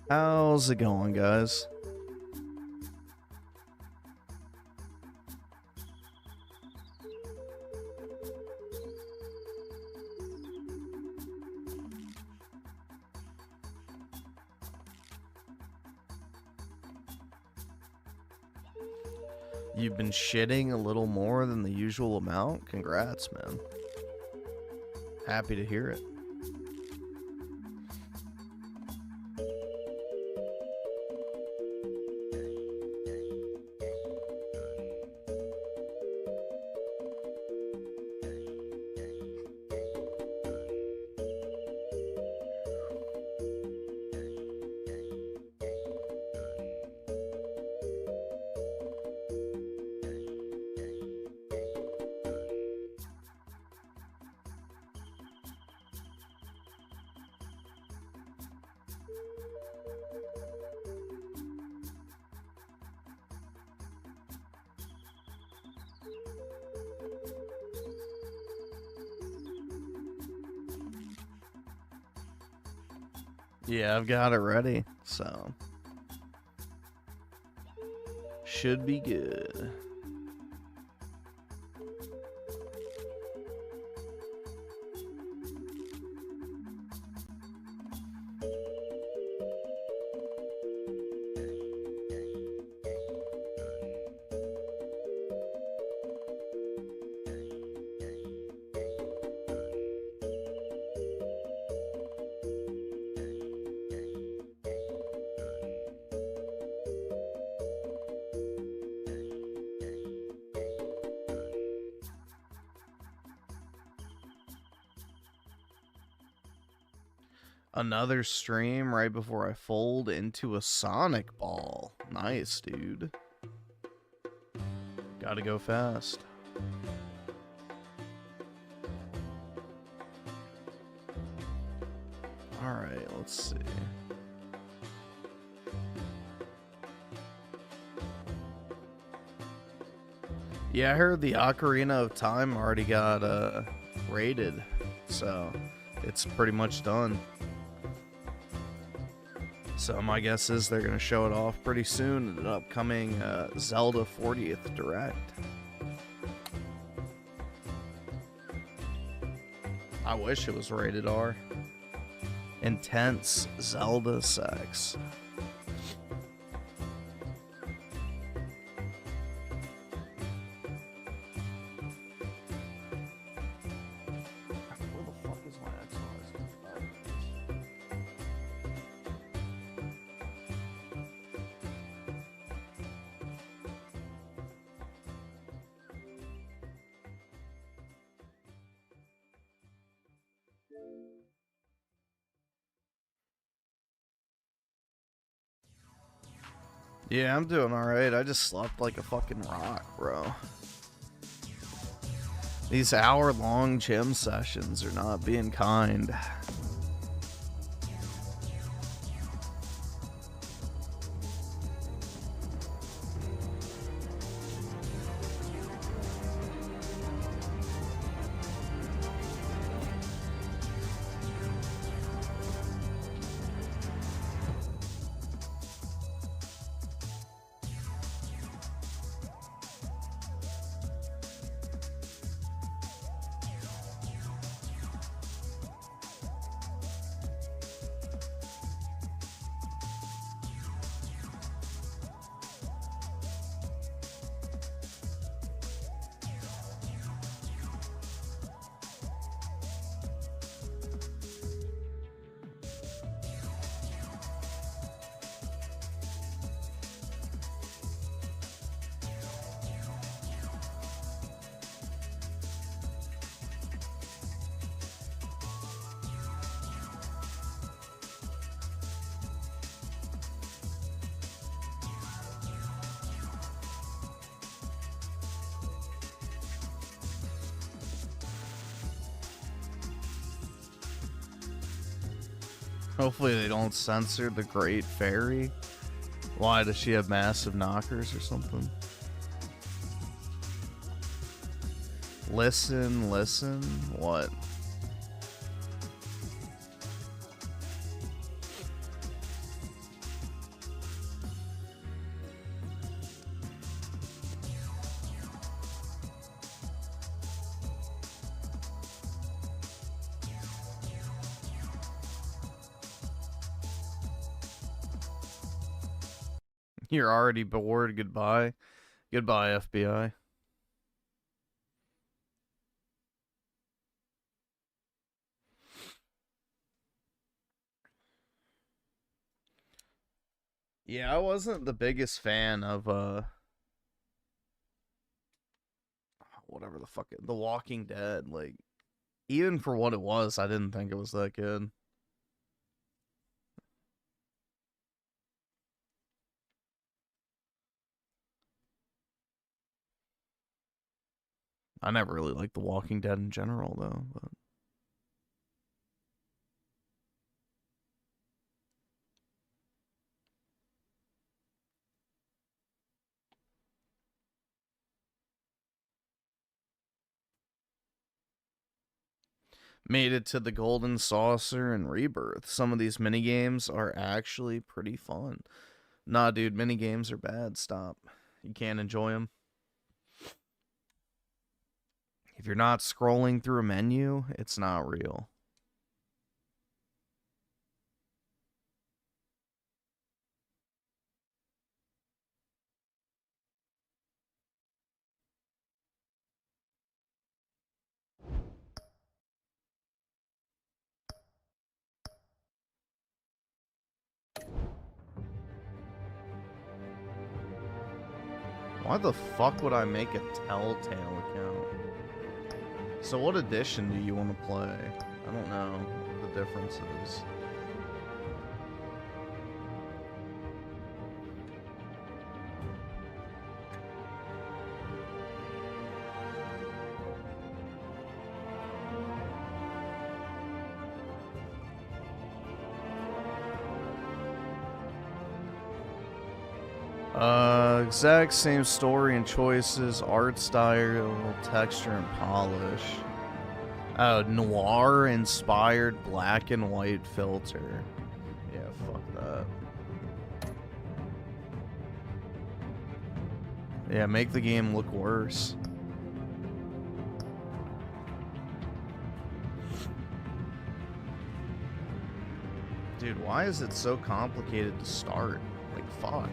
How's it going, guys? You've been shitting a little more than the usual amount? Congrats, man. Happy to hear it. Yeah, I've got it ready, so should be good. Another stream right before I fold into a Sonic ball. Nice, dude. Gotta go fast. Alright, let's see. Yeah, I heard the Ocarina of Time already got rated, so it's pretty much done. So my guess is they're going to show it off pretty soon in an upcoming Zelda 40th Direct. I wish it was rated R. Intense Zelda sex. Where the fuck is my Xbox? Yeah, I'm doing alright. I just slept like a fucking rock, bro. These hour-long gym sessions are not being kind. Hopefully they don't censor the Great Fairy. Why, does she have massive knockers or something? Listen, listen, what? You're already bored. Goodbye. Goodbye, FBI. Yeah, I wasn't the biggest fan of whatever the fuck The Walking Dead. Like, even for what it was, I didn't think it was that good. I never really liked The Walking Dead in general, though. But made it to the Golden Saucer and Rebirth. Some of these mini games are actually pretty fun. Nah, dude, mini games are bad. Stop. You can't enjoy them. If you're not scrolling through a menu, it's not real. Why the fuck would I make a Telltale account? So what edition do you want to play? I don't know what the difference is. Exact same story and choices, art style, texture, and polish. Noir-inspired black and white filter. Yeah, fuck that. Yeah, make the game look worse. Dude, why is it so complicated to start? Like, fuck.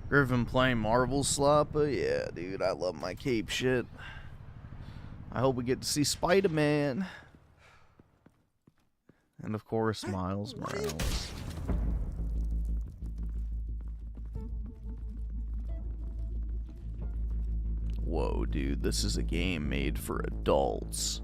Griffin playing Marvel Slap, but yeah, dude, I love my cape shit. I hope we get to see Spider-Man. And of course, Miles Morales. Whoa, dude, this is a game made for adults.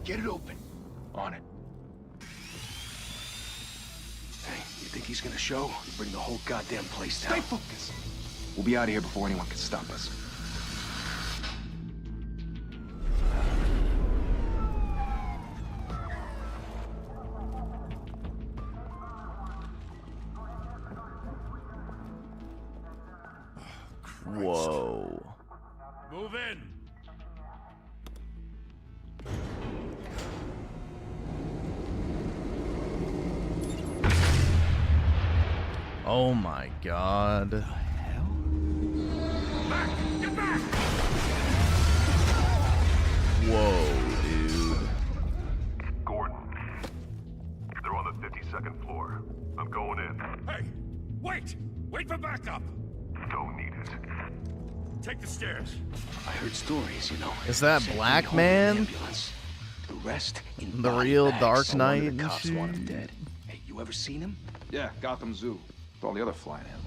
Get it open. On it. Hey, you think he's gonna show? Bring the whole goddamn place down. Stay focused. We'll be out of here before anyone can stop us. Whoa. Move in. Oh my god. Back! Get back! Whoa, dude. Gordon. They're on the 52nd floor. I'm going in. Hey! Wait! Wait for backup! Don't need it. Take the stairs. I heard stories, you know. Is that Sent me Black home in an Man? ambulance. The rest in The body real bags. Dark No wonder Knight the and cops want him shit. dead. Hey, you ever seen him? Yeah, Gotham Zoo. With all the other flying animals.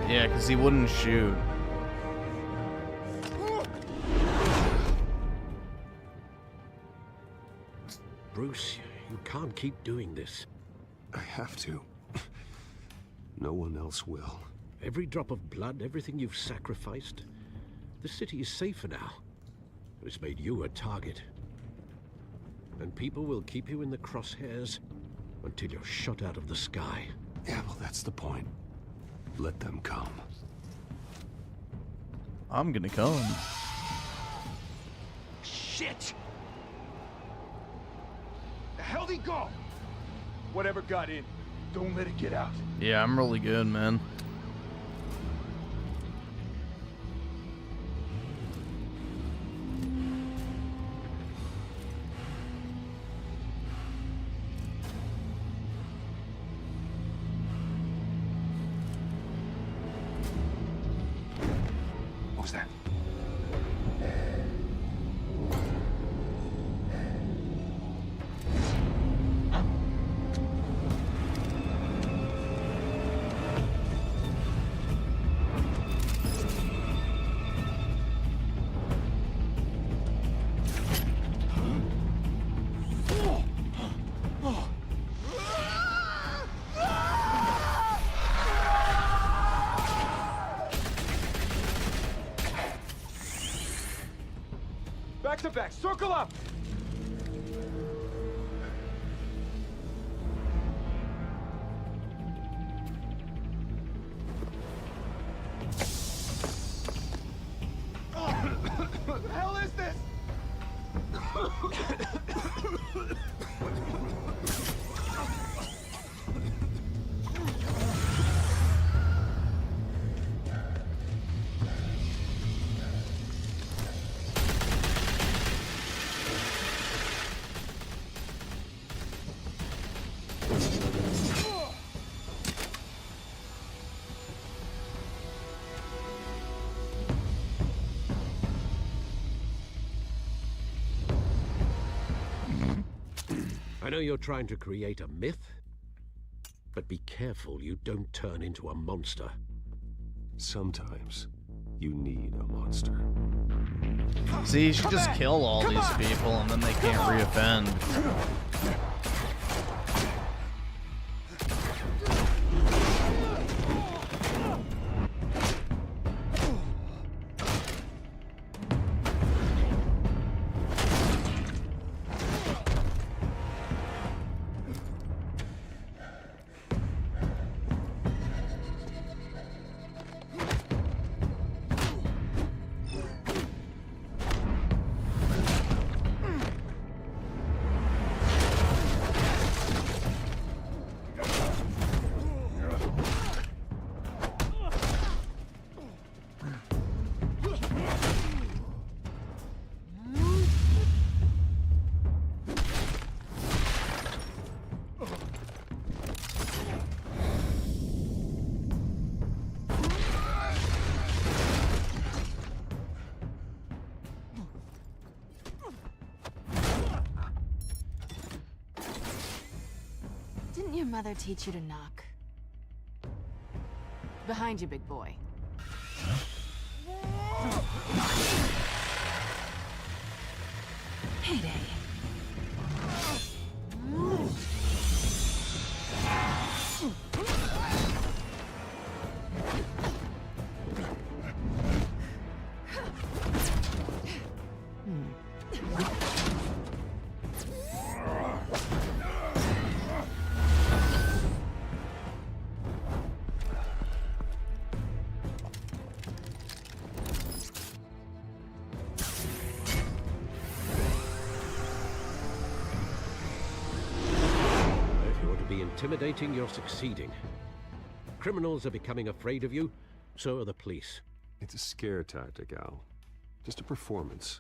Yeah, because he wouldn't shoot. Bruce, you can't keep doing this. I have to. No one else will. Every drop of blood, everything you've sacrificed. The city is safer now. It's made you a target. And people will keep you in the crosshairs until you're shot out of the sky. Yeah, well, that's the point. Let them come. I'm gonna come. Shit! The hell'd he go? Whatever got in, don't let it get out. Yeah, I'm really good, man. What was that? Back to back, circle up! What the hell is this? I know you're trying to create a myth, but be careful you don't turn into a monster. Sometimes you need a monster. See, you should just kill all these people and then they can't reoffend. Didn't your mother teach you to knock? Behind you, big boy. Heyday. intimidating, you're succeeding. Criminals are becoming afraid of you, so are the police. It's a scare tactic, Al. Just a performance.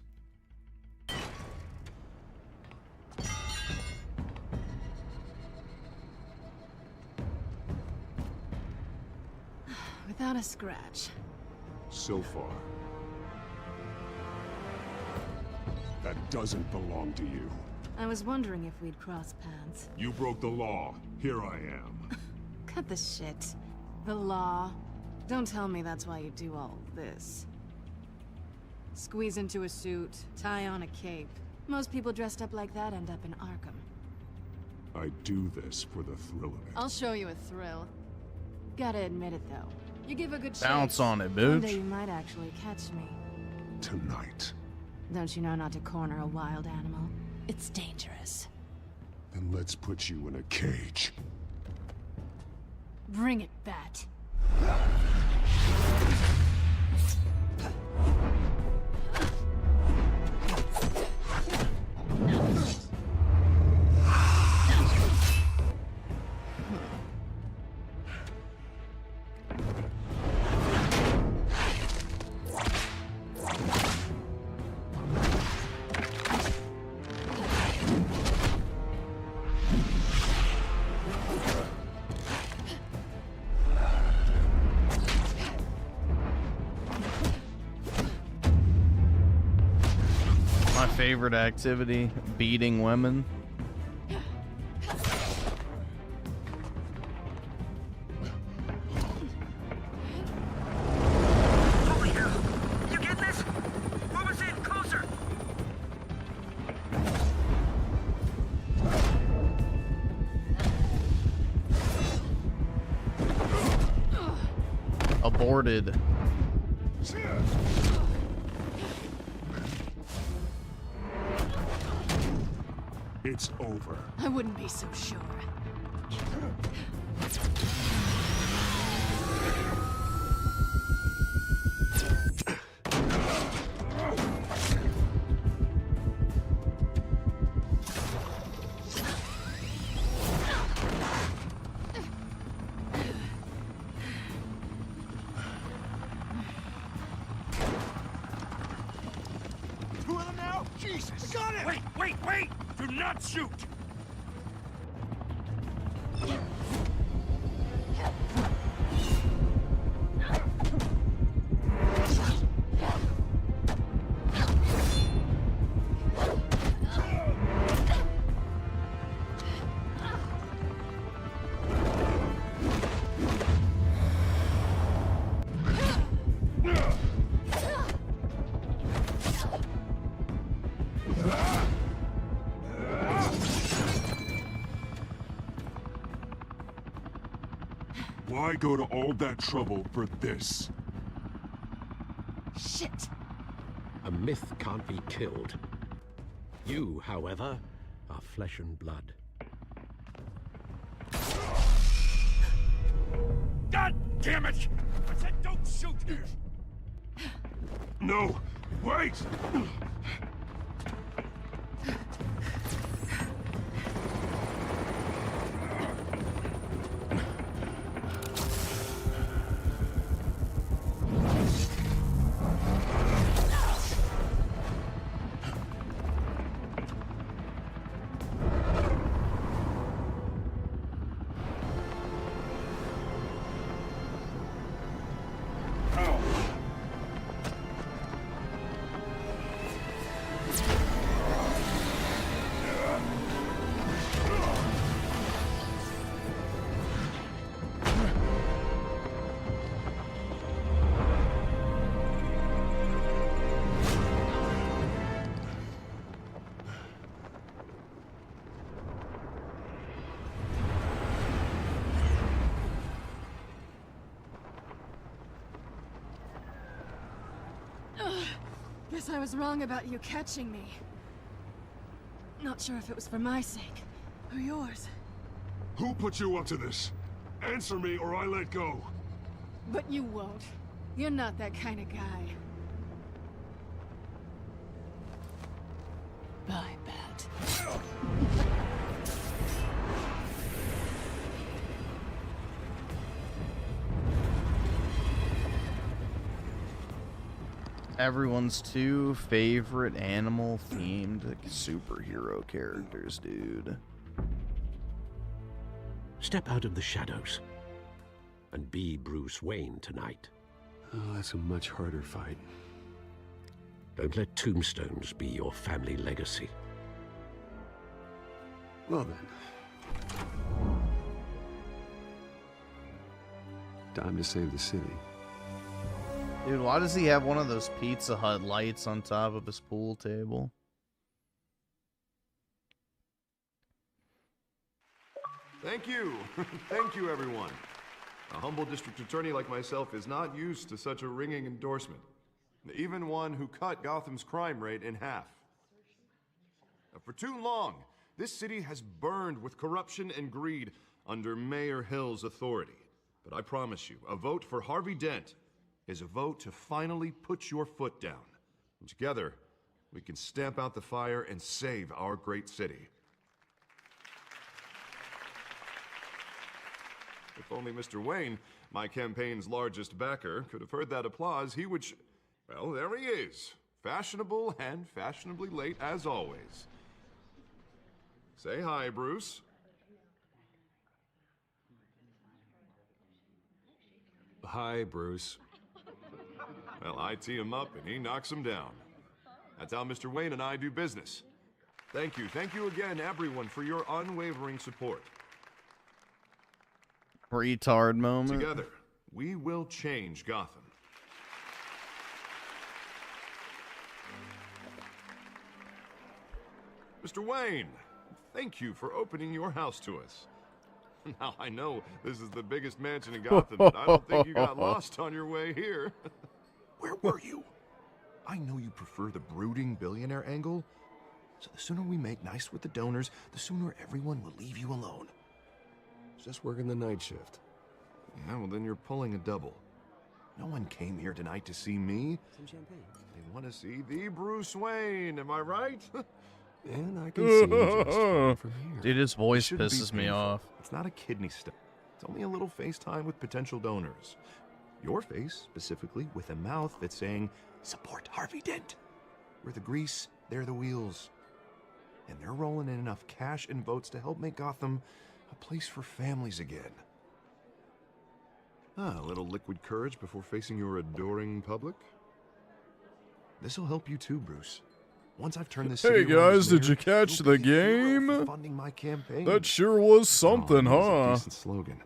Without a scratch. So far. That doesn't belong to you. I was wondering if we'd cross paths. You broke the law. Here I am. Cut the shit. The law. Don't tell me that's why you do all this. Squeeze into a suit, tie on a cape. Most people dressed up like that end up in Arkham. I do this for the thrill of it. I'll show you a thrill. Gotta admit it, though. You give a good Bounce chase. on it, One day bitch. you might actually catch me. Tonight. Don't you know not to corner a wild animal? It's dangerous. Then let's put you in a cage. Bring it, Bat. My favorite activity, beating women. Over here. You get this? Move us in, closer. Aborted. It's over. I wouldn't be so sure. Two of them now? Jesus! Got it! Wait! Do not shoot! Why go to all that trouble for this? Shit! A myth can't be killed. You, however, are flesh and blood. God damn it! I said don't shoot! No! Wait! Guess I was wrong about you catching me. Not sure if it was for my sake or yours. Who put you up to this? Answer me or I let go. But you won't. You're not that kind of guy. Bye, Bat. Everyone's two favorite animal-themed superhero characters, dude. Step out of the shadows and be Bruce Wayne tonight. Oh, that's a much harder fight. Don't let tombstones be your family legacy. Well then. Time to save the city. Dude, why does he have one of those Pizza Hut lights on top of his pool table? Thank you. Thank you, everyone. A humble district attorney like myself is not used to such a ringing endorsement. Even one who cut Gotham's crime rate in half. For too long, this city has burned with corruption and greed under Mayor Hill's authority. But I promise you, a vote for Harvey Dent is a vote to finally put your foot down. And together, we can stamp out the fire and save our great city. If only Mr. Wayne, my campaign's largest backer, could have heard that applause, he would well, there he is. Fashionable and fashionably late as always. Say hi, Bruce. Hi, Bruce. Well, I tee him up and he knocks him down. That's how Mr. Wayne and I do business. Thank you again, everyone, for your unwavering support. Retard moment. Together, we will change Gotham. Mr. Wayne, thank you for opening your house to us. Now, I know this is the biggest mansion in Gotham, but I don't think you got lost on your way here. Where were you? I know you prefer the brooding billionaire angle, so the sooner we make nice with the donors, the sooner everyone will leave you alone. Just working the night shift. Yeah, well, then you're pulling a double. No one came here tonight to see me. Some champagne. They want to see the Bruce Wayne, am I right? And I can see him just fine from here. Dude, his voice Shouldn't be pisses me painful. off. It's not a kidney stone. It's only a little FaceTime with potential donors. Your face, specifically, with a mouth that's saying, support Harvey Dent. We're the grease, they're the wheels. And they're rolling in enough cash and votes to help make Gotham a place for families again. A little liquid courage before facing your adoring public. This'll help you too, Bruce. Once I've turned this city Hey around guys, as did mayor, you catch you'll the be a hero for game? funding my campaign. That sure was something, Oh, that was a huh? decent slogan.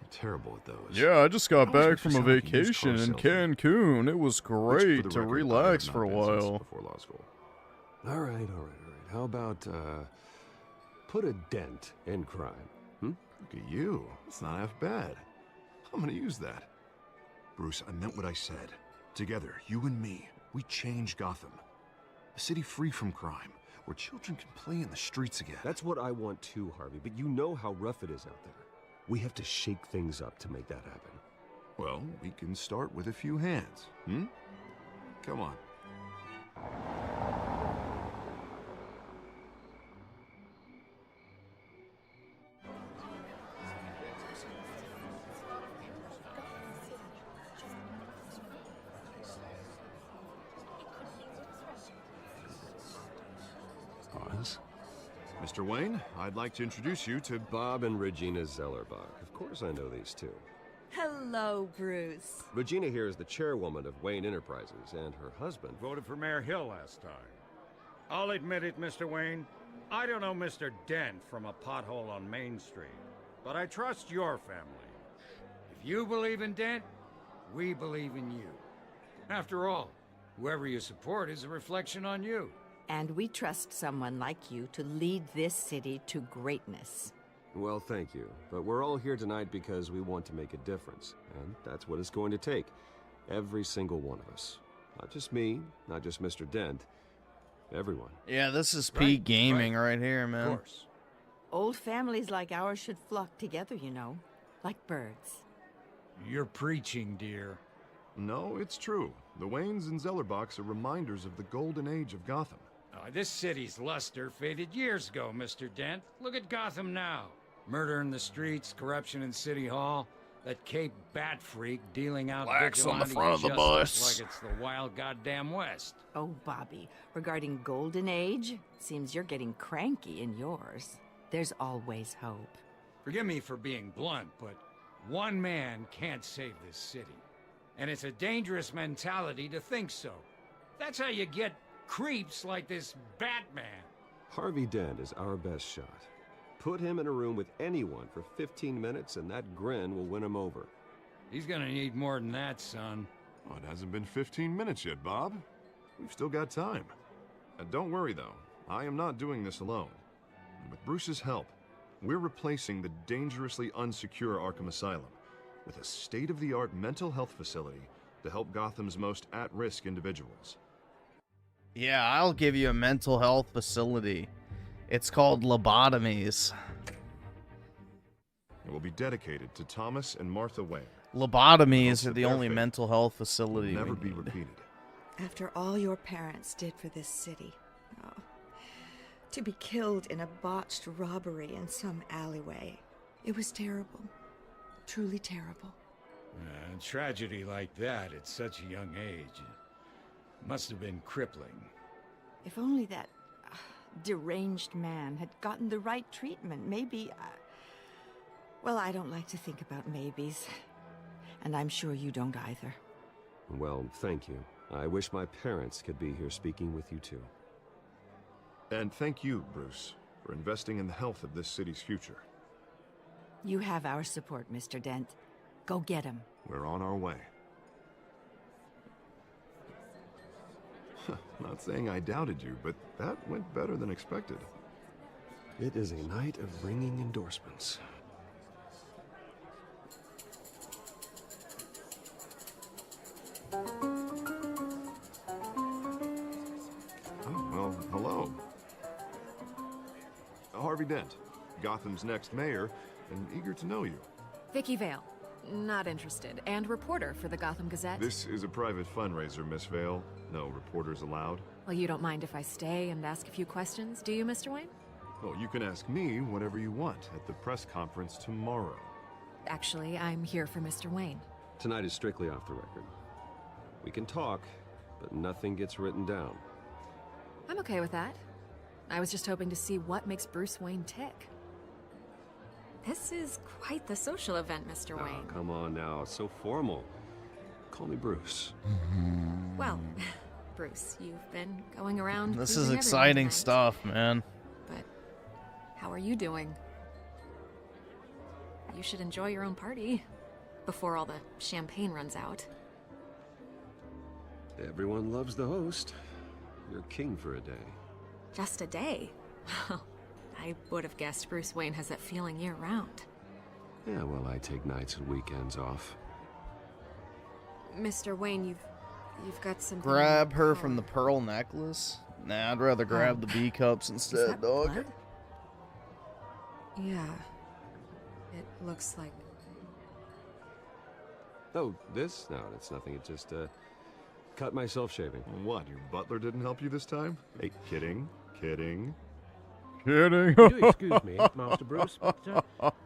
I'm terrible at those. Yeah, I just got I always back make from a you sound like a used vacation car in salesman. Cancun. It was Which, for great the to record, I relax have for a not been since while. before law school. All right. How about, put a dent in crime? Look at you. It's not half bad. I'm gonna use that. Bruce, I meant what I said. Together, you and me, we change Gotham. A city free from crime, where children can play in the streets again. That's what I want too, Harvey, but you know how rough it is out there. We have to shake things up to make that happen. Well, we can start with a few hands, Come on. Pause. Mr. Wayne, I'd like to introduce you to Bob and Regina Zellerbach. Of course I know these two. Hello, Bruce. Regina here is the chairwoman of Wayne Enterprises, and her husband... Voted for Mayor Hill last time. I'll admit it, Mr. Wayne. I don't know Mr. Dent from a pothole on Main Street, but I trust your family. If you believe in Dent, we believe in you. After all, whoever you support is a reflection on you. And we trust someone like you to lead this city to greatness. Well, thank you. But we're all here tonight because we want to make a difference. And that's what it's going to take. Every single one of us. Not just me, not just Mr. Dent. Everyone. Yeah, this is peak gaming right here, man. Of course. Old families like ours should flock together, you know, like birds. You're preaching, dear. No, it's true. The Waynes and Zellerbachs are reminders of the golden age of Gotham. This city's luster faded years ago, Mr. Dent. Look at Gotham now. Murder in the streets, corruption in City Hall. That Cape Bat freak dealing out Wax on the vigilante front of the justice bus. like it's the wild goddamn West. Oh, Bobby, regarding Golden Age, seems you're getting cranky in yours. There's always hope. Forgive me for being blunt, but one man can't save this city. And it's a dangerous mentality to think so. That's how you get creeps like this Batman. Harvey Dent is our best shot. Put him in a room with anyone for 15 minutes and that grin will win him over. He's gonna need more than that, son. Oh, it hasn't been 15 minutes yet, Bob. We've still got time. And don't worry, though. I am not doing this alone. With Bruce's help, we're replacing the dangerously unsecure Arkham Asylum with a state-of-the-art mental health facility to help Gotham's most at-risk individuals. Yeah, I'll give you a mental health facility. It's called lobotomies. It will be dedicated to Thomas and Martha Wayne. Lobotomies are the Their only fate mental health will facility never we be need. repeated. After all your parents did for this city. Oh, to be killed in a botched robbery in some alleyway. It was terrible. Truly terrible. A tragedy like that at such a young age must have been crippling. If only that deranged man had gotten the right treatment, maybe... well, I don't like to think about maybes. And I'm sure you don't either. Well, thank you. I wish my parents could be here speaking with you too. And thank you, Bruce, for investing in the health of this city's future. You have our support, Mr. Dent. Go get him. We're on our way. Not saying I doubted you, but that went better than expected. It is a night of ringing endorsements. Oh, well, hello. Harvey Dent, Gotham's next mayor, and eager to know you. Vicky Vale. Not interested. And reporter for the Gotham Gazette. This is a private fundraiser, Miss Vale. No reporters allowed. Well, you don't mind if I stay and ask a few questions, do you, Mr. Wayne? Well, you can ask me whatever you want at the press conference tomorrow. Actually, I'm here for Mr. Wayne. Tonight is strictly off the record. We can talk, but nothing gets written down. I'm okay with that. I was just hoping to see what makes Bruce Wayne tick. This is quite the social event, Mr. Oh, Wayne. come on now, it's so formal. Call me Bruce. Well, Bruce, you've been going around. This is pleasing everyone exciting tonight. stuff, man. But how are you doing? You should enjoy your own party before all the champagne runs out. Everyone loves the host. You're king for a day. Just a day? I would have guessed Bruce Wayne has that feeling year-round. Yeah, well, I take nights and weekends off. Mr. Wayne, you've got some. Grab her from the pearl necklace? Nah, I'd rather grab the B cups instead, dog. Blood? Yeah. It looks like. Oh, this? No, that's nothing. It just, cut myself shaving. What, your butler didn't help you this time? Hey, kidding. Kidding. Do excuse me, Master Bruce, but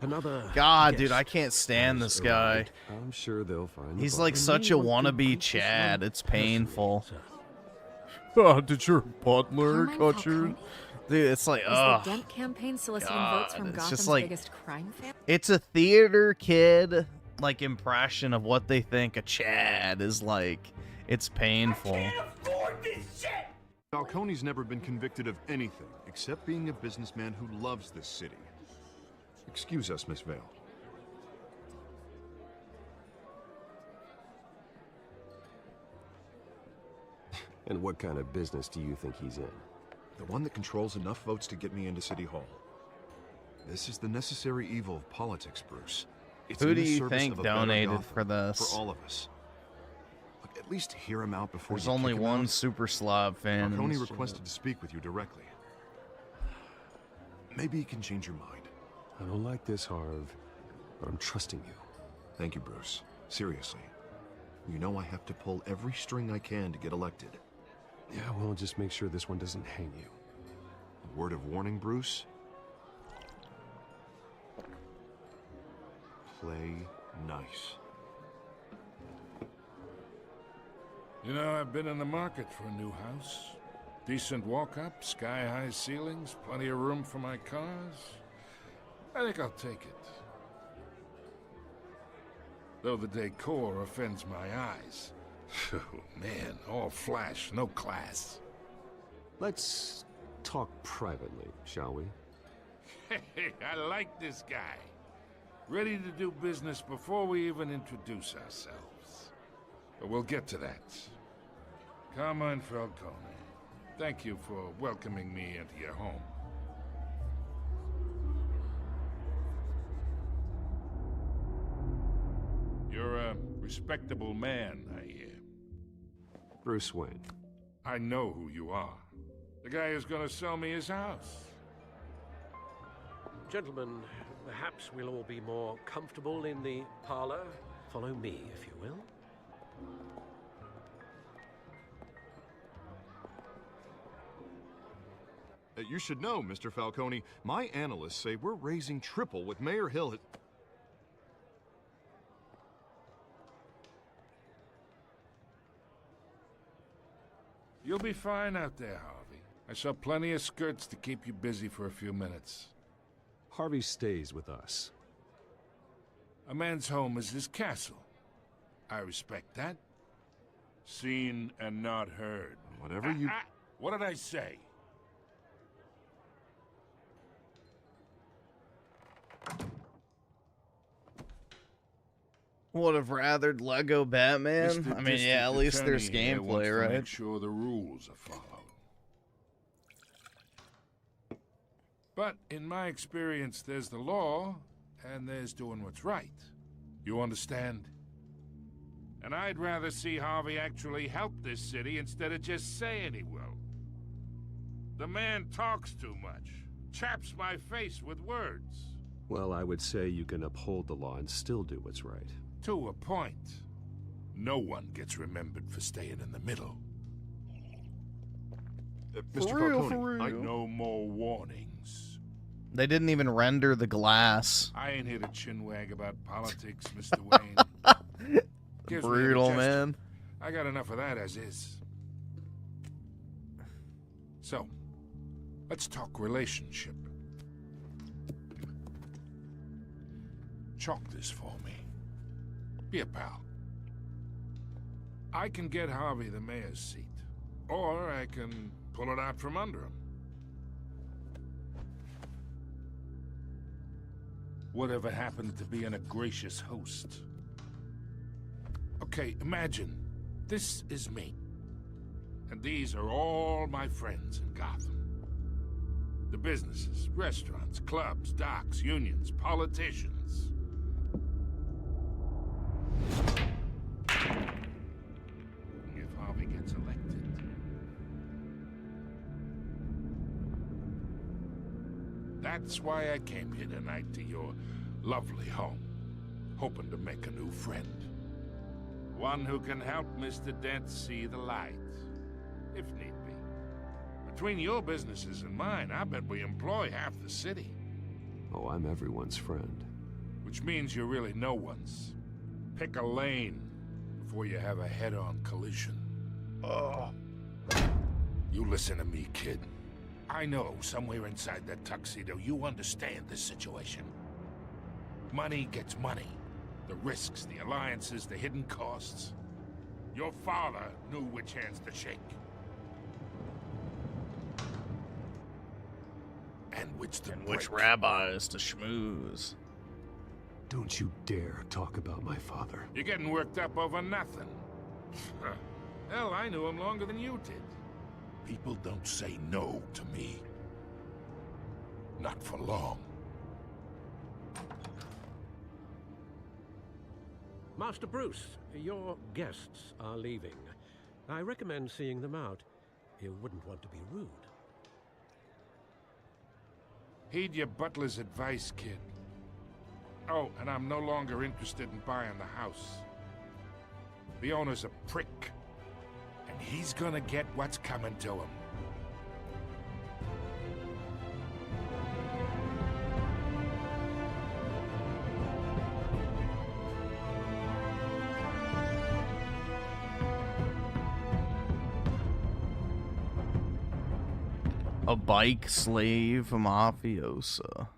another... God, dude, I can't stand this guy. I'm sure they'll find He's the like butler. such a wannabe Chad. It's painful. Did your butler Carmine cut your... Falcone? Dude, it's like, Is ugh. the Dent campaign soliciting votes from it's Gotham's just like- biggest crime family? It's a theater kid, like, impression of what they think a Chad is like. It's painful. Falcone's never been convicted of anything except being a businessman who loves this city. Excuse us, Miss Vale. And what kind of business do you think he's in? The one that controls enough votes to get me into City Hall. This is the necessary evil of politics, Bruce. It's Who in do the you service think of a better donated Gotham, for this? For all of us. Look, at least hear him out before There's you only kick him one out. Super Slav fan. in Falcone this requested to speak with you directly. Maybe he can change your mind. I don't like this, Harv, but I'm trusting you. Thank you, Bruce. Seriously. You know I have to pull every string I can to get elected. Yeah, well, just make sure this one doesn't hang you. A word of warning, Bruce. Play Nice. You know, I've been in the market for a new house. Decent walk-up, sky-high ceilings, plenty of room for my cars. I think I'll take it. Though the decor offends my eyes. Oh, man, all flash, no class. Let's talk privately, shall we? Hey, I like this guy. Ready to do business before we even introduce ourselves. But we'll get to that. Carmine Falcone, thank you for welcoming me into your home. You're a respectable man, I hear. Bruce Wayne. I know who you are. The guy who's gonna sell me his house. Gentlemen, perhaps we'll all be more comfortable in the parlor. Follow me, if you will. You should know, Mr. Falcone, my analysts say we're raising triple with Mayor Hill. You'll be fine out there, Harvey. I saw plenty of skirts to keep you busy for a few minutes. Harvey stays with us. A man's home is his castle. I respect that. Seen and not heard. Whatever you... What did I say? Would have rathered Lego Batman. Mr. I mean, yeah, at least there's Attorney here wants gameplay, to right? Make sure the rules are followed. But in my experience, there's the law, and there's doing what's right. You understand? And I'd rather see Harvey actually help this city instead of just saying he will. The man talks too much, chaps my face with words. Well, I would say you can uphold the law and still do what's right. To a point. No one gets remembered for staying in the middle. Mr. Falcone, No more warnings. They didn't even render the glass. I ain't here to chinwag about politics, Mr. Wayne. Gives me Brutal, indigestion. man. I got enough of that as is. So, let's talk relationship. Chalk this for me. Be a pal. I can get Harvey the mayor's seat, or I can pull it out from under him. Whatever happened to being a gracious host? Okay, imagine this is me, and these are all my friends in Gotham. The businesses, restaurants, clubs, docks, unions, politicians. If Harvey gets elected. That's why I came here tonight to your lovely home, hoping to make a new friend. One who can help Mr. Dent see the light, if need be. Between your businesses and mine, I bet we employ half the city. Oh, I'm everyone's friend. Which means you're really no one's. Pick a lane before you have a head-on collision. Oh. You listen to me, kid. I know somewhere inside that tuxedo you understand this situation. Money gets money. The risks, the alliances, the hidden costs. Your father knew which hands to shake. And which to break. Which rabbis to schmooze. Don't you dare talk about my father. You're getting worked up over nothing. Hell, I knew him longer than you did. People don't say no to me. Not for long. Master Bruce, your guests are leaving. I recommend seeing them out. You wouldn't want to be rude. Heed your butler's advice, kid. Oh, and I'm no longer interested in buying the house. The owner's a prick. And he's gonna get what's coming to him. A bike slave mafiosa.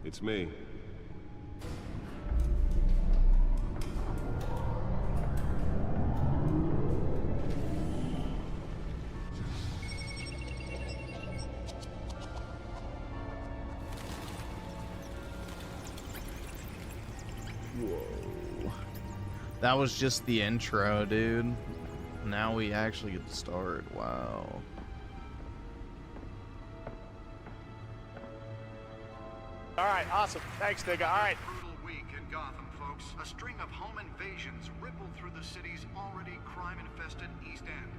It's me. Whoa. That was just the intro, dude. Now we actually get to start. Wow. All right, awesome. Thanks, nigga. All right. Brutal week in Gotham, folks. A string of home invasions rippled through the city's already crime-infested East End.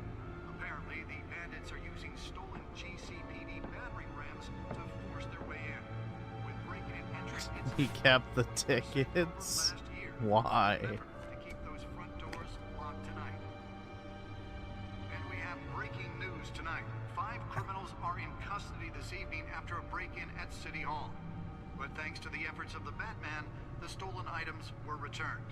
Apparently, the bandits are using stolen GCPD battering rams to force their way in. With breaking and entering, He kept the tickets. Why? to keep those front doors locked tonight. And we have breaking news tonight. 5 criminals are in custody this evening after a break-in at City Hall. But thanks to the efforts of the Batman, the stolen items were returned.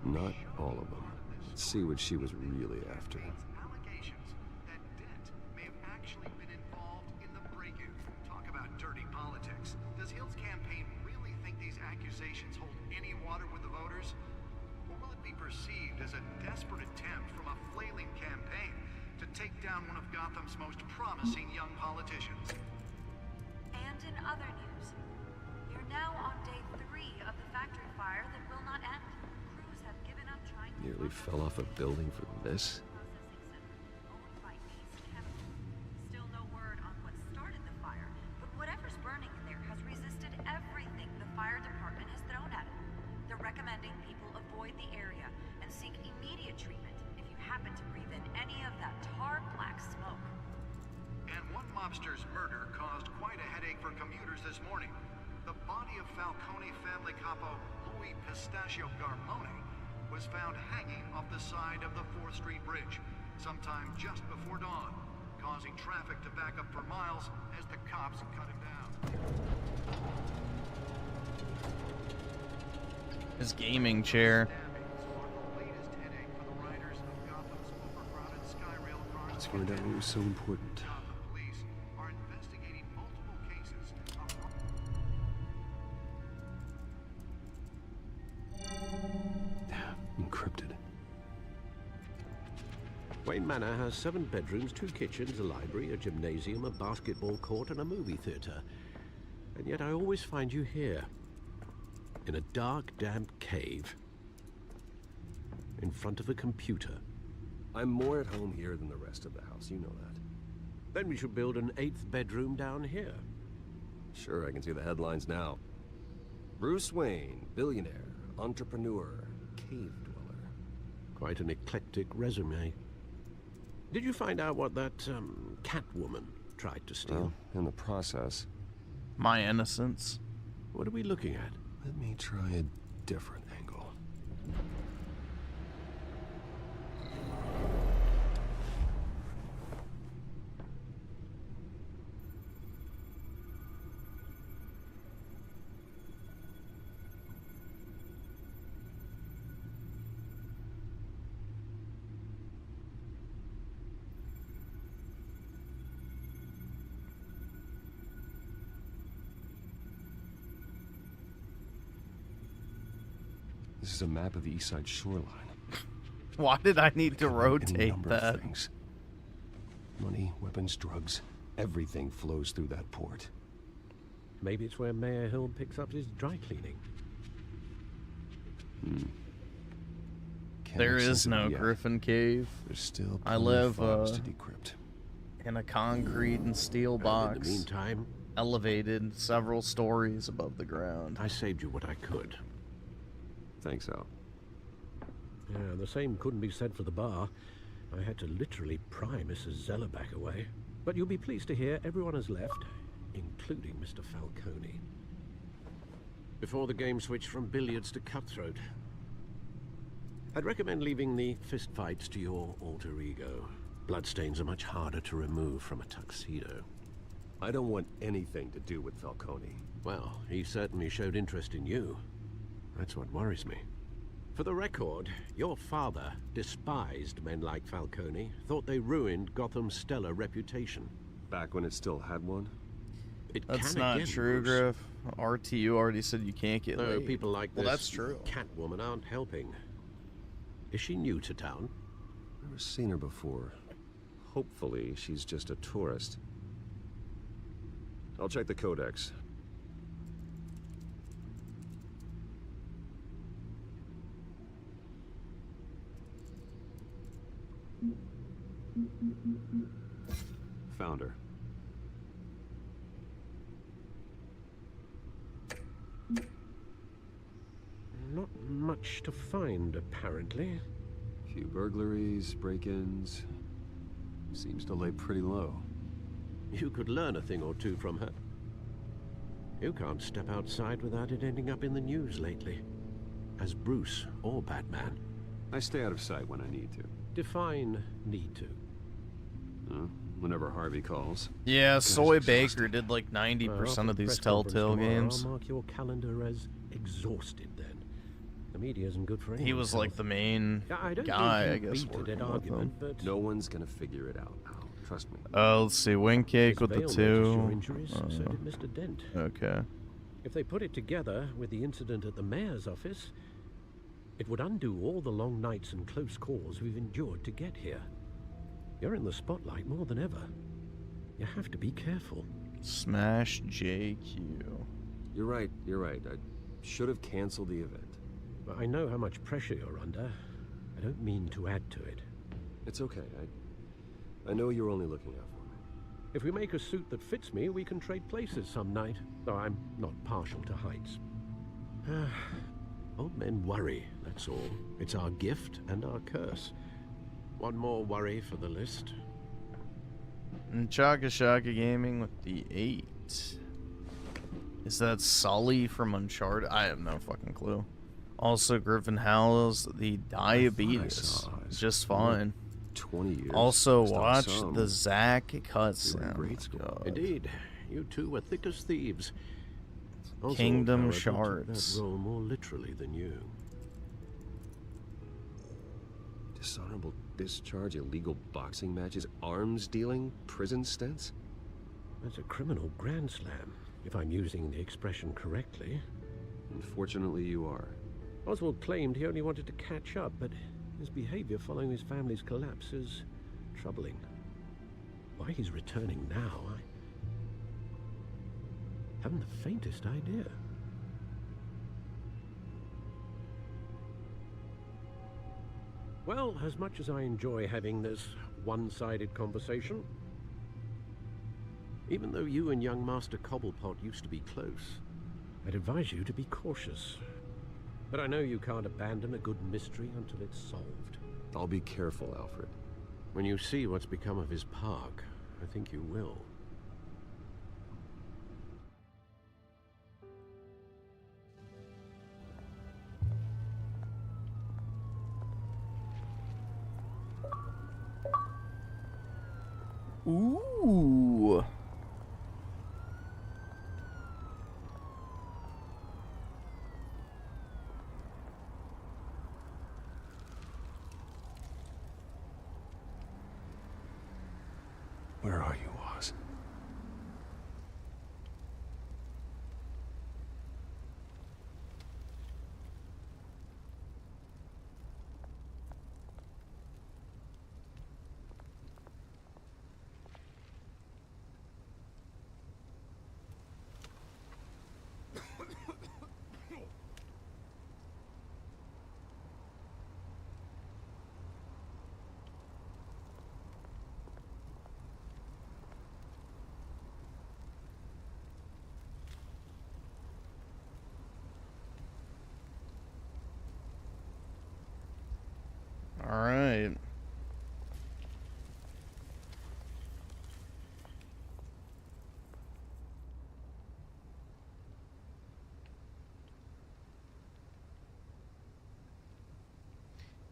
Not all of them. Let's see what she was really after. Allegations that Dent may have actually been involved in the break-in. Talk about dirty politics. Does Hill's campaign really think these accusations hold any water with the voters? Or will it be perceived as a desperate attempt from a flailing campaign to take down one of Gotham's most promising young politicians? And in other news, you're now on day 3 of the factory fire that will not end. Crews have given up trying to... Nearly fell off a building for this. Still no word on what started the fire, but whatever's burning in there has resisted everything the fire department has thrown at it. They're recommending people avoid the area and seek immediate treatment if you happen to breathe in any of that tar black smoke. And one mobster's murder caused quite a headache for commuters this morning. The body of Falcone family capo Louis Pistachio Garmone was found hanging off the side of the 4th Street Bridge sometime just before dawn, causing traffic to back up for miles as the cops cut him down. His gaming chair. Let's find out what was so important. Encrypted. Wayne Manor has 7 bedrooms, 2 kitchens, a library, a gymnasium, a basketball court, and a movie theater. And yet I always find you here, in a dark, damp cave, in front of a computer. I'm more at home here than the rest of the house, you know that. Then we should build an 8th bedroom down here. Sure, I can see the headlines now. Bruce Wayne, billionaire, entrepreneur, cave dweller. Quite an eclectic resume. Did you find out what that, Catwoman tried to steal? Well, in the process. My innocence. What are we looking at? Let me try a different angle. This is a map of the East Side shoreline. Why did I need to rotate Any number of that? things. Money, weapons, drugs, everything flows through that port. Maybe it's where Mayor Hill picks up his dry cleaning. There is no Griffin Cave. There's still I live to decrypt. in a concrete and steel And box. in the meantime, elevated several stories above the ground. I saved you what I could. Thanks, Al. Yeah, the same couldn't be said for the bar. I had to literally pry Mrs. Zellerback away. But you'll be pleased to hear everyone has left, including Mr. Falcone. before the game switched from billiards to cutthroat. I'd recommend leaving the fistfights to your alter ego. Bloodstains are much harder to remove from a tuxedo. I don't want anything to do with Falcone. Well, he certainly showed interest in you. That's what worries me. For the record, your father despised men like Falcone, thought they ruined Gotham's stellar reputation. Back when it still had one? That's not true, Griff. RTU already said you can't get laid. People like this that's true. Catwoman aren't helping. Is she new to town? Never seen her before. Hopefully, she's just a tourist. I'll check the codex. Found her. Not much to find, apparently. Few burglaries, break-ins. Seems to lay pretty low. You could learn a thing or two from her. You can't step outside without it ending up in the news lately. As Bruce or Batman. I stay out of sight when I need to. Define need to. Whenever Harvey calls. Yeah, Soy Baker did like 90% of these Telltale games. I'll mark your calendar as exhausted then. The media isn't good for anyone. He was like the main guy, I guess. But no one's gonna figure it out now. Trust me. Let's see, Wing Cake with the 2. Injuries, so did Mr. Dent. Okay. If they put it together with the incident at the mayor's office, it would undo all the long nights and close calls we've endured to get here. You're in the spotlight more than ever. You have to be careful. Smash JQ. You're right. I should have canceled the event. But I know how much pressure you're under. I don't mean to add to it. It's okay. I know you're only looking out for me. If we make a suit that fits me, we can trade places some night. Though I'm not partial to heights. Old men worry, that's all. It's our gift and our curse. One more worry for the list. And Chaka Shaka Gaming with the 8. Is that Sully from Uncharted? I have no fucking clue. Also, Griffin Howells, the Diabetes. Just fine. 20 years. Also, watch the Zack cutscene. Indeed, you two were thick as thieves. Also, Kingdom however, Shards. That role more literally than you. Dishonorable discharge, illegal boxing matches, arms dealing, prison stints? That's a criminal grand slam, if I'm using the expression correctly. Unfortunately, you are. Oswald claimed he only wanted to catch up, but his behavior following his family's collapse is troubling. Why he's returning now, I haven't the faintest idea. Well, as much as I enjoy having this one-sided conversation, even though you and young Master Cobblepot used to be close, I'd advise you to be cautious. But I know you can't abandon a good mystery until it's solved. I'll be careful, Alfred. When you see what's become of his park, I think you will. Ooh. Where are you, Oz?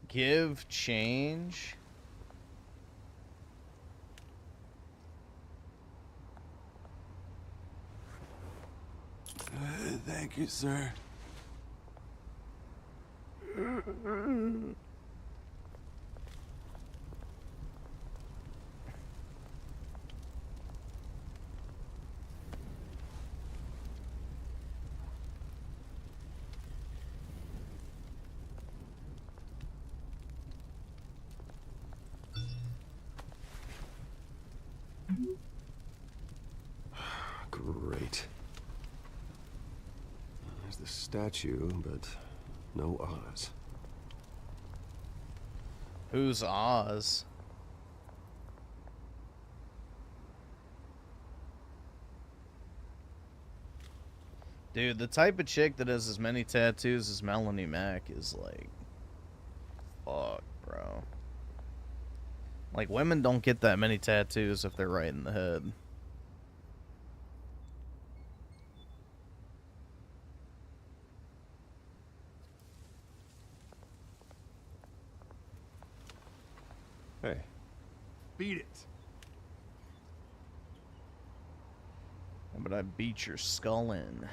Give change. Thank you, sir. Great. There's the statue, but no Oz. Who's Oz? Dude, the type of chick that has as many tattoos as Melonie Mac is like... Fuck, bro. Like, women don't get that many tattoos if they're right in the head. Hey. Beat it. But I beat your skull in.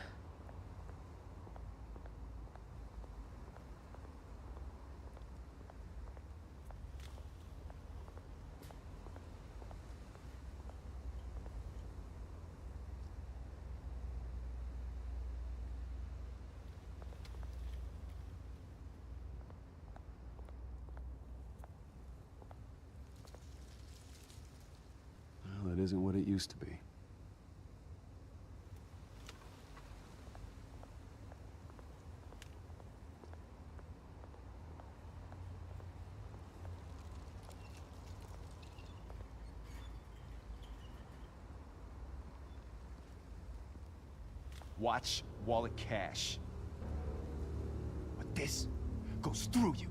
Well, it isn't what it used to be. Watch wallet cash. But this goes through you.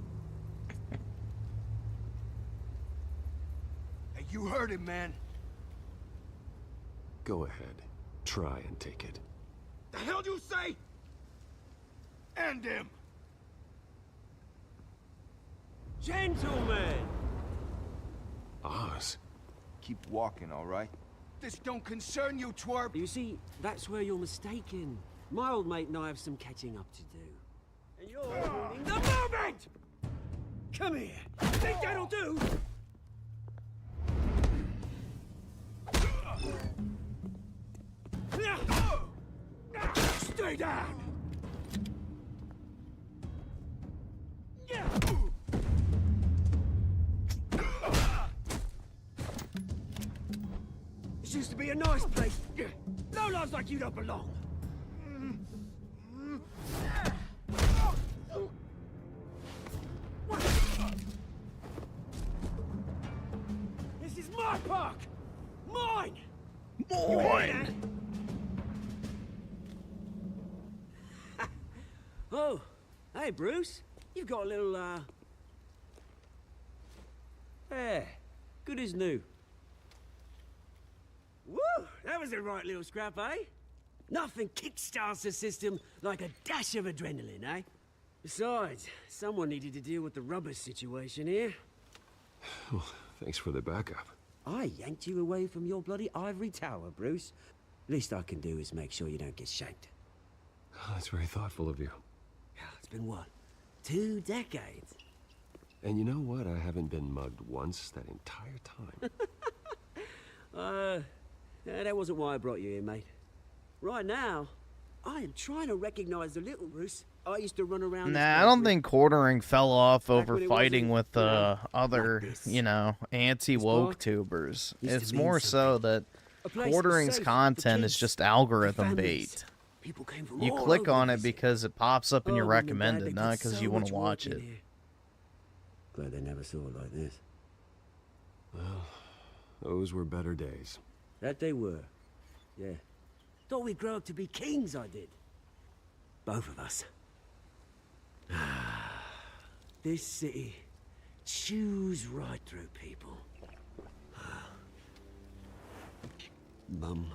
Hey, you heard it, man. Go ahead. Try and take it. The hell do you say? End him. Gentlemen! Oz. Keep walking, all right? This don't concern you, twerp. You see, that's where you're mistaken. My old mate and I have some catching up to do. And you're ruining the moment! Come here. Think that'll do? Stay down. This used to be a nice place. No lives like you don't belong. This is my park! Mine! Mine! Oh, hey, Bruce. You've got a little, hair. Good as new. Woo! That was a right little scrap, eh? Nothing kickstarts the system like a dash of adrenaline, eh? Besides, someone needed to deal with the rubber situation here. Well, thanks for the backup. I yanked you away from your bloody ivory tower, Bruce. Least I can do is make sure you don't get shanked. Oh, that's very thoughtful of you. It's been what? 2 decades? And you know what? I haven't been mugged once that entire time. That wasn't why I brought you here, mate. Right now, I am trying to recognize the little Bruce I used to run around. Nah, I don't think quartering fell off over when it fighting wasn't, with like other, this. you know, anti-woke park tubers. used to It's mean more so that A place quartering's safe for content is kids, just algorithm families. bait. People came from You all click over on to it visit. because it pops up in your Oh, Mum and Dad, they recommended, did not because so you want much to work watch in it. here. Glad they never saw it like this. Well, those were better days. That they were. Yeah. Thought we'd grow up to be kings, I did. Both of us. This city chews right through people. Mum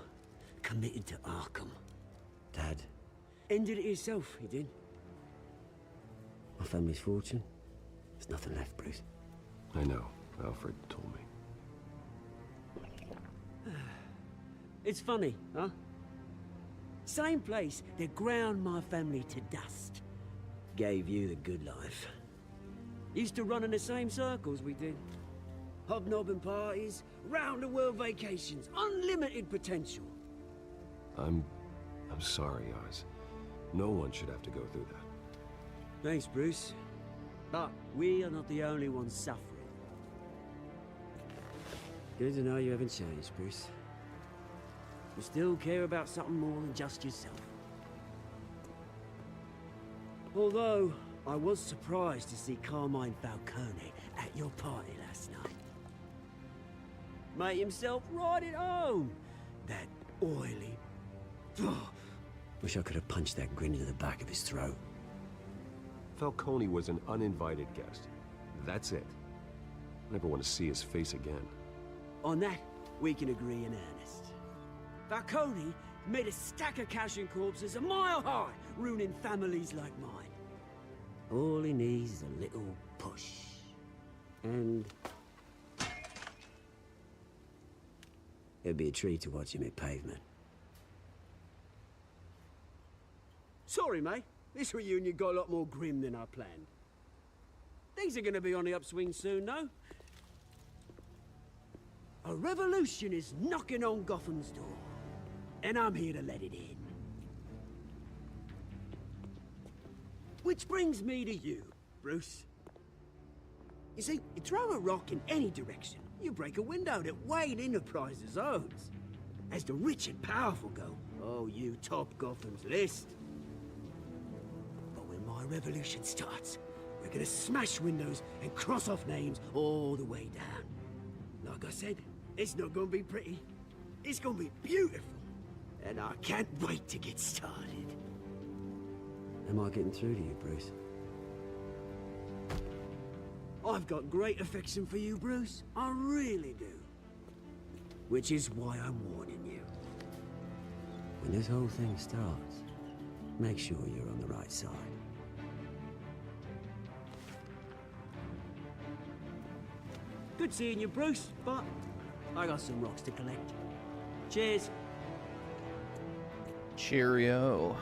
committed to Arkham. Dad ended it himself, he did. My family's fortune There's nothing left, Bruce. I know. Alfred told me. It's funny, huh? Same place that ground my family to dust. Gave you the good life. Used to run in the same circles we did. Hobnobbing parties, round-the-world vacations, unlimited potential. I'm sorry, Oz. No one should have to go through that. Thanks, Bruce. But we are not the only ones suffering. Good to know you haven't changed, Bruce. You still care about something more than just yourself. Although, I was surprised to see Carmine Falcone at your party last night. Made himself right at home. That oily... Wish I could have punched that grin into the back of his throat. Falcone was an uninvited guest. That's it. Never want to see his face again. On that, we can agree in earnest. Falcone made a stack of cash and corpses a mile high, ruining families like mine. All he needs is a little push. And... it'd be a treat to watch him hit pavement. Sorry, mate. This reunion got a lot more grim than I planned. Things are gonna be on the upswing soon, though. A revolution is knocking on Gotham's door. And I'm here to let it in. Which brings me to you, Bruce. You see, you throw a rock in any direction, you break a window that Wayne Enterprises owns. As the rich and powerful go, oh, you top Gotham's list. But when my revolution starts, we're gonna smash windows and cross off names all the way down. Like I said, it's not gonna be pretty. It's gonna be beautiful. And I can't wait to get started. Am I getting through to you, Bruce? I've got great affection for you, Bruce. I really do. Which is why I'm warning you. When this whole thing starts, make sure you're on the right side. Good seeing you, Bruce, but I got some rocks to collect. Cheers. Cheerio.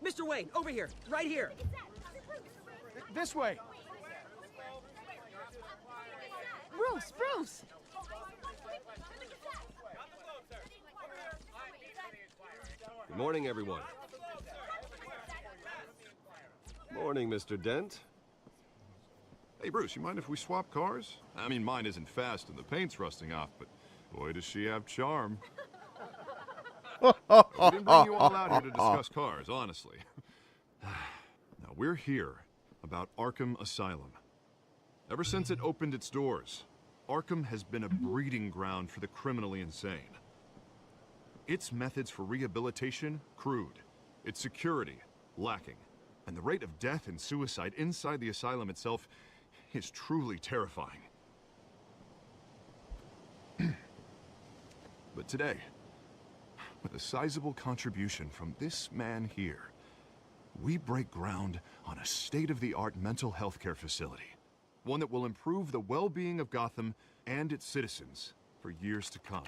Mr. Wayne, over here, right here. This way. Bruce! Good morning, everyone. Morning, Mr. Dent. Hey, Bruce, you mind if we swap cars? I mean, mine isn't fast and the paint's rusting off, but boy, does she have charm. We didn't bring you all out here to discuss cars, honestly. Now, we're here about Arkham Asylum. Ever since it opened its doors, Arkham has been a breeding ground for the criminally insane. Its methods for rehabilitation, crude. Its security, lacking. And the rate of death and suicide inside the asylum itself is truly terrifying. But today, with a sizable contribution from this man here, we break ground on a state-of-the-art mental health care facility. One that will improve the well-being of Gotham and its citizens for years to come.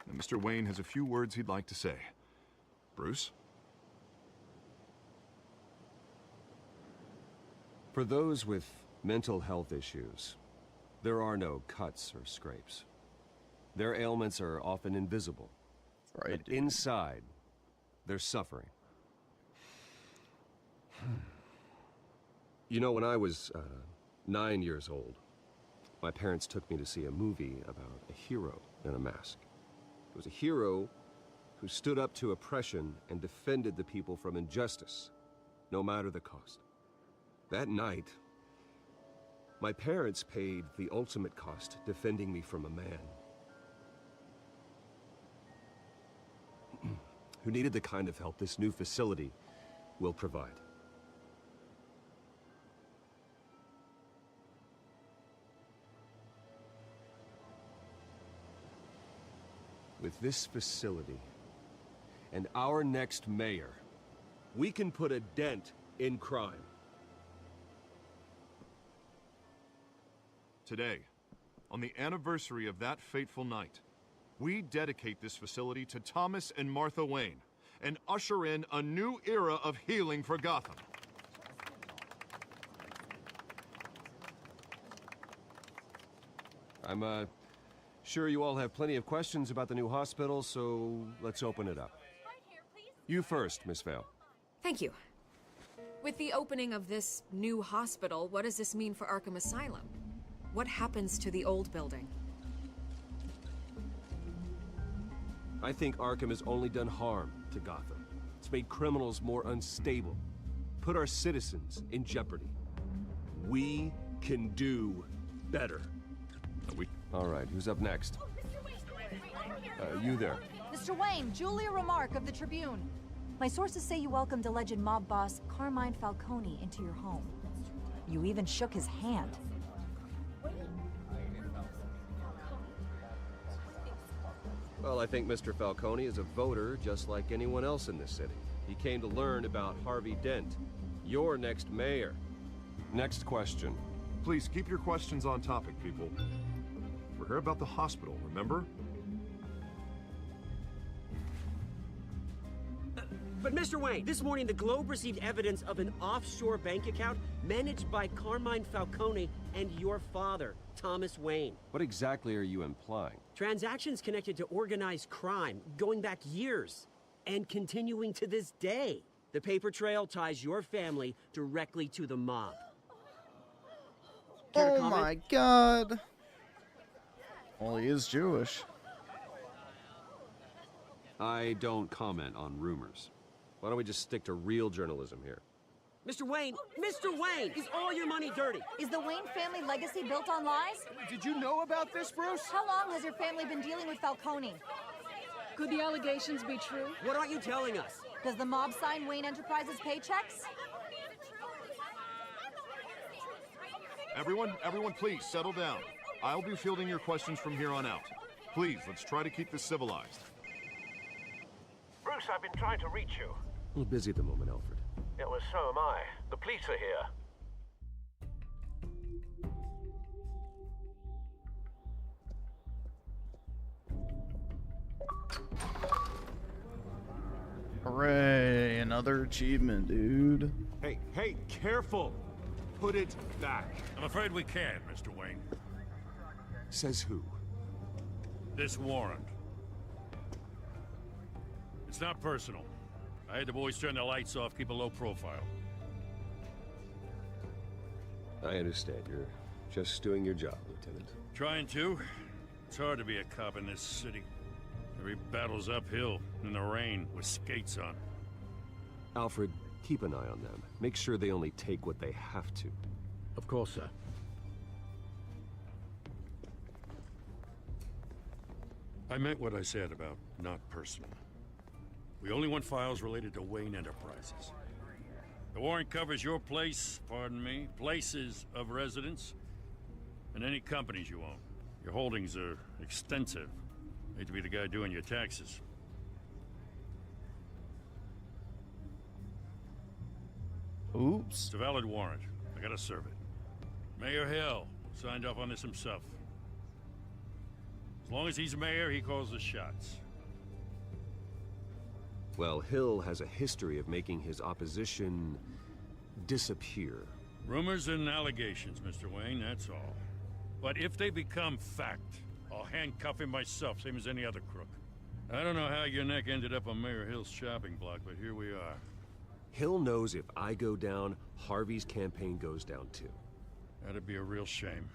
And Mr. Wayne has a few words he'd like to say. Bruce? For those with mental health issues, there are no cuts or scrapes. Their ailments are often invisible. Right. But inside, they're suffering. You know, when I was 9 years old. My parents took me to see a movie about a hero in a mask. It was a hero who stood up to oppression and defended the people from injustice, no matter the cost. That night, my parents paid the ultimate cost defending me from a man who needed the kind of help this new facility will provide. With this facility and our next mayor, we can put a dent in crime. Today, on the anniversary of that fateful night, we dedicate this facility to Thomas and Martha Wayne and usher in a new era of healing for Gotham. I'm sure you all have plenty of questions about the new hospital, so let's open it up. You first, Miss Vale. Thank you. With the opening of this new hospital, what does this mean for Arkham Asylum? What happens to the old building? I think Arkham has only done harm to Gotham. It's made criminals more unstable, put our citizens in jeopardy. We can do better. All right, who's up next? You there. Mr. Wayne, Julia Remark of the Tribune. My sources say you welcomed alleged mob boss Carmine Falcone into your home. You even shook his hand. Well, I think Mr. Falcone is a voter just like anyone else in this city. He came to learn about Harvey Dent, your next mayor. Next question. Please keep your questions on topic, people. We're here about the hospital, remember? But Mr. Wayne, this morning the Globe received evidence of an offshore bank account managed by Carmine Falcone and your father, Thomas Wayne. What exactly are you implying? Transactions connected to organized crime, going back years, and continuing to this day. The paper trail ties your family directly to the mob. Care to Oh comment? my god. Well, he is Jewish. I don't comment on rumors. Why don't we just stick to real journalism here? Mr. Wayne, is all your money dirty? Is the Wayne family legacy built on lies? Did you know about this, Bruce? How long has your family been dealing with Falcone? Could the allegations be true? What aren't you telling us? Does the mob sign Wayne Enterprises paychecks? Everyone, please settle down. I'll be fielding your questions from here on out. Please, let's try to keep this civilized. Bruce, I've been trying to reach you. A little busy at the moment, Alfred. Yeah, well, so am I. The police are here. Hooray, another achievement, dude. Hey, careful! Put it back. I'm afraid we can't, Mr. Wayne. Says who? This warrant. It's not personal. I had the boys turn the lights off, keep a low profile. I understand. You're just doing your job, Lieutenant. Trying to. It's hard to be a cop in this city. Every battle's uphill, in the rain, with skates on. Alfred, keep an eye on them. Make sure they only take what they have to. Of course, sir. I meant what I said about not personal. We only want files related to Wayne Enterprises. The warrant covers your place, pardon me, places of residence, and any companies you own. Your holdings are extensive. Hate to be the guy doing your taxes. Oops. It's a valid warrant. I gotta serve it. Mayor Hill signed off on this himself. As long as he's mayor, he calls the shots. Well, Hill has a history of making his opposition disappear. Rumors and allegations, Mr. Wayne, that's all. But if they become fact, I'll handcuff him myself, same as any other crook. I don't know how your neck ended up on Mayor Hill's shopping block, but here we are. Hill knows if I go down, Harvey's campaign goes down too. That'd be a real shame.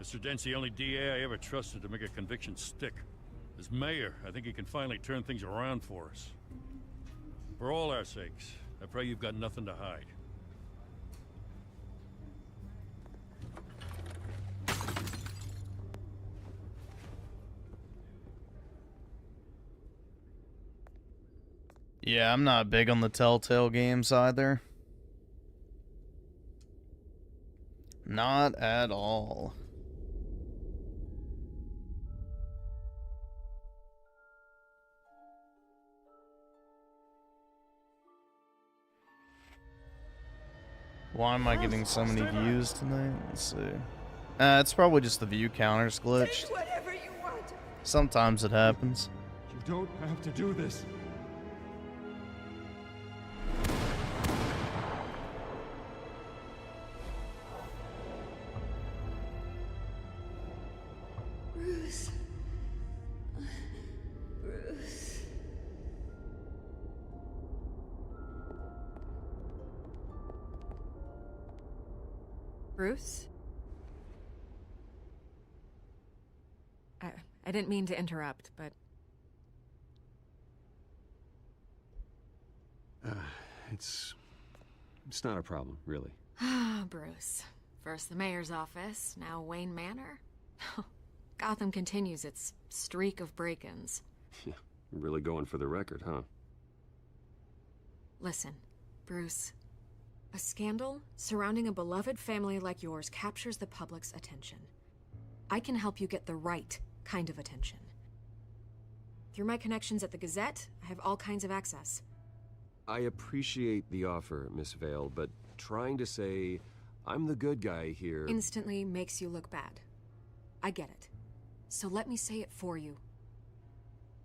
Mr. Dent's the only DA I ever trusted to make a conviction stick. As mayor, I think he can finally turn things around for us. For all our sakes, I pray you've got nothing to hide. Yeah, I'm not big on the Telltale games either. Not at all. Why am I getting so many views tonight? Let's see. It's probably just the view counters glitched. Whatever you want. Sometimes it happens. You don't have to do this. Bruce. Bruce. Bruce? I didn't mean to interrupt, but... It's not a problem, really. Ah, Bruce. First the mayor's office, now Wayne Manor. Gotham continues its streak of break-ins. Yeah, really going for the record, huh? Listen, Bruce. A scandal surrounding a beloved family like yours captures the public's attention. I can help you get the right kind of attention. Through my connections at the Gazette, I have all kinds of access. I appreciate the offer, Miss Vale, but trying to say I'm the good guy here... Instantly makes you look bad. I get it. So let me say it for you.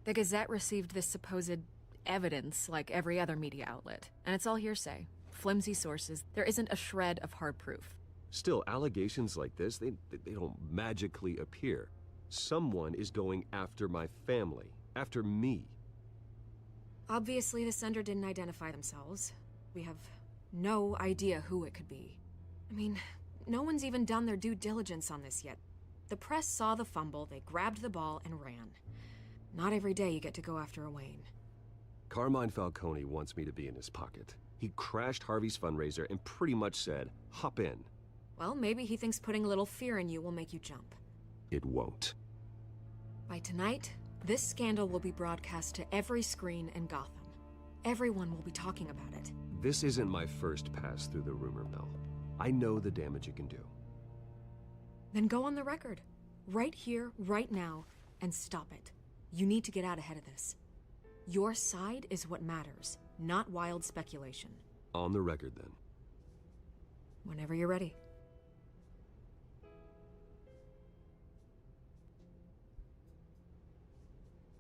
The Gazette received this supposed evidence like every other media outlet, and it's all hearsay. Flimsy sources. There isn't a shred of hard proof. Still, allegations like this, they don't magically appear. Someone is going after my family. After me. Obviously, the sender didn't identify themselves. We have no idea who it could be. I mean, no one's even done their due diligence on this yet. The press saw the fumble, they grabbed the ball and ran. Not every day you get to go after a Wayne. Carmine Falcone wants me to be in his pocket. He crashed Harvey's fundraiser and pretty much said, hop in. Well, maybe he thinks putting a little fear in you will make you jump. It won't. By tonight, this scandal will be broadcast to every screen in Gotham. Everyone will be talking about it. This isn't my first pass through the rumor mill. I know the damage it can do. Then go on the record. Right here, right now, and stop it. You need to get out ahead of this. Your side is what matters, not wild speculation. On the record, then. Whenever you're ready.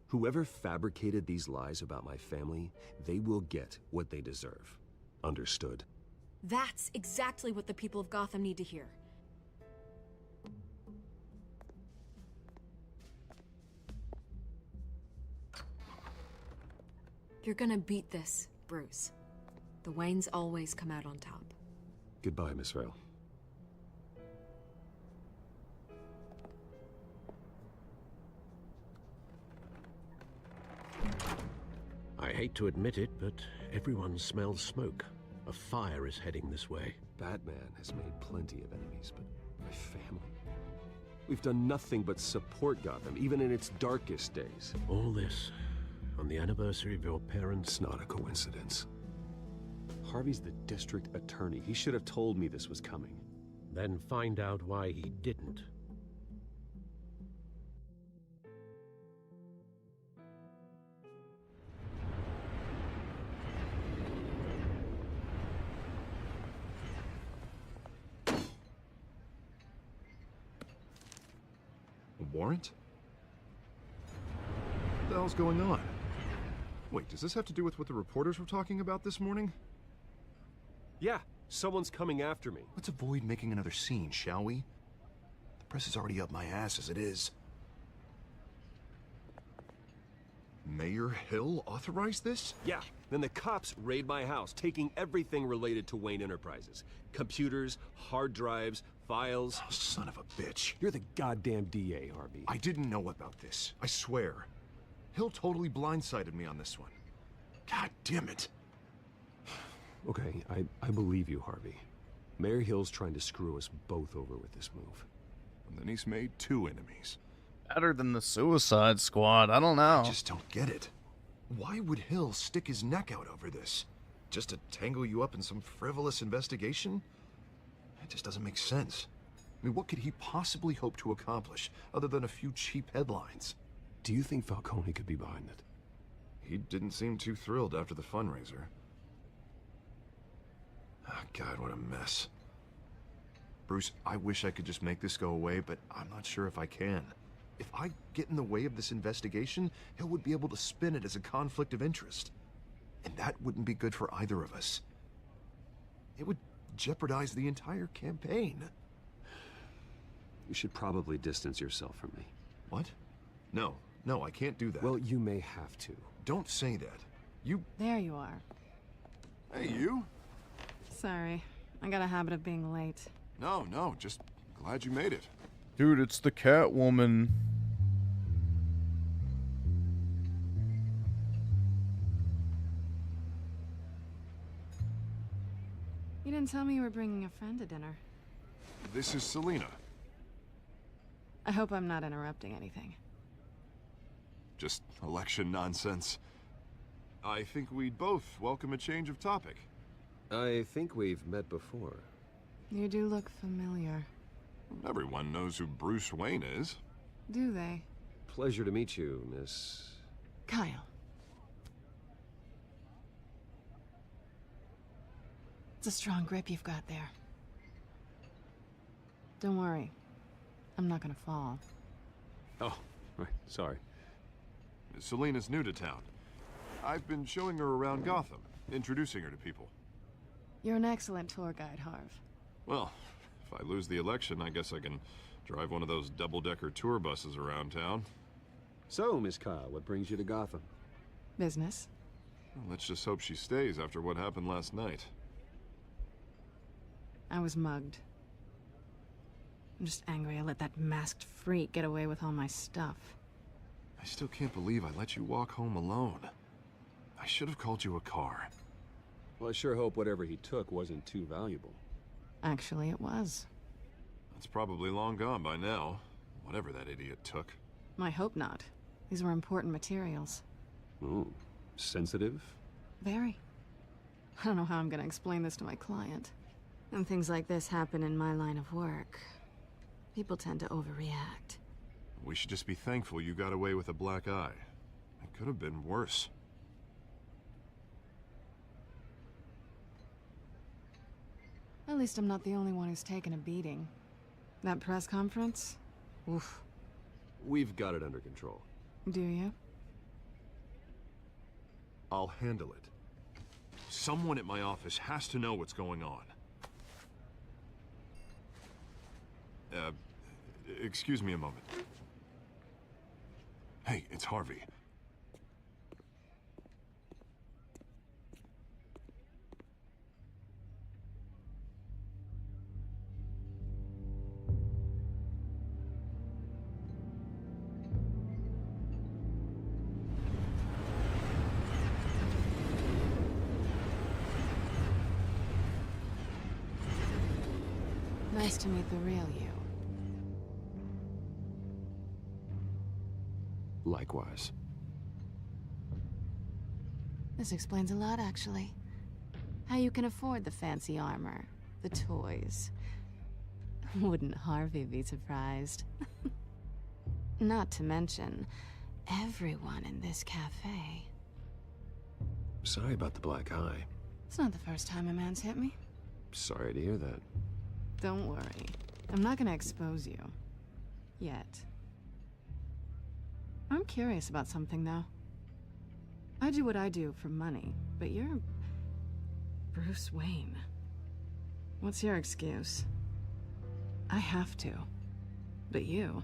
Whoever fabricated these lies about my family, they will get what they deserve. Understood? That's exactly what the people of Gotham need to hear. You're gonna beat this, Bruce. The Waynes always come out on top. Goodbye, Miss Vale. I hate to admit it, but everyone smells smoke. A fire is heading this way. Batman has made plenty of enemies, but my family... We've done nothing but support Gotham, even in its darkest days. All this on the anniversary of your parents'... It's not a coincidence. Harvey's the district attorney. He should have told me this was coming. Then find out why he didn't. A warrant? What the hell's going on? Wait, does this have to do with what the reporters were talking about this morning? Yeah, someone's coming after me. Let's avoid making another scene, shall we? The press is already up my ass as it is. Mayor Hill authorized this? Yeah, then the cops raid my house, taking everything related to Wayne Enterprises. Computers, hard drives, files. Oh, son of a bitch. You're the goddamn DA, Harvey. I didn't know about this. I swear. Hill totally blindsided me on this one. God damn it. Okay, I believe you, Harvey. Mayor Hill's trying to screw us both over with this move. And then he's made 2 enemies. Better than the Suicide Squad. I don't know. I just don't get it. Why would Hill stick his neck out over this? Just to tangle you up in some frivolous investigation? It just doesn't make sense. I mean, what could he possibly hope to accomplish other than a few cheap headlines? Do you think Falcone could be behind it? He didn't seem too thrilled after the fundraiser. Oh, God, what a mess. Bruce, I wish I could just make this go away, but I'm not sure if I can. If I get in the way of this investigation, Hill would be able to spin it as a conflict of interest. And that wouldn't be good for either of us. It would jeopardize the entire campaign. You should probably distance yourself from me. What? No, I can't do that. Well, you may have to. Don't say that. You... There you are. Hey, you? Sorry. I got a habit of being late. No, just glad you made it. Dude, it's the Catwoman. You didn't tell me you were bringing a friend to dinner. This is Selina. I hope I'm not interrupting anything. Just election nonsense. I think we'd both welcome a change of topic. I think we've met before. You do look familiar. Everyone knows who Bruce Wayne is. Do they? Pleasure to meet you, Miss... Kyle. It's a strong grip you've got there. Don't worry. I'm not gonna fall. Oh, right, sorry. Selina's new to town. I've been showing her around Gotham, introducing her to people. You're an excellent tour guide, Harv. Well, if I lose the election, I guess I can drive one of those double-decker tour buses around town. So, Miss Kyle, what brings you to Gotham? Business. Well, let's just hope she stays after what happened last night. I was mugged. I'm just angry I let that masked freak get away with all my stuff. I still can't believe I let you walk home alone. I should have called you a car. Well, I sure hope whatever he took wasn't too valuable. Actually, it was. It's probably long gone by now, whatever that idiot took. I hope not. These were important materials. Ooh, sensitive? Very. I don't know how I'm gonna explain this to my client. When things like this happen in my line of work, people tend to overreact. We should just be thankful you got away with a black eye. It could have been worse. At least I'm not the only one who's taken a beating. That press conference? Oof. We've got it under control. Do you? I'll handle it. Someone at my office has to know what's going on. Excuse me a moment. Hey, it's Harvey. Nice to meet the real you. Likewise. This explains a lot, actually. How you can afford the fancy armor, the toys. Wouldn't Harvey be surprised? Not to mention, everyone in this cafe. Sorry about the black eye. It's not the first time a man's hit me. Sorry to hear that. Don't worry. I'm not gonna expose you. Yet. I'm curious about something, though. I do what I do for money, but you're... Bruce Wayne. What's your excuse? I have to. But you...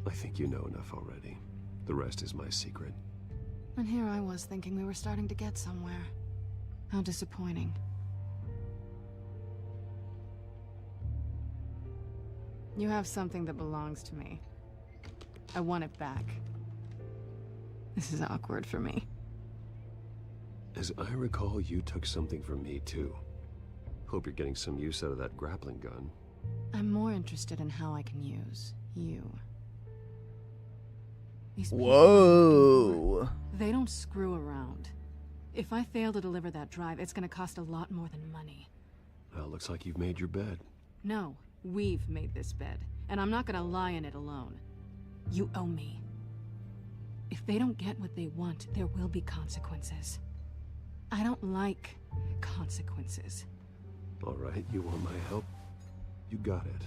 I think you know enough already. The rest is my secret. And here I was thinking we were starting to get somewhere. How disappointing. You have something that belongs to me. I want it back. This is awkward for me. As I recall, you took something from me, too. Hope you're getting some use out of that grappling gun. I'm more interested in how I can use you. These people Whoa. they don't screw around. If I fail to deliver that drive, it's gonna cost a lot more than money. Well, looks like you've made your bed. No, we've made this bed, and I'm not gonna lie in it alone. You owe me. If they don't get what they want, there will be consequences. I don't like consequences. All right, you want my help? You got it.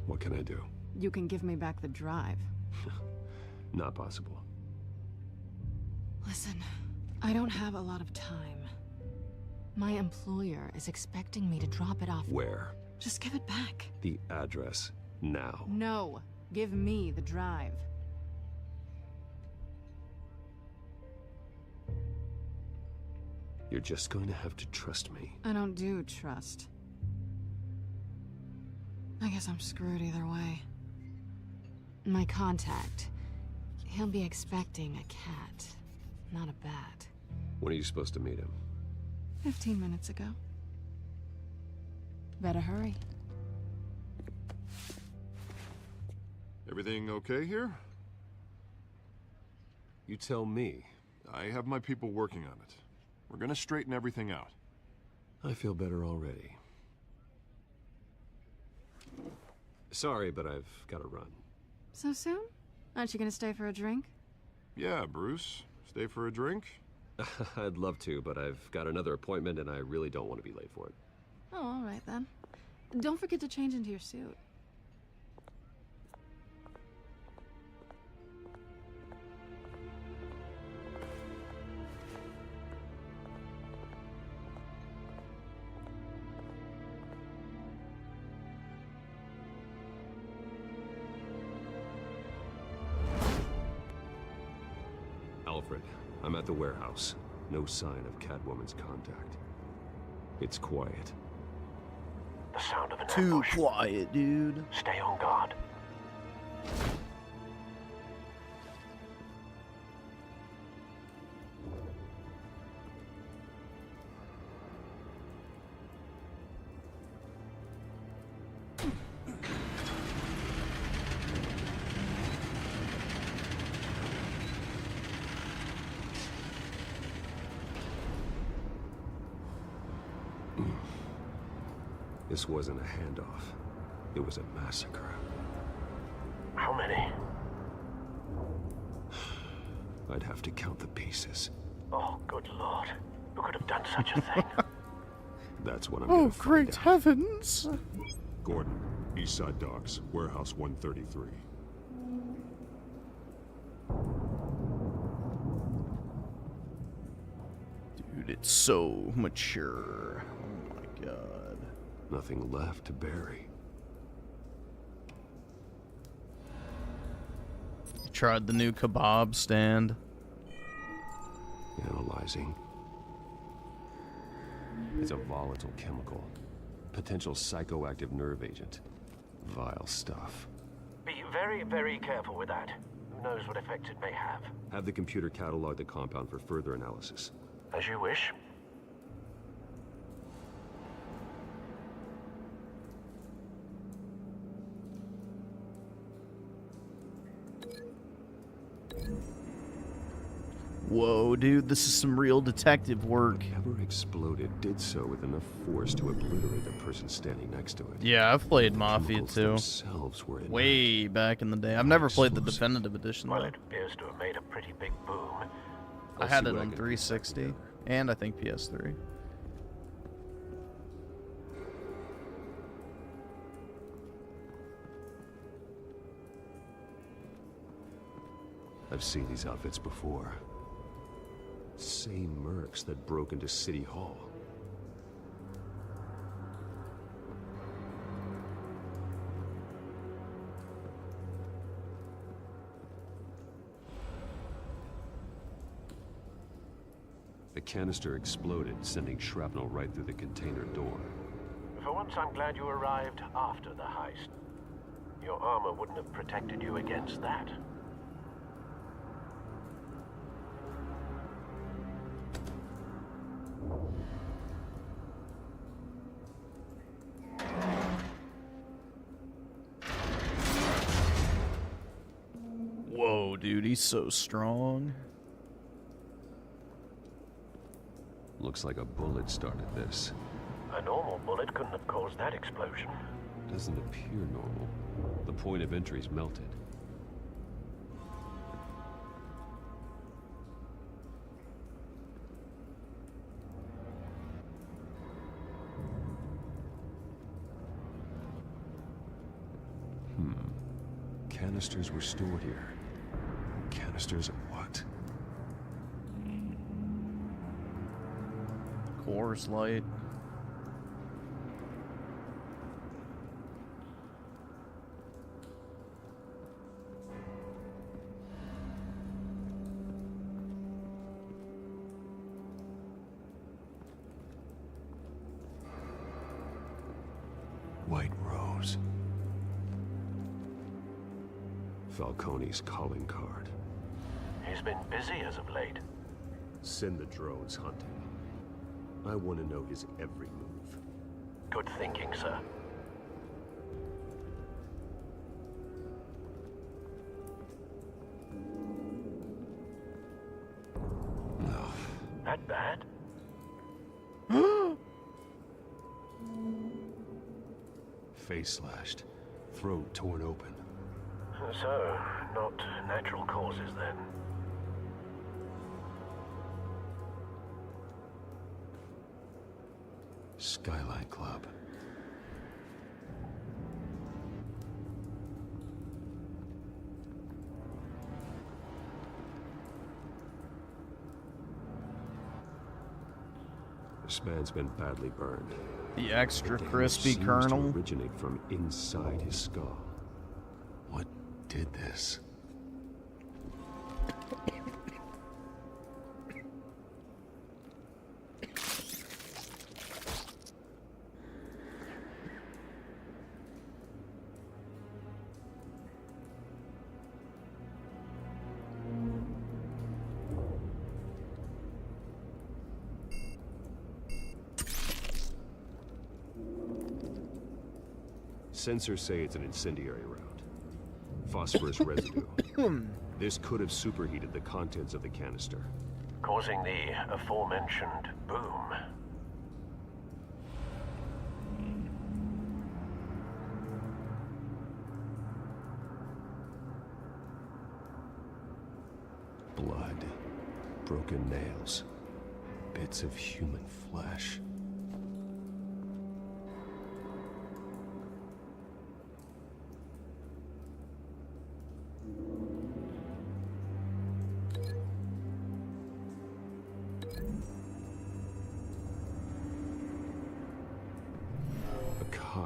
What can I do? You can give me back the drive. Not possible. Listen, I don't have a lot of time. My employer is expecting me to drop it off. Where? Just give it back. The address, now. No, give me the drive. You're just going to have to trust me. I don't do trust. I guess I'm screwed either way. My contact, he'll be expecting a cat, not a bat. When are you supposed to meet him? 15 minutes ago. Better hurry. Everything okay here? You tell me. I have my people working on it. We're gonna straighten everything out. I feel better already. Sorry, but I've got to run. So soon? Aren't you gonna stay for a drink? Yeah, Bruce. Stay for a drink? I'd love to, but I've got another appointment and I really don't want to be late for it. Oh, all right then. Don't forget to change into your suit. Alfred, I'm at the warehouse. No sign of Catwoman's contact. It's quiet. The sound of an Too ambush. quiet, dude. Stay on guard. This wasn't a handoff. It was a massacre. How many? I'd have to count the pieces. Oh, good lord. Who could have done such a thing? That's what I'm Oh, gonna find great out. heavens. Gordon, Eastside Docks, Warehouse 133. Dude, it's so mature. Oh my god. Nothing left to bury. Tried the new kebab stand. Analyzing. It's a volatile chemical. Potential psychoactive nerve agent. Vile stuff. Be very, very careful with that. Who knows what effect it may have. Have the computer catalog the compound for further analysis. As you wish. Whoa, dude, this is some real detective work. Whatever exploded did so with enough force to obliterate the person standing next to it. Yeah, I've played Mafia Chemicals 2. themselves were Way back in the day. I've never played the definitive edition Well, though. it appears to have made a pretty big boom. I had it on 360 and I think PS3. I've seen these outfits before. Same mercs that broke into City Hall. The canister exploded, sending shrapnel right through the container door. For once, I'm glad you arrived after the heist. Your armor wouldn't have protected you against that. Whoa, dude, he's so strong. Looks like a bullet started this. A normal bullet couldn't have caused that explosion. Doesn't appear normal. The point of entry's melted. Canisters were stored here. Canisters of what? Coors Light. White Rose. Falcone's calling card. He's been busy as of late. Send the drones hunting. I want to know his every move. Good thinking, sir. No. That bad? Face slashed. Throat torn open. So, not natural causes then. Skyline Club. This man's been badly burned. The extra The damage crispy seems kernel. to originate from inside his skull. What did this? Sensors say it's an incendiary round. Phosphorus residue. This could have superheated the contents of the canister. Causing the aforementioned boom. Blood. Broken nails. Bits of human flesh.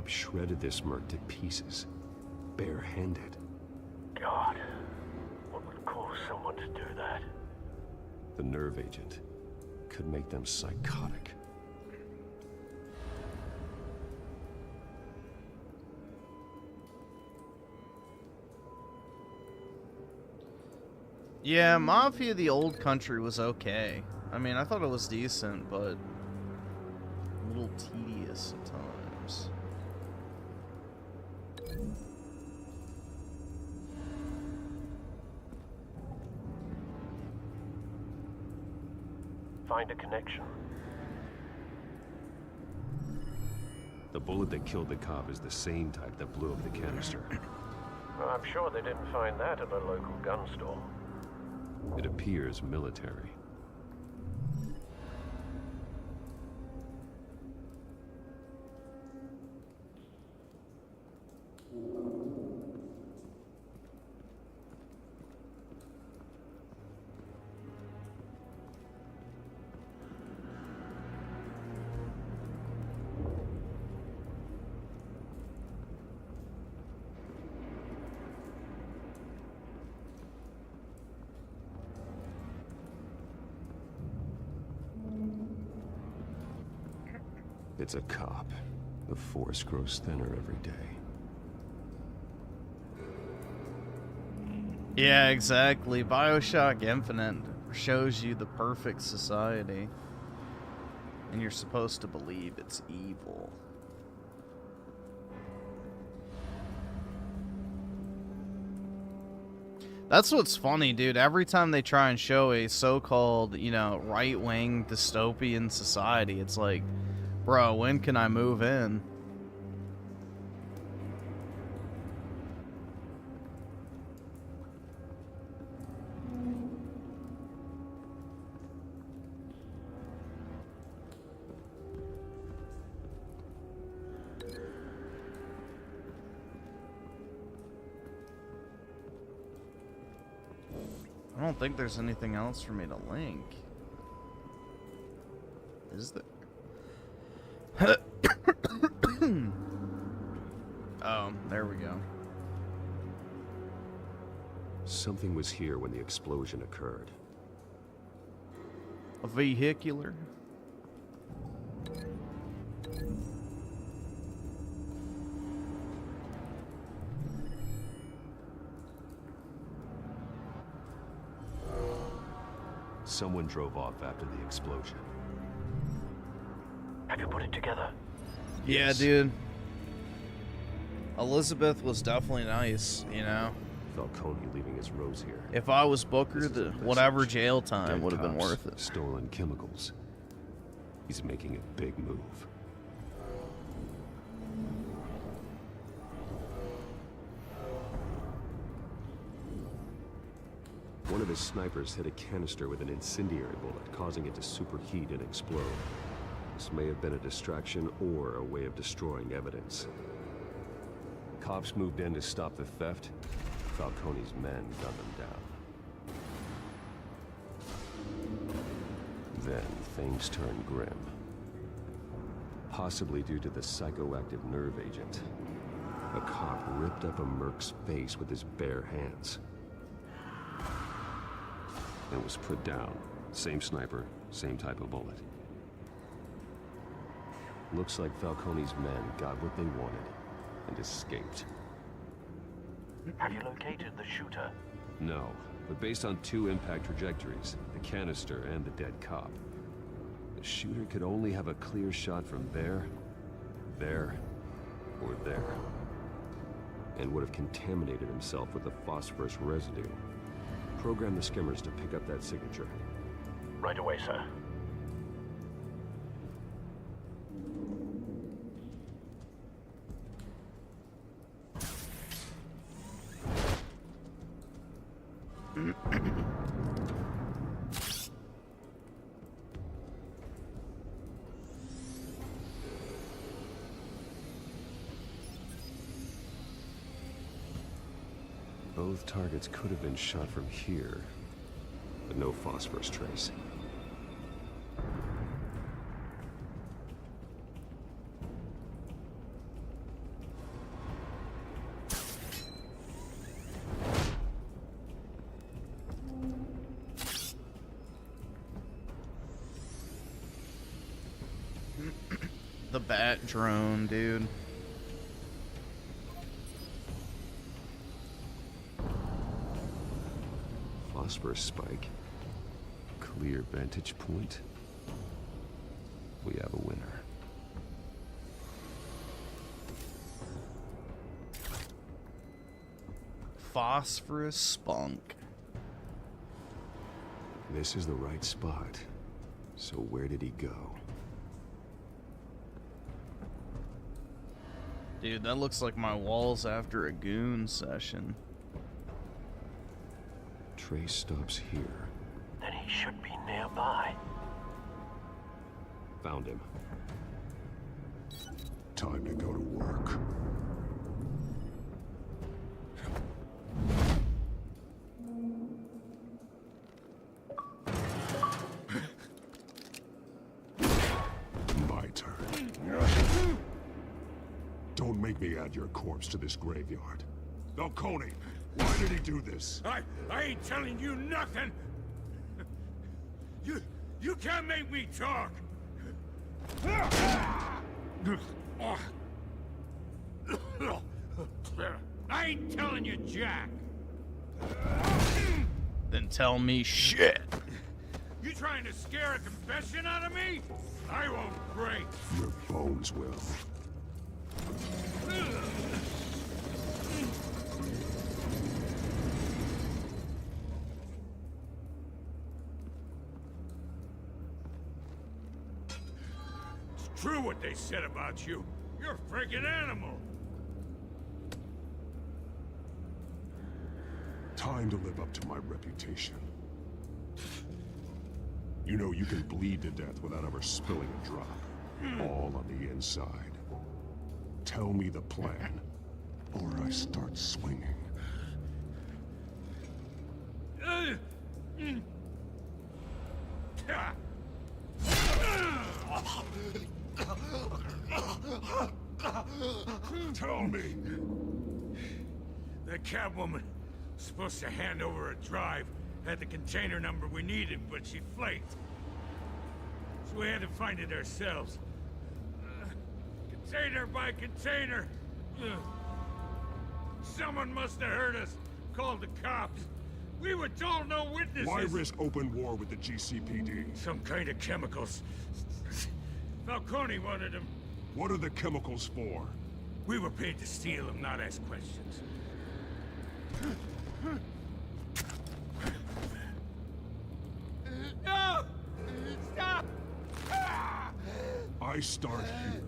Shredded this merc to pieces, bare-handed. God, what would cause someone to do that? The nerve agent could make them psychotic. Yeah, Mafia the Old Country was okay. I mean, I thought it was decent, but a little tedious at times. Find a connection. The bullet that killed the cop is the same type that blew up the canister. I'm sure they didn't find that at a local gun store. It appears military. It's a cop. The force grows thinner every day. Yeah, exactly. BioShock Infinite shows you the perfect society. And you're supposed to believe it's evil. That's what's funny, dude. Every time they try and show a so-called, you know, right-wing dystopian society, it's like, bro, when can I move in? I don't think there's anything else for me to link. Is there? Oh, there we go. Something was here when the explosion occurred. A vehicular? Someone drove off after the explosion. Have you put it together? Yeah, dude. Elizabeth was definitely nice, you know? Falcone leaving his rose here. If I was Booker, the whatever jail time Dead would have been cops, worth it. Stolen chemicals. He's making a big move. One of his snipers hit a canister with an incendiary bullet, causing it to superheat and explode. This may have been a distraction or a way of destroying evidence. Cops moved in to stop the theft. Falcone's men gunned them down. Then things turned grim. Possibly due to the psychoactive nerve agent. A cop ripped up a merc's face with his bare hands. And was put down. Same sniper, same type of bullet. Looks like Falcone's men got what they wanted and escaped. Have you located the shooter? No, but based on two impact trajectories, the canister and the dead cop, the shooter could only have a clear shot from there, or there, and would have contaminated himself with the phosphorus residue. Program the skimmers to pick up that signature. Right away, sir. Both targets could have been shot from here, but no phosphorus trace. The bat drone, dude. Phosphorus spike. Clear vantage point. We have a winner. Phosphorus spunk. This is the right spot. So where did he go? Dude, that looks like my walls after a goon session. Trace stops here. Then he should be nearby. Found him. Time to go to work. My turn. Don't make me add your corpse to this graveyard. Falcone, why did he do this? I ain't telling you nothing. You can't make me talk. I ain't telling you jack. Then tell me shit. You trying to scare a confession out of me? I won't break. Your bones will. It's true what they said about you. You're a freaking animal. Time to live up to my reputation. You know you can bleed to death without ever spilling a drop. All on the inside. Tell me the plan, or I start swinging. Tell me. That Catwoman was supposed to hand over a drive. Had the container number we needed, but she flaked. So we had to find it ourselves. Container by container. Someone must have heard us. Called the cops. We were told no witnesses. Why risk open war with the GCPD? Some kind of chemicals. Falcone wanted them. What are the chemicals for? We were paid to steal them, not ask questions. No! Stop! I start here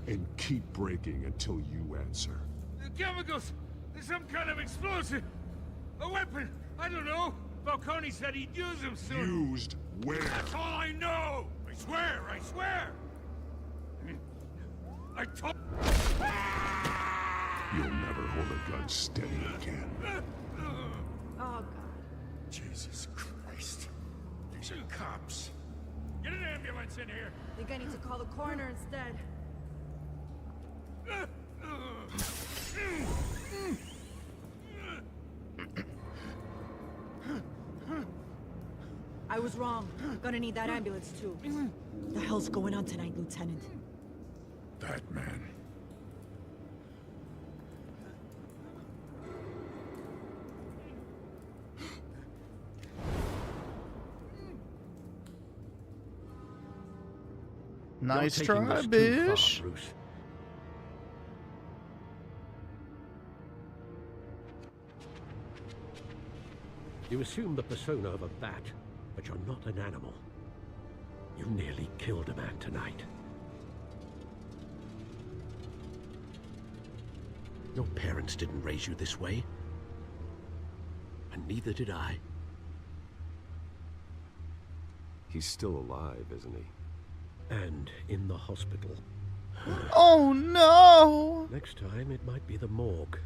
and keep breaking until you answer. The chemicals! There's some kind of explosive! A weapon! I don't know! Falcone said he'd use them soon! Used where? That's all I know! I swear! I swear! I told... You'll never hold a gun steady again. Oh, God. Jesus Christ. These are cops. Get an ambulance in here! I think I need to call the coroner instead. I was wrong. Gonna need that ambulance, too. The hell's going on tonight, Lieutenant? Batman. Nice You're try, taking this too Bish. far, Bruce. You assume the persona of a bat, but you're not an animal. You nearly killed a man tonight. Your parents didn't raise you this way. And neither did I. He's still alive, isn't he? And in the hospital. Oh no! Next time, it might be the morgue.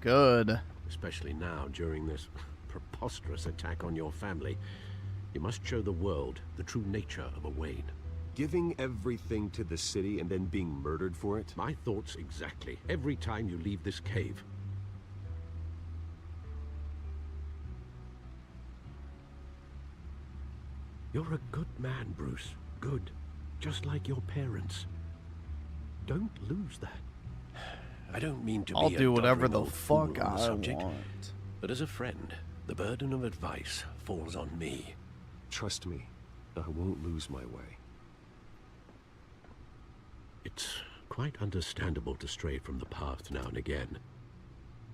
Good. Especially now, during this preposterous attack on your family. You must show the world the true nature of a Wayne. Giving everything to the city and then being murdered for it? My thoughts exactly. Every time you leave this cave. You're a good man, Bruce. Good. Just like your parents. Don't lose that. I don't mean to I'll be do a whatever doddering the old fool fuck on the I subject, want. but as a friend, the burden of advice falls on me. Trust me, I won't lose my way. It's quite understandable to stray from the path now and again.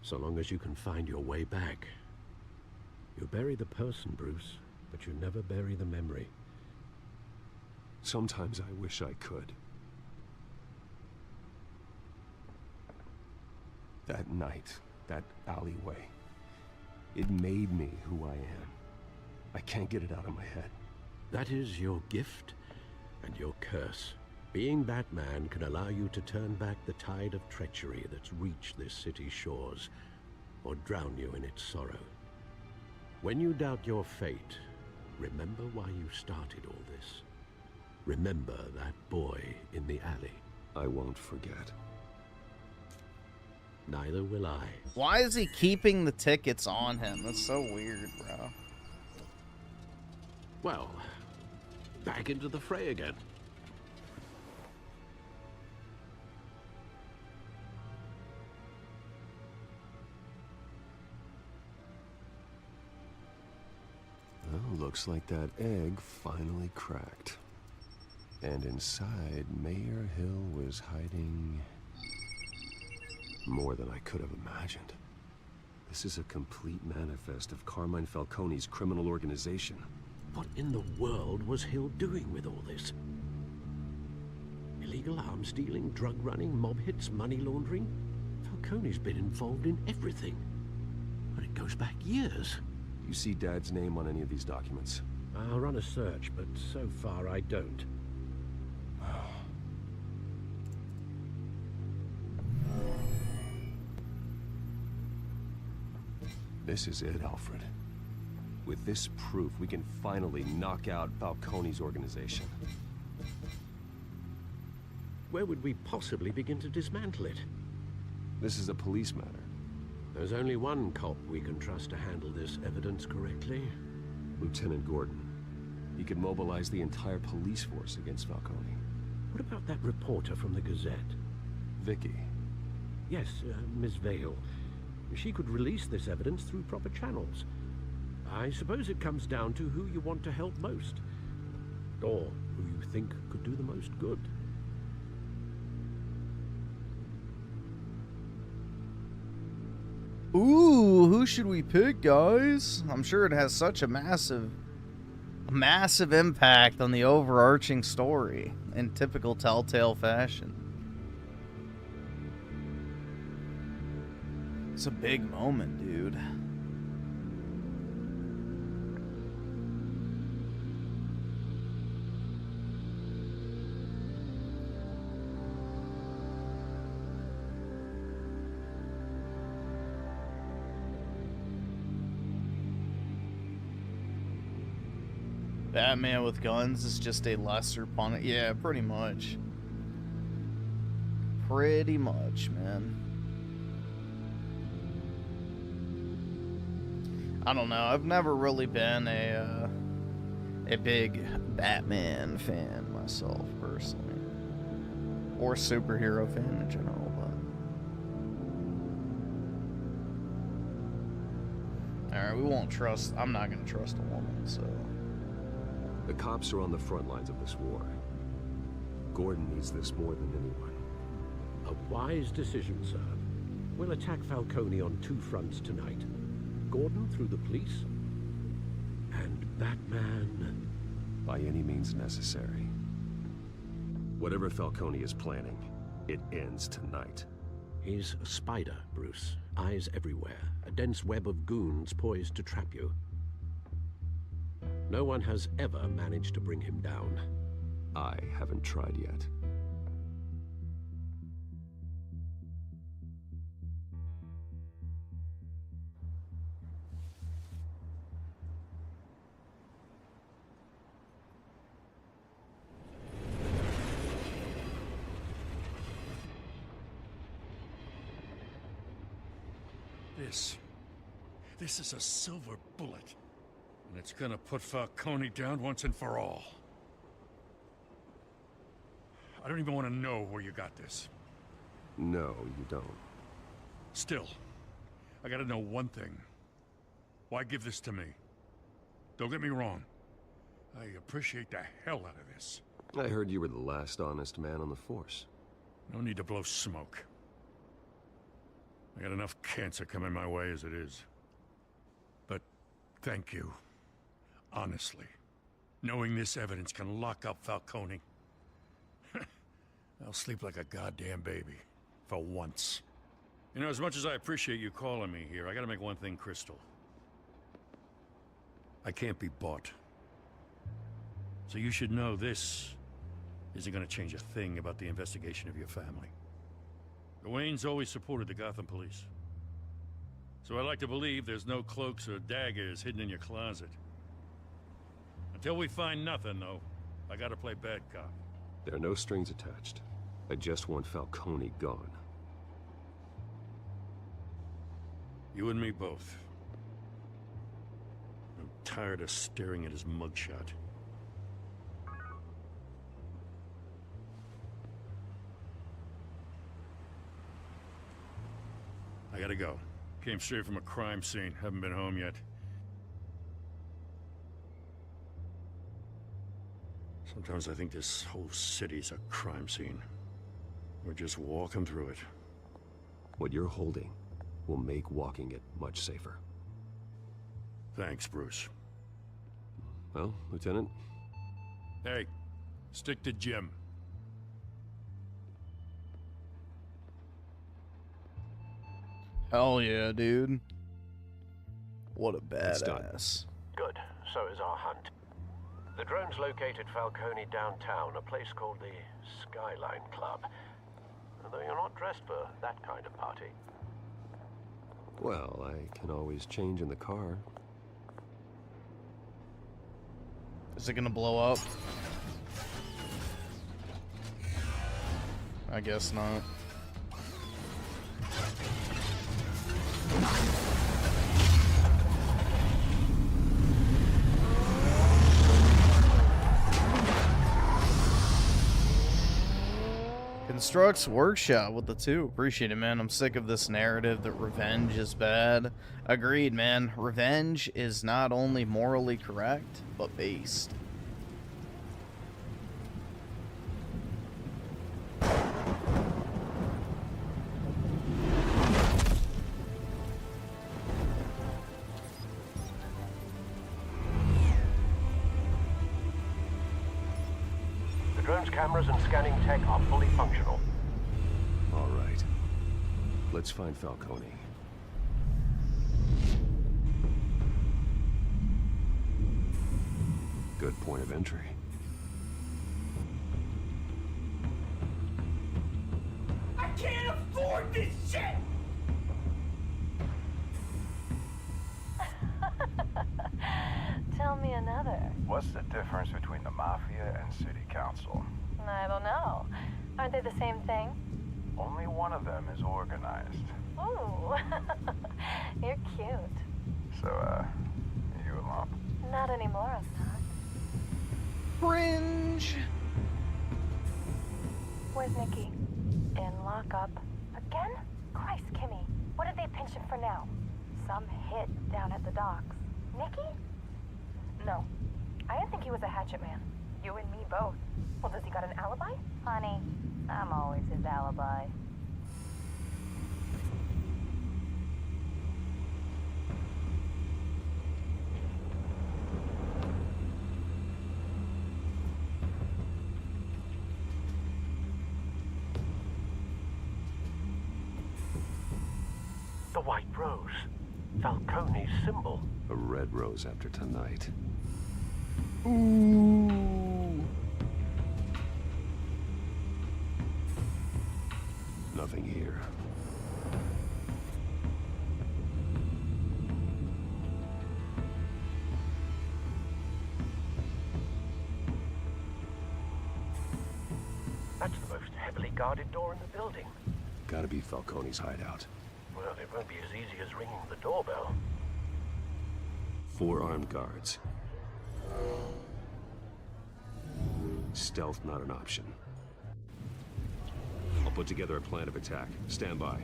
So long as you can find your way back. You bury the person, Bruce, but you never bury the memory. Sometimes I wish I could. That night, that alleyway, it made me who I am. I can't get it out of my head. That is your gift and your curse. Being Batman can allow you to turn back the tide of treachery that's reached this city's shores, or drown you in its sorrow. When you doubt your fate, remember why you started all this. Remember that boy in the alley. I won't forget. Neither will I. Why is he keeping the tickets on him? That's so weird, bro. Well, back into the fray again. Looks like that egg finally cracked. And inside, Mayor Hill was hiding more than I could have imagined. This is a complete manifest of Carmine Falcone's criminal organization. What in the world was Hill doing with all this? Illegal arms dealing, drug running, mob hits, money laundering? Falcone's been involved in everything. But it goes back years. You see Dad's name on any of these documents? I'll run a search, but so far I don't. This is it, Alfred. With this proof, we can finally knock out Falcone's organization. Where would we possibly begin to dismantle it? This is a police matter. There's only one cop we can trust to handle this evidence correctly. Lieutenant Gordon. He could mobilize the entire police force against Falcone. What about that reporter from the Gazette? Vicky. Yes, Miss Vale. She could release this evidence through proper channels. I suppose it comes down to who you want to help most. Or who you think could do the most good. Ooh, who should we pick, guys? I'm sure it has such a massive impact on the overarching story in typical Telltale fashion. It's a big moment, dude. Batman with guns is just a lesser pun. Yeah, pretty much. Pretty much, man. I don't know. I've never really been a big Batman fan myself, personally, or superhero fan in general. But all right, we won't trust. I'm not gonna trust a woman, so. The cops are on the front lines of this war. Gordon needs this more than anyone. A wise decision, sir. We'll attack Falcone on two fronts tonight. Gordon through the police, and Batman by any means necessary. Whatever Falcone is planning, it ends tonight. He's a spider, Bruce. Eyes everywhere. A dense web of goons poised to trap you. No one has ever managed to bring him down. I haven't tried yet. This is a silver bullet. And it's gonna put Falcone down once and for all. I don't even want to know where you got this. No, you don't. Still, I gotta know one thing. Why give this to me? Don't get me wrong. I appreciate the hell out of this. I heard you were the last honest man on the force. No need to blow smoke. I got enough cancer coming my way as it is. But thank you. Honestly. Knowing this evidence can lock up Falcone. I'll sleep like a goddamn baby. For once. You know, as much as I appreciate you calling me here, I gotta make one thing crystal. I can't be bought. So you should know this isn't gonna change a thing about the investigation of your family. The Waynes always supported the Gotham police. So I like to believe there's no cloaks or daggers hidden in your closet. Until we find nothing, though, I gotta play bad cop. There are no strings attached. I just want Falcone gone. You and me both. I'm tired of staring at his mugshot. I gotta go. Came straight from a crime scene. Haven't been home yet. Sometimes I think this whole city's a crime scene. We're just walking through it. What you're holding will make walking it much safer. Thanks, Bruce. Well, Lieutenant? Hey, stick to Jim. Hell yeah, dude. What a It's done. badass. Good. So is our hunt. The drones located Falcone downtown, a place called the Skyline Club. Although you're not dressed for that kind of party. Well, I can always change in the car. Is it gonna blow up? I guess not. Constructs Workshop with the 2. Appreciate it, man. I'm sick of this narrative that revenge is bad. Agreed, man. Revenge is not only morally correct, but based. The drone's cameras and scanning tech are fully functional. All right. Let's find Falcone. Good point of entry. I can't afford this shit! Tell me another. What's the difference between the Mafia and City Council? I don't know. Aren't they the same thing? Only one of them is organized. Ooh, you're cute. So, you alone? Not anymore, I'm not. Cringe. Where's Nikki? In lockup. Again? Christ, Kimmy. What did they pinch him for now? Some hit down at the docks. Nikki? No. I didn't think he was a hatchet man. You and me both. Well, does he got an alibi? Honey, I'm always his alibi. The White Rose. Falcone's symbol. A red rose after tonight. Ooh. Nothing here. That's the most heavily guarded door in the building. Gotta be Falcone's hideout. Well, it won't be as easy as ringing the doorbell. 4 armed guards. Stealth not an option. I'll put together a plan of attack. Stand by.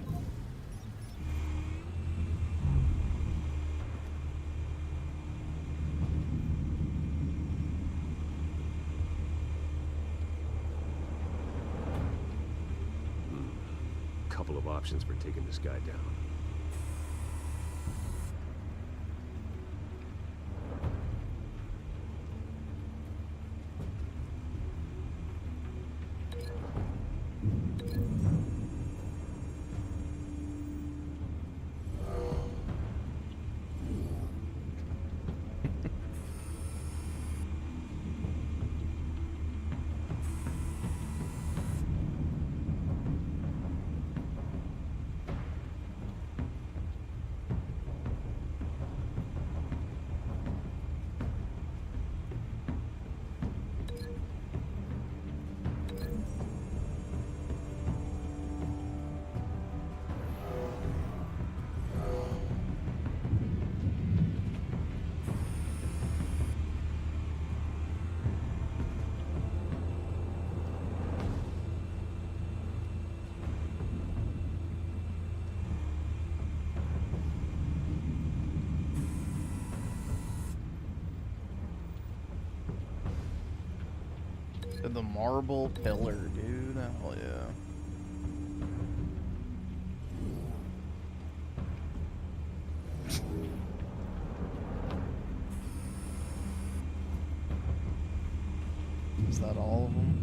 Couple of options for taking this guy down. The marble pillar, dude. Hell yeah. Is that all of them?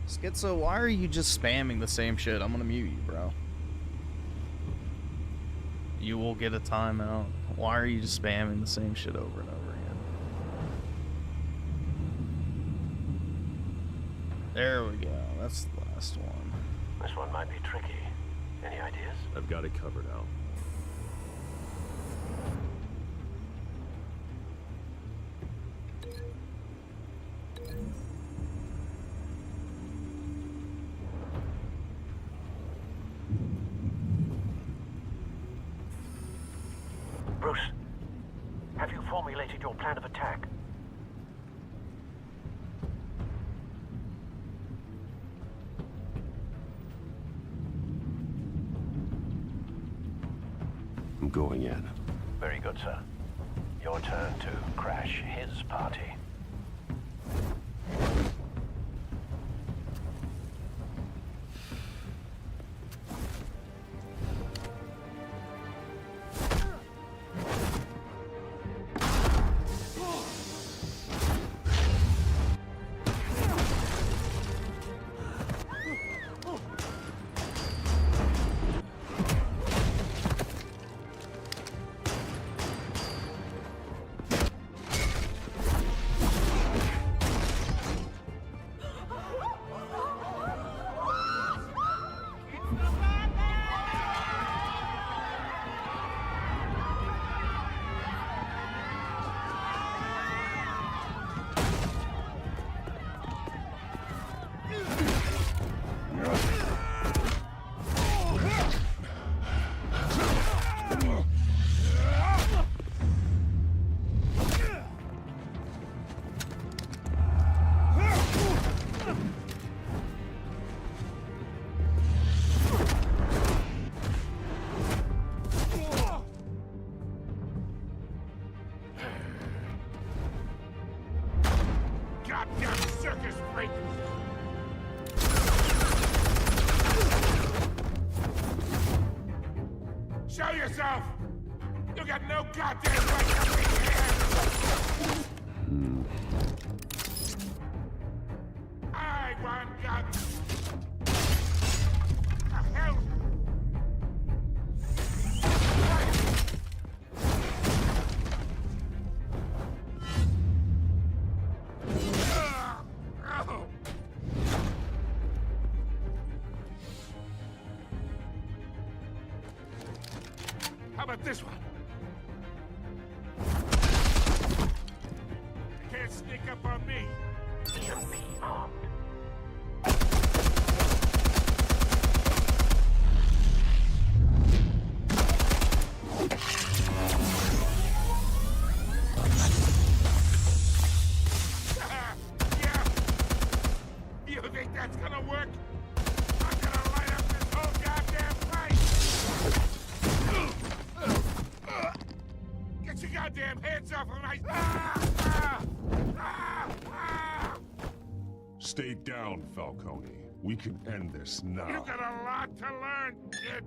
Schizo, why are you just spamming the same shit? I'm gonna mute you, bro. You will get a timeout. Why are you just spamming the same shit over and over again? There we go. That's the last one. This one might be tricky. Any ideas? I've got it covered, Al. Bruce, have you formulated your plan of attack? I'm going in. Very good, sir. Your turn to crash his party. Show yourself! You got no goddamn right to be here! I want guns! The hell? How about this one? You can't sneak up on me. EMP armed. Yeah. You think that's gonna work? I'm gonna light up this whole goddamn place! Get your goddamn hands off of my... Stay down, Falcone. We can end this now. You got a lot to learn, kid.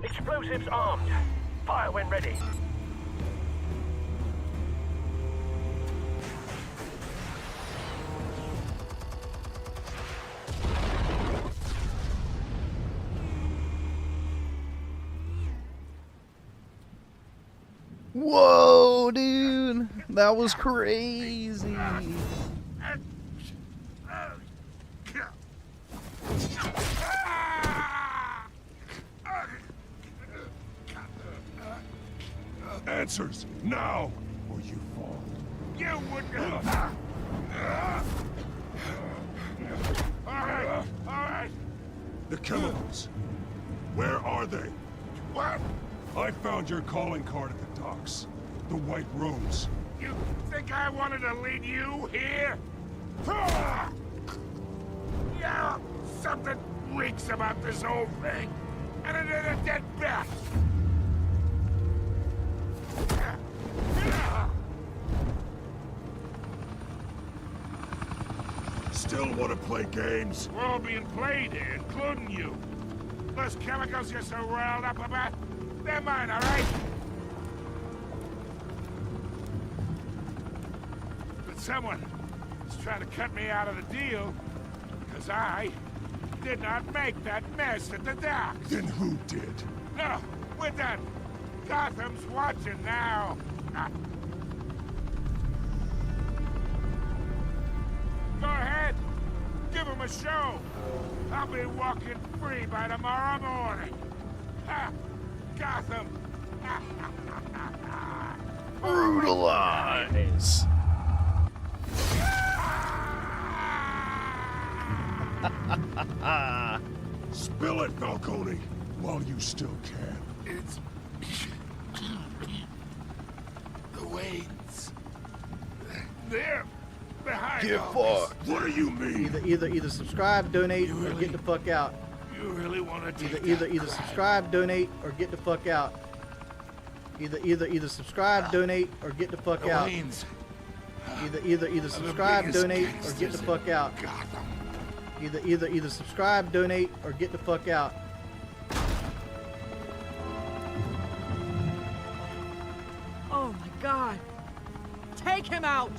Explosives armed. Fire when ready. Whoa, dude. That was crazy. Answers now, or you fall. You wouldn't. All right. The chemicals. Where are they? What? I found your calling card at the docks. The White Rose. You think I wanted to lead you here? Yeah, something reeks about this whole thing. And it is a dead bat. Still want to play games? We're all being played here, including you. Those chemicals you're so riled up about, they're mine, all right? But someone is trying to cut me out of the deal because I did not make that mess at the docks. Then who did? No, we're done. Gotham's watching now. Go ahead. Give him a show. I'll be walking free by tomorrow morning. Ha! Gotham. Brutalize. Spill it, Falcone, while you still can. It's the Waynes. They're behind Get all fucked. this. What do you mean? Either subscribe, donate, or get the fuck out. You really want to take Either subscribe, donate, or get the fuck out. Either subscribe, donate, or get the fuck out. Waynes. Either subscribe, donate, or get the fuck out. Either subscribe, donate, or get the fuck out. Oh my God! Take him out!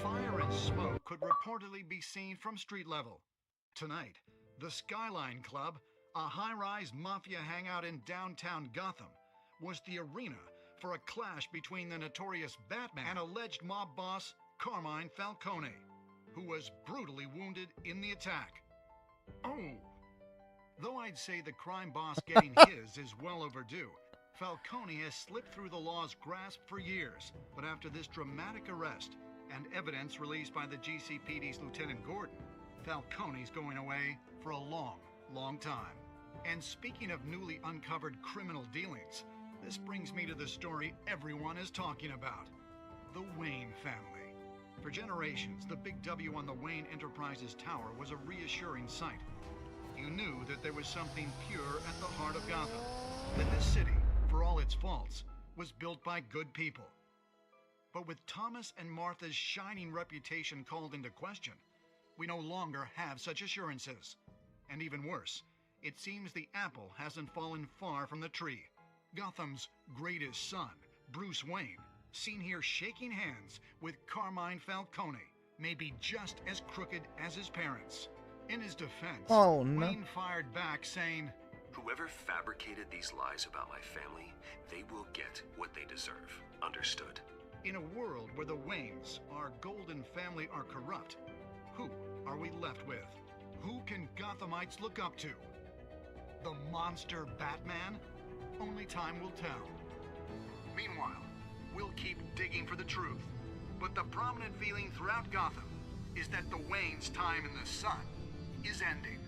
Fire and smoke could reportedly be seen from street level. Tonight, the Skyline Club, a high-rise mafia hangout in downtown Gotham, was the arena for a clash between the notorious Batman and alleged mob boss Carmine Falcone, who was brutally wounded in the attack. Oh! Though I'd say the crime boss getting his is well overdue, Falcone has slipped through the law's grasp for years, but after this dramatic arrest and evidence released by the GCPD's Lieutenant Gordon, Falcone's going away for a long, long time. And speaking of newly uncovered criminal dealings, this brings me to the story everyone is talking about. The Wayne family. For generations, the big W on the Wayne Enterprises Tower was a reassuring sight. You knew that there was something pure at the heart of Gotham. That this city, for all its faults, was built by good people. But with Thomas and Martha's shining reputation called into question, we no longer have such assurances. And even worse, it seems the apple hasn't fallen far from the tree. Gotham's greatest son, Bruce Wayne, seen here shaking hands with Carmine Falcone, may be just as crooked as his parents. In his defense, Wayne fired back saying, "Whoever fabricated these lies about my family, they will get what they deserve. Understood?" In a world where the Waynes, our golden family, are corrupt, who are we left with? Who can Gothamites look up to? The monster Batman? Only time will tell. Meanwhile, we'll keep digging for the truth. But the prominent feeling throughout Gotham is that the Waynes' time in the sun is ending.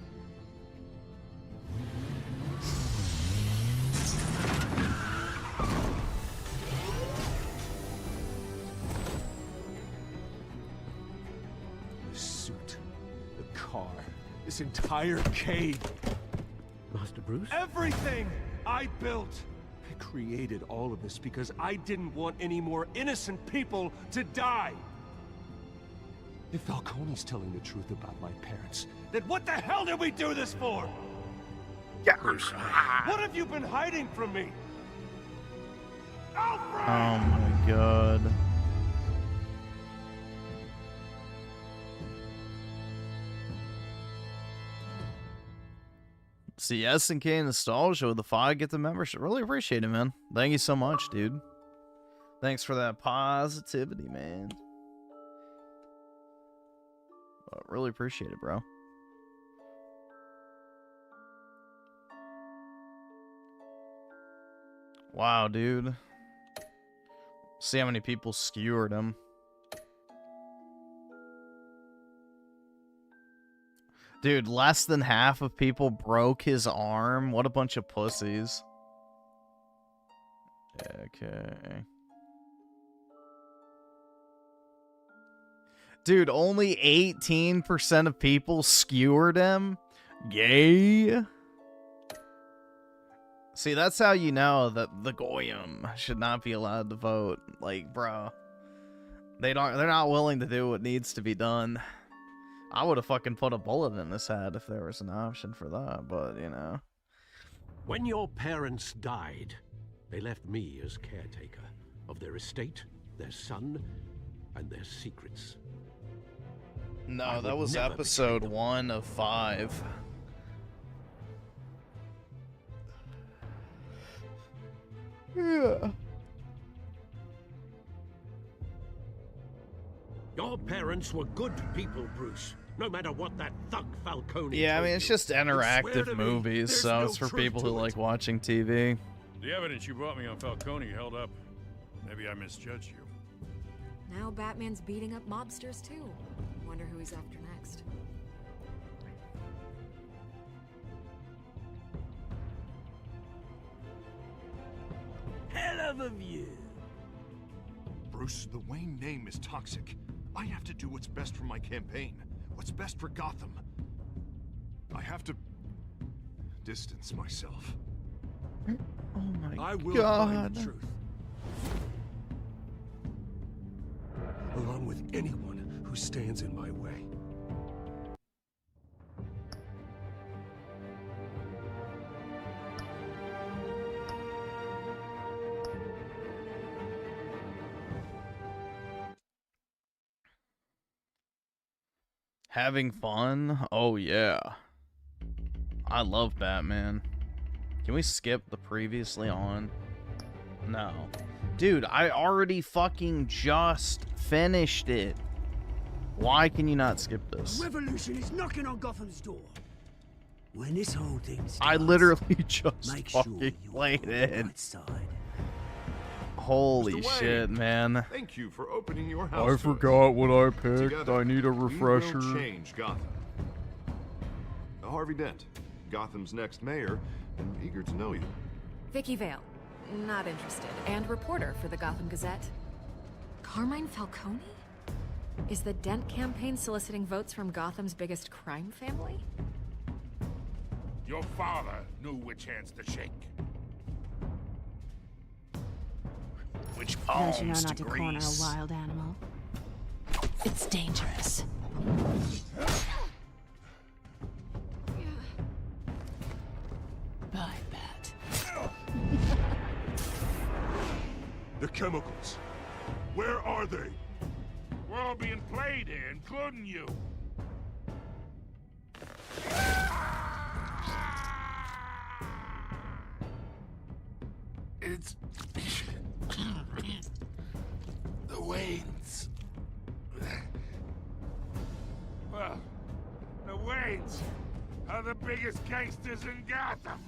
The suit, the car, this entire cave. Master Bruce? Everything I built. I created all of this because I didn't want any more innocent people to die. If Falcone's telling the truth about my parents, then what the hell did we do this for? Yeah, Bruce. What have you been hiding from me? Oh my God. CS and K Nostalgia with the 5 get the membership. Really appreciate it, man. Thank you so much, dude. Thanks for that positivity, man. Really appreciate it, bro. Wow, dude. See how many people skewered him. Dude, less than half of people broke his arm. What a bunch of pussies. Okay. Dude, only 18% of people skewered him? Yay. See, that's how you know that the Goyim should not be allowed to vote. Like, bro. They're not willing to do what needs to be done. I would have fucking put a bullet in his head if there was an option for that, but, you know. When your parents died, they left me as caretaker of their estate, their son, and their secrets. No, that was episode 1 of 5. Yeah. Your parents were good people, Bruce. No matter what that thug Falcone. Yeah, I mean, it's just interactive me, movies, there's so no it's for truth people to who it. like watching TV. The evidence you brought me on Falcone held up. Maybe I misjudged you. Now Batman's beating up mobsters too. Wonder who he's after next. Hell of a view. Bruce, the Wayne name is toxic. I have to do what's best for my campaign. What's best for Gotham. I have to distance myself. Oh my I will God. find the truth. Along with anyone who stands in my way. Having fun? Oh yeah. I love Batman. Can we skip the previously on? No. Dude, I already fucking just finished it. Why can you not skip this? Revolution is knocking on Gotham's door. When this whole thing starts, I literally just make sure fucking you're played on it. the right side. Holy Mr. Wayne, shit, man. Thank you for opening your house. I to forgot us. what I picked. Together, I need a we refresher. will change Gotham. Harvey Dent, Gotham's next mayor, and eager to know you. Vicky Vale, not interested, and reporter for the Gotham Gazette. Carmine Falcone? Is the Dent campaign soliciting votes from Gotham's biggest crime family? Your father knew which hands to shake. Which Don't palms you know not to grease. corner a wild animal? It's dangerous. Bye, Bat. The chemicals. Where are they? We're all being played here, including you. It's the Waynes. Well, the Waynes are the biggest gangsters in Gotham.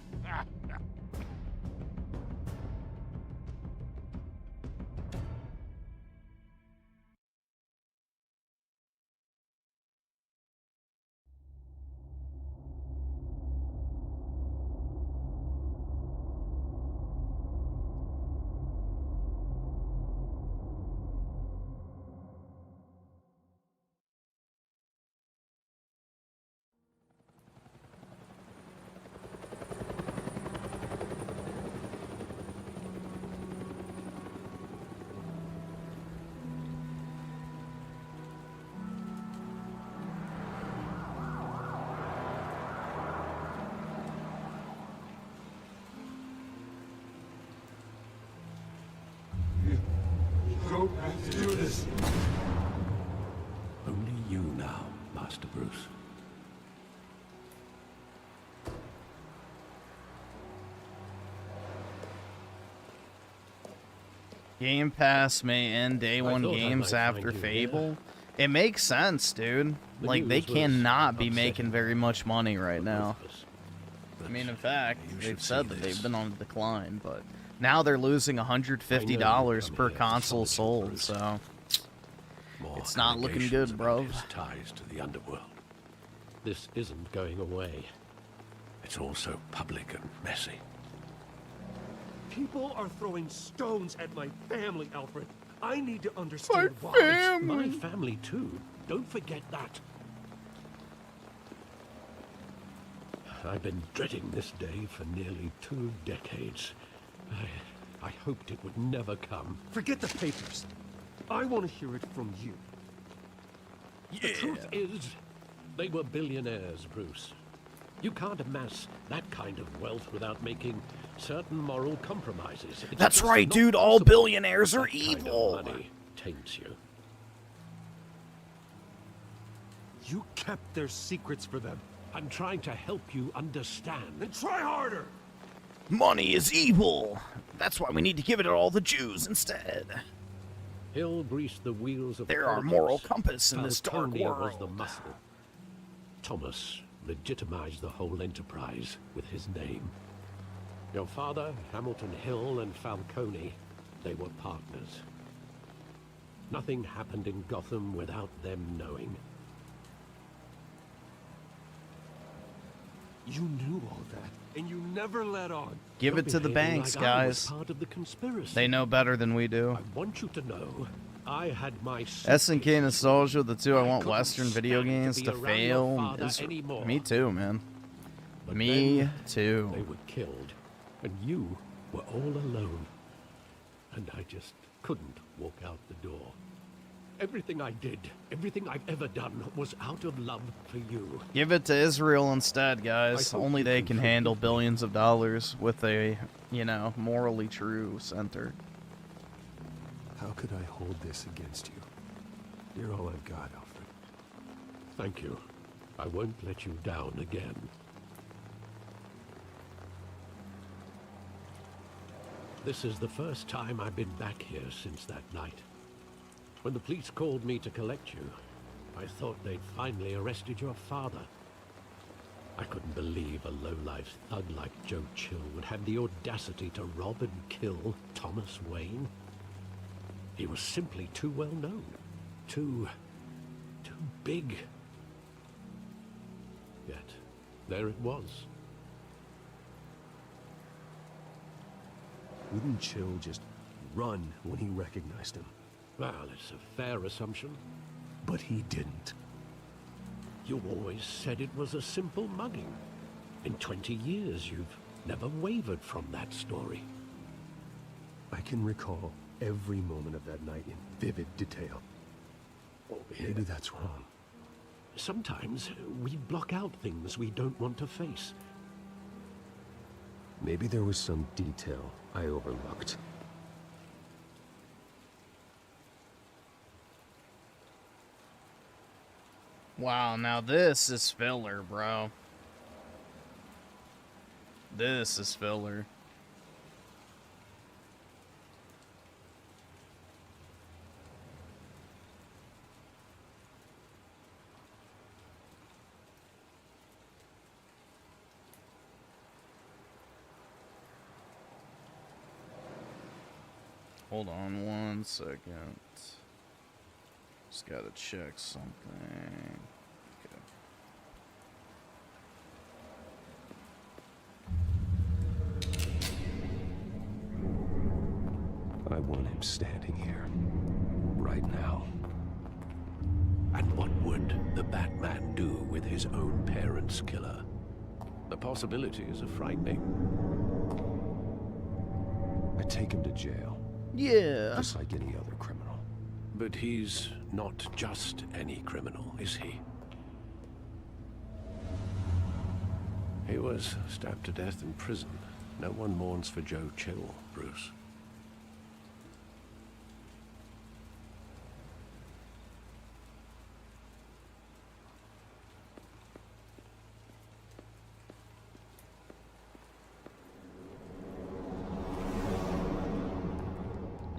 Go and do this. Only you now, Master Bruce. Game Pass may end day one thought I games might after find you Fable. It makes sense, dude. The Like, they news was cannot be upsetting. making very much money right now. But I mean, in fact, you they've should said see that this. they've been on a decline, but now they're losing $150 per console sold, so it's not looking good, bro. His ties to the underworld. This isn't going away. It's all so public and messy. People are throwing stones at my family, Alfred. I need to understand why. It's my family too. Don't forget that. I've been dreading this day for nearly 2 decades. I hoped it would never come. Forget the papers. I want to hear it from you. The truth is, they were billionaires, Bruce. You can't amass that kind of wealth without making certain moral compromises. It's That's just right, not dude. All possible. billionaires are That kind of evil. money taints you. You kept their secrets for them. I'm trying to help you understand. Then try harder! Money is evil. That's why we need to give it to all the Jews instead. Hill greased the wheels of They're our politics. moral compass in this dark Falcone was the world. muscle. Thomas legitimized the whole enterprise with his name. Your father, Hamilton Hill, and Falcone, they were partners. Nothing happened in Gotham without them knowing. You knew all that, and you never let on. Give You're it to the behaving banks, like I was guys. part of the conspiracy. They know better than we do. I want you to know, I had my SNK nostalgia, the two I want couldn't Western video stand to games be to around your fail. father Is, anymore. me too, man. But Me then too. They were killed, and you were all alone. And I just couldn't walk out the door. Everything I did, everything I've ever done, was out of love for you. Give it to Israel instead, guys. I hope Only you they can can forgive handle me. billions of dollars with a, you know, morally true center. How could I hold this against you? You're all I've got, Alfred. Thank you. I won't let you down again. This is the first time I've been back here since that night. When the police called me to collect you, I thought they'd finally arrested your father. I couldn't believe a low-life thug like Joe Chill would have the audacity to rob and kill Thomas Wayne. He was simply too well known. Too big. Yet, there it was. Wouldn't Chill just run when he recognized him? Well, it's a fair assumption. But he didn't. You always said it was a simple mugging. In 20 years, you've never wavered from that story. I can recall every moment of that night in vivid detail. Maybe that's wrong. Sometimes we block out things we don't want to face. Maybe there was some detail I overlooked. Wow, now this is filler, bro. This is filler. Hold on 1 second. Just gotta check something. I want him standing here. Right now. And what would the Batman do with his own parents' killer? The possibilities are frightening. I take him to jail. Yeah. Just like any other criminal. But he's not just any criminal, is he? He was stabbed to death in prison. No one mourns for Joe Chill, Bruce.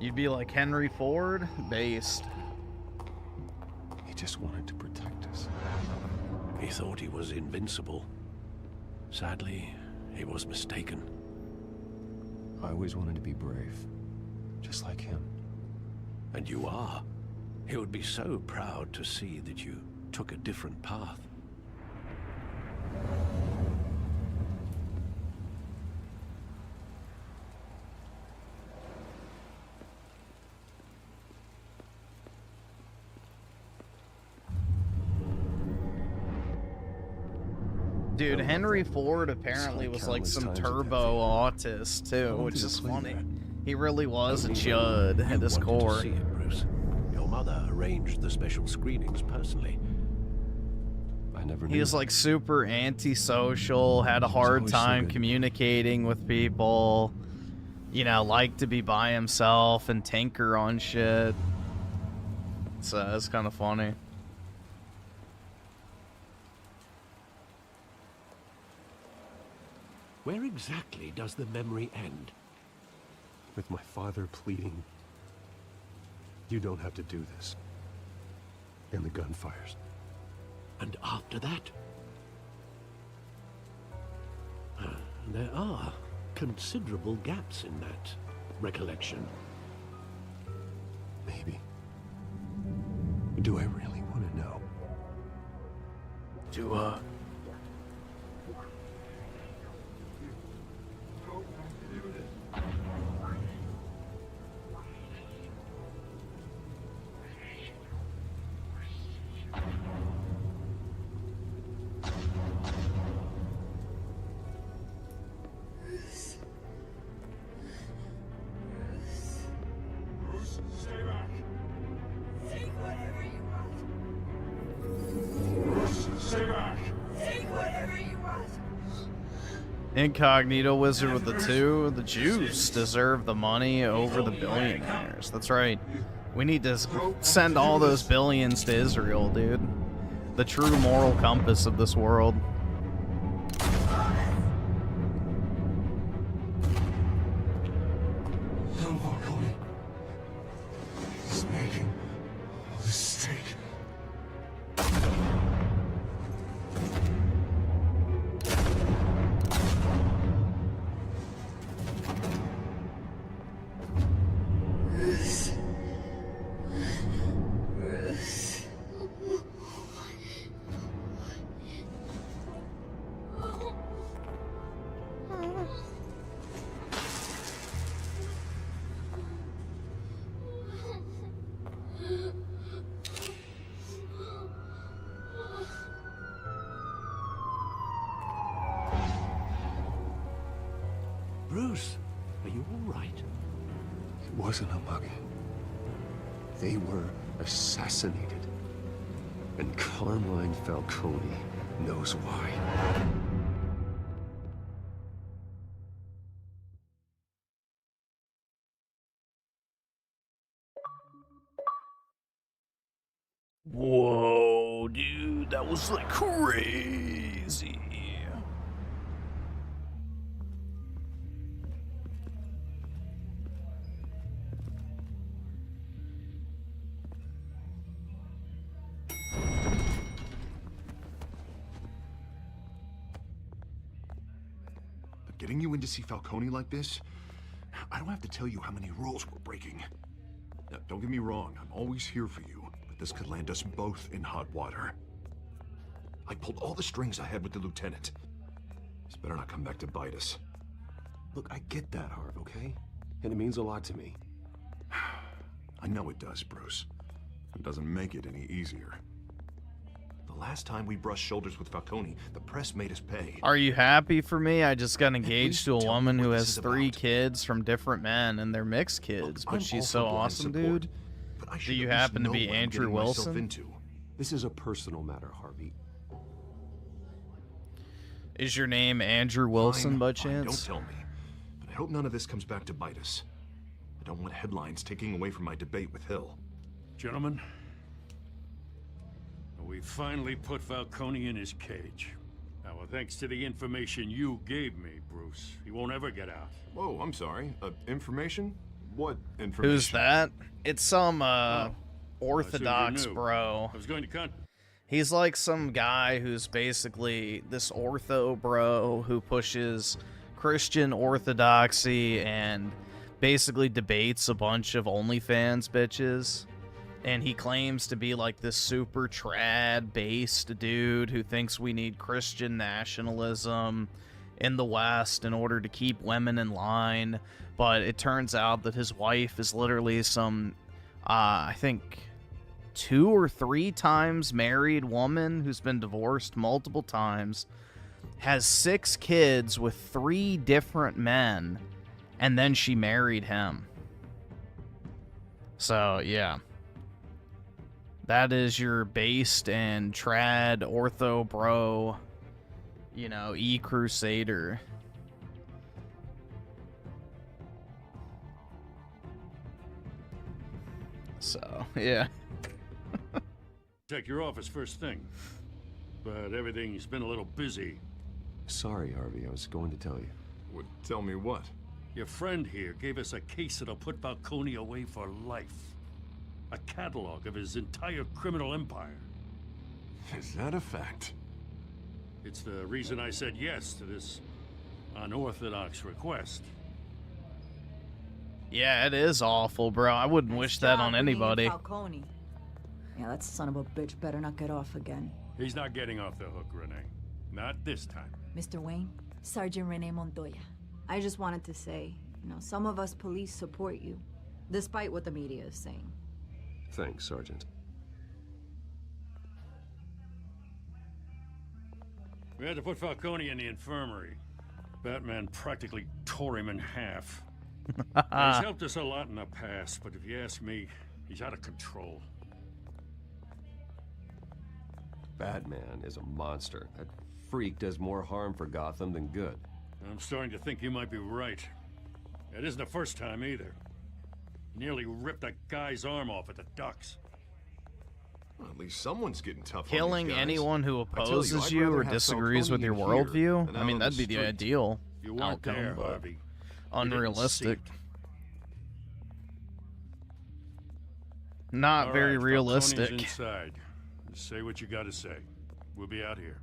You'd be like Henry Ford, based. He just wanted to protect us. He thought he was invincible. Sadly, he was mistaken. I always wanted to be brave, just like him. And you are. He would be so proud to see that you took a different path. Dude, Henry Ford apparently was like some turbo autist too, which is funny. He really was a chud at his core. See it, Bruce. Your mother arranged the special screenings personally. I never knew. He was like super antisocial, had a hard time communicating with people. You know, liked to be by himself and tinker on shit. So it's kind of funny. Where exactly does the memory end? With my father pleading, "You don't have to do this." And the gunfires. And after that? There are considerable gaps in that recollection. Maybe. Do I really want to know? Incognito wizard with the 2. The Jews deserve the money over the billionaires. That's right. We need to send all those billions to Israel, dude. The true moral compass of this world. He's making a mistake. Bruce, are you all right? It wasn't a mug. They were assassinated. And Carmine Falcone knows why. Whoa, dude, that was like crazy. Getting you in to see Falcone like this? I don't have to tell you how many rules we're breaking. Now, don't get me wrong, I'm always here for you, but this could land us both in hot water. I pulled all the strings I had with the lieutenant. This better not come back to bite us. Look, I get that, Harv, okay? And it means a lot to me. I know it does, Bruce. It doesn't make it any easier. The last time we brushed shoulders with Falcone, the press made us pay. Are you happy for me? I just got engaged to a woman who has 3 kids from different men, and they're mixed kids, but she's so awesome, dude. Do you happen to be Andrew Wilson? This is a personal matter, Harvey. Is your name Andrew Wilson, by Fine, chance? don't tell me. But I hope none of this comes back to bite us. I don't want headlines taking away from my debate with Hill. Gentlemen, we finally put Falcone in his cage. Now, thanks to the information you gave me, Bruce, he won't ever get out. Whoa, I'm sorry. Information? What information? Who's that? It's some I Orthodox assumed you knew. bro. I was going to He's like some guy who's basically this ortho bro who pushes Christian orthodoxy and basically debates a bunch of OnlyFans bitches. And he claims to be like this super trad-based dude who thinks we need Christian nationalism in the West in order to keep women in line. But it turns out that his wife is literally some, I think, 2 or 3 times married woman who's been divorced multiple times, has 6 kids with 3 different men, and then she married him. So, yeah. That is your based and trad ortho bro, you know, e-crusader. So, yeah. check your office first thing. But everything's been a little busy. Sorry, Harvey. I was going to tell you. Would tell me what? Your friend here gave us a case that'll put Falcone away for life. A catalog of his entire criminal empire. Is that a fact? It's the reason I said yes to this unorthodox request. Yeah, it is awful, bro. I wouldn't wish that on anybody. Falcone. Yeah, that son of a bitch better not get off again. He's not getting off the hook, Renee. Not this time. Mr. Wayne, Sergeant Renee Montoya. I just wanted to say, you know, some of us police support you, despite what the media is saying. Thanks, Sergeant. We had to put Falcone in the infirmary. Batman practically tore him in half. He's helped us a lot in the past, but if you ask me, he's out of control. Batman is a monster. That freak does more harm for Gotham than good. I'm starting to think you might be right. It isn't the first time either. Nearly ripped a guy's arm off at the docks. Well, at least someone's getting tough Killing on these guys. anyone who I tell opposes I'd you rather or have disagrees with Falcone your in here worldview. than I out mean, on that'd the be the street. ideal You weren't outcome, there, but Harvey. unrealistic. All Not very right, realistic. Falcone's inside. Just say what you gotta say. We'll be out here.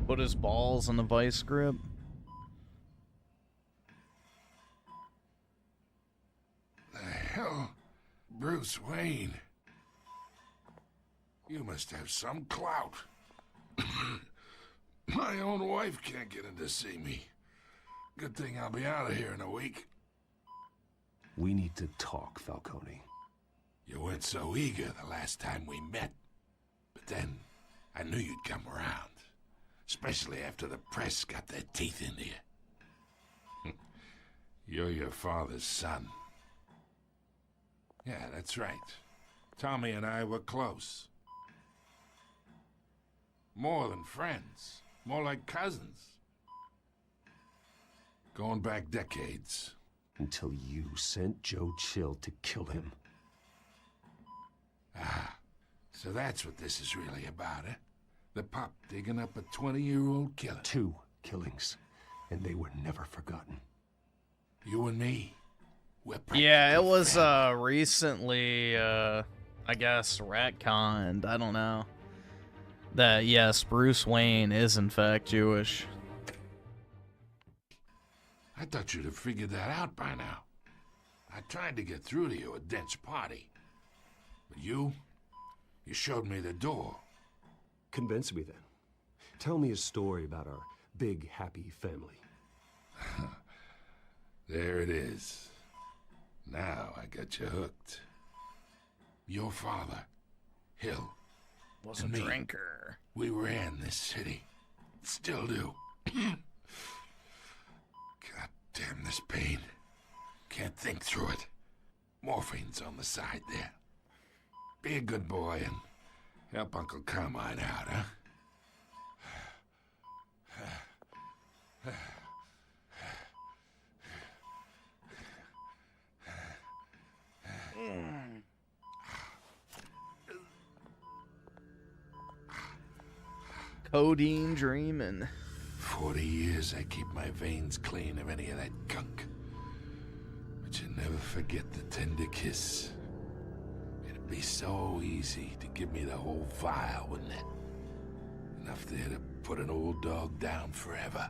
Put his balls in the vice grip. The hell? Bruce Wayne. You must have some clout. My own wife can't get in to see me. Good thing I'll be out of here in a week. We need to talk, Falcone. You weren't so eager the last time we met. But then, I knew you'd come around. Especially after the press got their teeth into you. You're your father's son. Yeah, that's right. Tommy and I were close. More than friends. More like cousins. Going back decades. Until you sent Joe Chill to kill him. Ah, so that's what this is really about, huh? The pup digging up a 20-year-old killer. 2 killings, and they were never forgotten. You and me, we're Yeah, it was recently, I guess, retconned. I don't know. That, yes, Bruce Wayne is in fact Jewish. I thought you'd have figured that out by now. I tried to get through to you at Dent's party. But you showed me the door. Convince me then. Tell me a story about our big, happy family. There it is. Now I got you hooked. Your father, Hill, Was a and me, drinker. we ran this city. Still do. God damn this pain. Can't think through it. Morphine's on the side there. Be a good boy and help Uncle Carmine out, huh? Codeine dreaming. 40 years I keep my veins clean of any of that gunk. But you never forget the tender kiss. It'd be so easy to give me the whole vial, wouldn't it? Enough there to put an old dog down forever.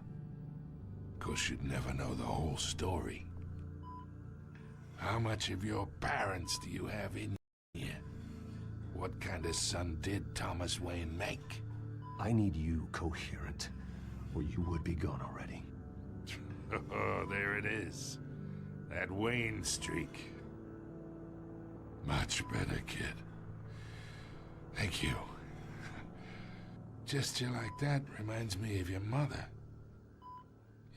Of course, you'd never know the whole story. How much of your parents do you have in you? What kind of son did Thomas Wayne make? I need you coherent, or you would be gone already. Oh, there it is. That Wayne streak. Much better, kid. Thank you. Gesture like that reminds me of your mother.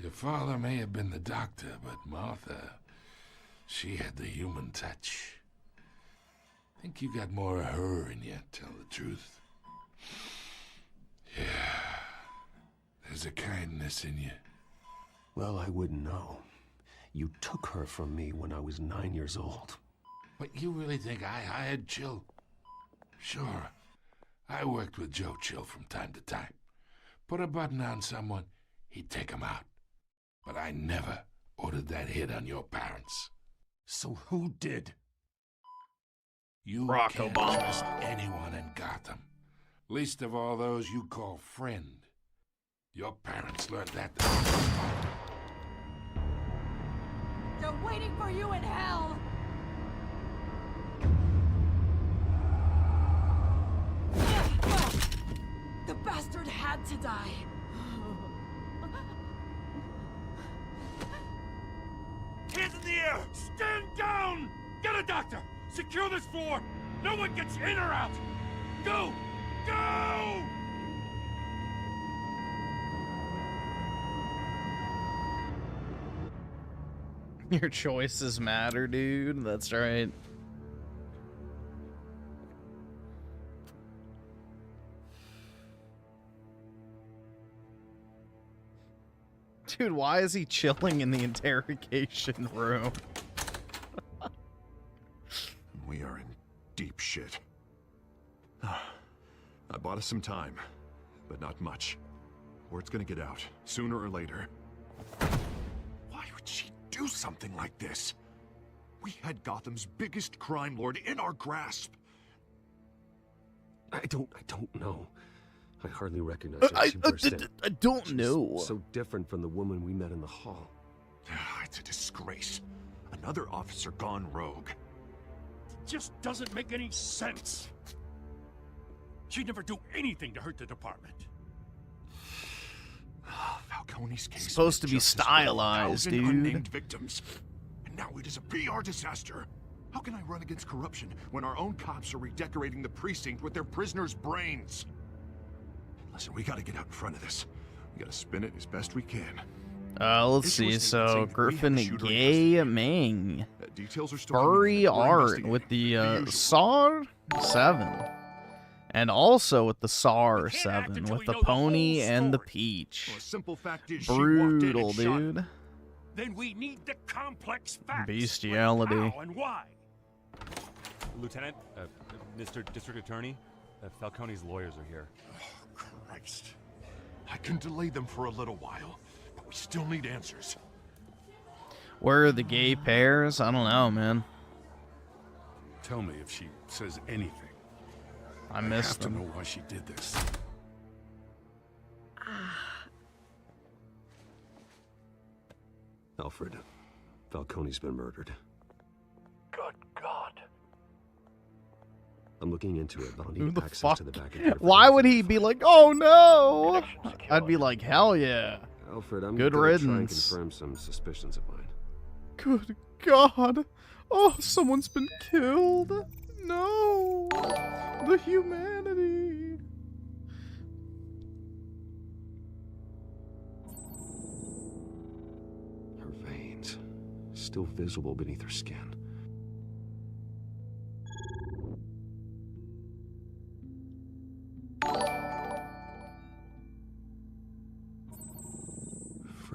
Your father may have been the doctor, but Martha, she had the human touch. Think you got more of her in you, tell the truth. Yeah. There's a kindness in you. Well, I wouldn't know. You took her from me when I was 9 years old. But you really think I hired Chill? Sure. I worked with Joe Chill from time to time. Put a button on someone, he'd take him out. But I never ordered that hit on your parents. So who did? You Barack can't Obama. trust anyone in Gotham. Least of all those you call friend. Your parents learned that. They're waiting for you in hell! The bastard had to die. Hands in the air! Stand down! Get a doctor! Secure this floor! No one gets in or out! Go! Go! Your choices matter, dude. That's right. Dude, why is he chilling in the interrogation room? We are in deep shit. I bought us some time, but not much. Word's gonna get out, sooner or later. Why would she do something like this? We had Gotham's biggest crime lord in our grasp. I don't know. I hardly recognize her as she burst in. I don't She's know. so different from the woman we met in the hall. It's a disgrace. Another officer gone rogue. Just doesn't make any sense. She'd never do anything to hurt the department. Falcone's case Supposed to be just has stylized, 4,000 dude. unnamed victims. And now it is a PR disaster. How can I run against corruption when our own cops are redecorating the precinct with their prisoners' brains? Listen, we gotta get out in front of this. We gotta spin it as best we can. Let's see. So, Griffin Gaming. Details are still Furry coming in. We're art investigating. with the SAR 7. And also with the SAR 7 with the pony and the peach. Well, simple fact is she walked in Brutal, and shot dude. Then we need the complex facts. Bestiality. Like how and why. Lieutenant, Mr. District Attorney, Falcone's lawyers are here. Oh, Christ. I can delay them for a little while, but we still need answers. Where are the gay pairs? I don't know, man. Tell me if she says anything. I missed have to him. know why she did this. Alfred, Falcone's been murdered. Good God. I'm looking into it, but I'll Who need the access fuck? to the back end. Why would he be like, oh no? I'd be like, hell yeah. Alfred, I'm Good gonna try and riddance. confirm some suspicions of mine. Good God. Oh, someone's been killed. No. The humanity. Her veins, still visible beneath her skin.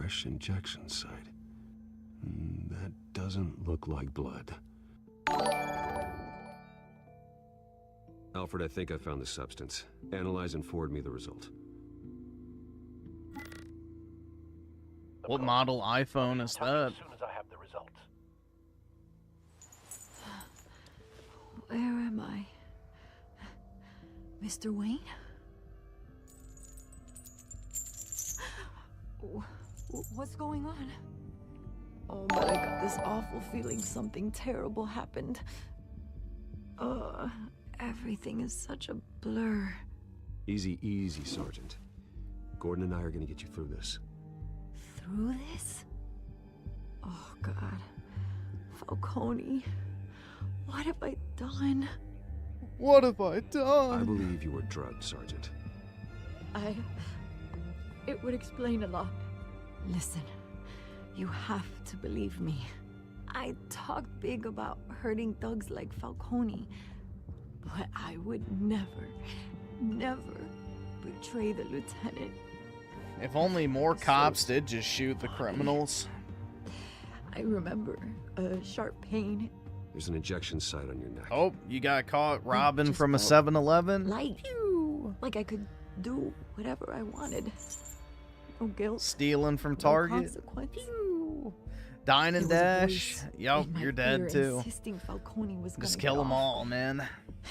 fresh injection site. That doesn't look like blood. Alfred, I think I found the substance. Analyze and forward me the result. What model iPhone is that? As soon as I have the results. Where am I? Mr. Wayne? What's going on? Oh, but I got this awful feeling something terrible happened. Everything is such a blur. Easy, easy, Sergeant. Gordon and I are gonna get you through this. Through this? Oh, God. Falcone. What have I done? What have I done? I believe you were drugged, Sergeant. It would explain a lot. Listen, you have to believe me. I talked big about hurting thugs like Falcone, but I would never betray the lieutenant. If only more cops did just shoot the criminals. I remember a sharp pain. There's an injection site on your neck. Oh, you got caught robbing from a 7-Eleven? Like I could do whatever I wanted. No guilt. Stealing from no Target? consequence. Dine and There was a dash? voice Yup, in my you're dead ear too. insisting Falcone was Just gonna kill get them off. all, man.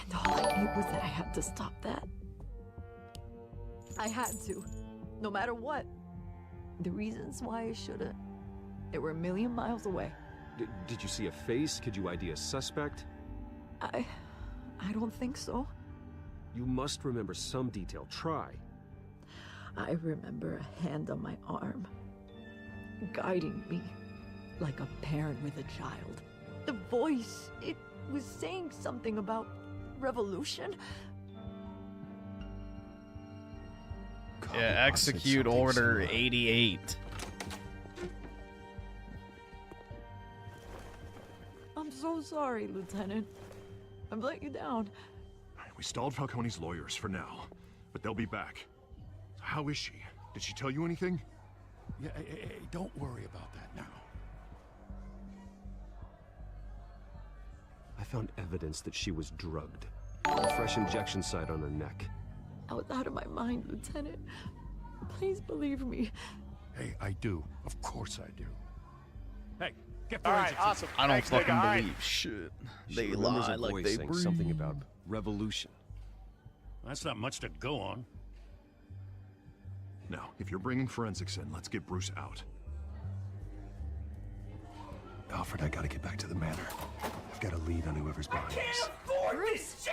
And all I knew was that I had to stop that. I had to, no matter what. The reasons why I should've, they were a million miles away. Did you see a face? Could you ID a suspect? I don't think so. You must remember some detail. Try. I remember a hand on my arm, guiding me like a parent with a child. The voice, it was saying something about revolution. Yeah, execute order 88. I'm so sorry, Lieutenant. I've let you down. We stalled Falcone's lawyers for now, but they'll be back. How is she? Did she tell you anything? Yeah, hey, don't worry about that now. I found evidence that she was drugged. A fresh injection site on her neck. I was out of my mind, Lieutenant. Please believe me. Hey, I do. Of course I do. Hey, get All forensics. right, awesome. I don't Thanks, fucking nigga. All right. believe shit. She They remembers lie a like voice they saying breathe. something about revolution. That's not much to go on. Now, if you're bringing forensics in, let's get Bruce out. Alfred, I gotta get back to the manor. I've got a lead on whoever's behind this. Bruce!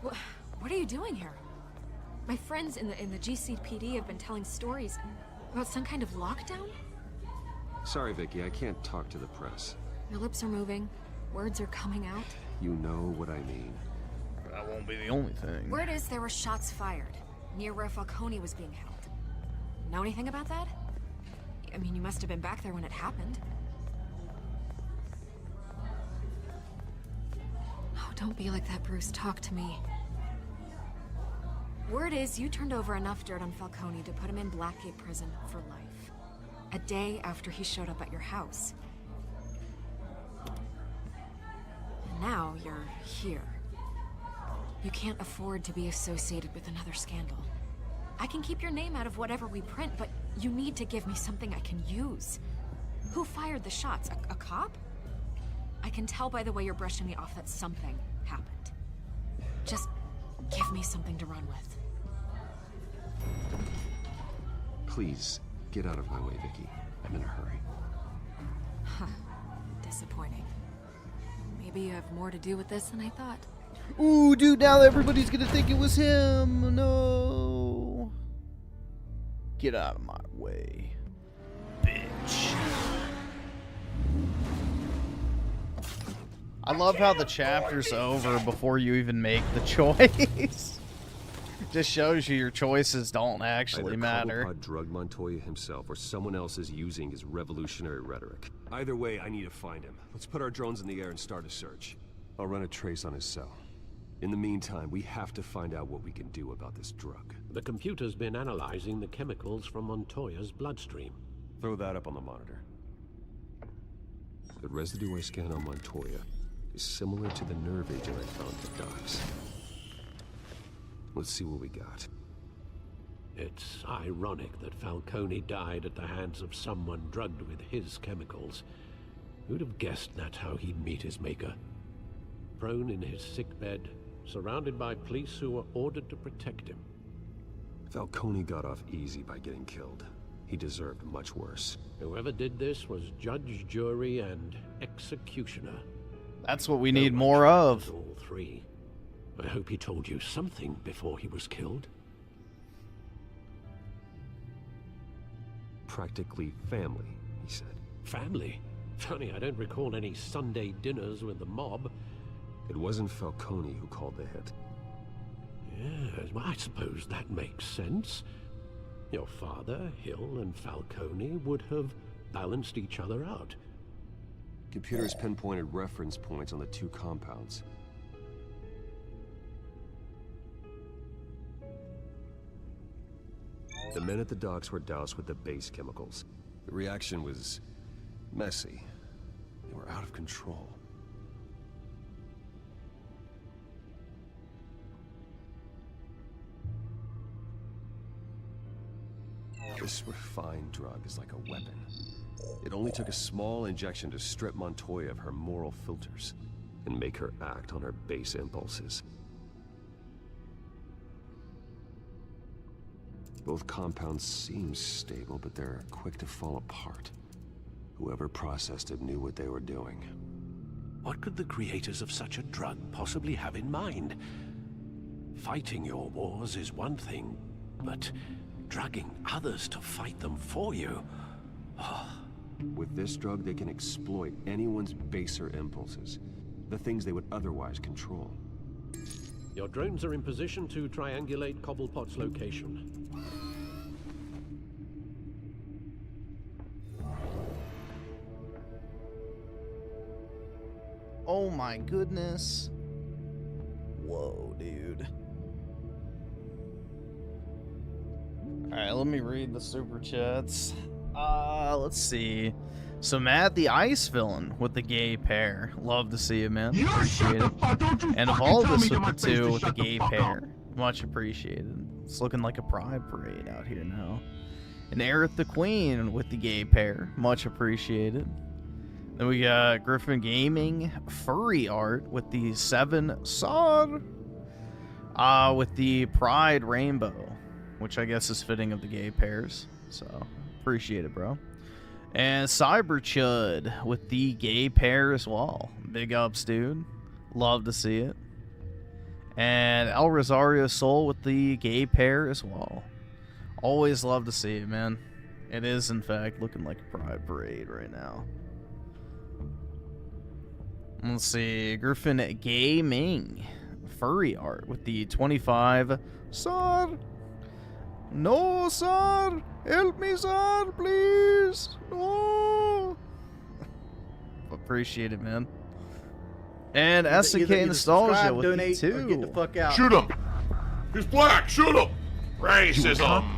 What are you doing here? My friends in the GCPD have been telling stories about some kind of lockdown? Sorry, Vicky, I can't talk to the press. Your lips are moving, words are coming out. You know what I mean. That won't be the only thing. Word is there were shots fired near where Falcone was being held. Know anything about that? I mean, you must have been back there when it happened. Oh, don't be like that, Bruce. Talk to me. Word is you turned over enough dirt on Falcone to put him in Blackgate Prison for life. A day after he showed up at your house. And now you're here. You can't afford to be associated with another scandal. I can keep your name out of whatever we print, but you need to give me something I can use. Who fired the shots? A cop? I can tell by the way you're brushing me off that something happened. Just give me something to run with. Please, get out of my way, Vicky. I'm in a hurry. Huh. Disappointing. Maybe you have more to do with this than I thought. Ooh, dude, now everybody's gonna think it was him. No. Get out of my way, bitch. I love how the chapter's over before you even make the choice. Just shows you your choices don't actually Either matter. Cobblepot drugged Montoya himself, or someone else is using his revolutionary rhetoric. Either way, I need to find him. Let's put our drones in the air and start a search. I'll run a trace on his cell. In the meantime, we have to find out what we can do about this drug. The computer's been analyzing the chemicals from Montoya's bloodstream. Throw that up on the monitor. The residue I scan on Montoya is similar to the nerve agent I found at the docks. Let's see what we got. It's ironic that Falcone died at the hands of someone drugged with his chemicals. Who'd have guessed that's how he'd meet his maker? Prone in his sickbed, surrounded by police who were ordered to protect him. Falcone got off easy by getting killed. He deserved much worse. Whoever did this was judge, jury, and executioner. That's what we need more of. All three. I hope he told you something before he was killed. Practically family, he said. Family? Funny, I don't recall any Sunday dinners with the mob. It wasn't Falcone who called the hit. Yes, well, I suppose that makes sense. Your father, Hill, and Falcone would have balanced each other out. Computers pinpointed reference points on the two compounds. The men at the docks were doused with the base chemicals. The reaction was messy. They were out of control. This refined drug is like a weapon. It only took a small injection to strip Montoya of her moral filters and make her act on her base impulses. Both compounds seem stable, but they're quick to fall apart. Whoever processed it knew what they were doing. What could the creators of such a drug possibly have in mind? Fighting your wars is one thing, but drugging others to fight them for you? With this drug, they can exploit anyone's baser impulses, the things they would otherwise control. Your drones are in position to triangulate Cobblepot's location. Oh my goodness. Whoa, dude. Alright, let me read the super chats. Let's see. So Matt the Ice Villain with the gay pair. Love to see it, man. Appreciate it. And Evolvus with the two with the gay pair. Much appreciated. It's looking like a pride parade out here now. And Aerith the Queen with the gay pair. Much appreciated. Then we got Griffin Gaming furry art with the 7 sword. With the pride rainbow, which I guess is fitting of the gay pairs. So appreciate it, bro. And Cyber Chud with the gay pair as well. Big ups, dude. Love to see it. And El Rosario Soul with the gay pair as well. Always love to see it, man. It is, in fact, looking like a pride parade right now. Let's see. Griffin Gaming furry art with the 25 sword. No, sir! Help me, sir, please! No! Appreciate it, man. And SNK Nostalgia with the 2. Get the fuck out. Shoot him! He's black! Shoot him! Racism!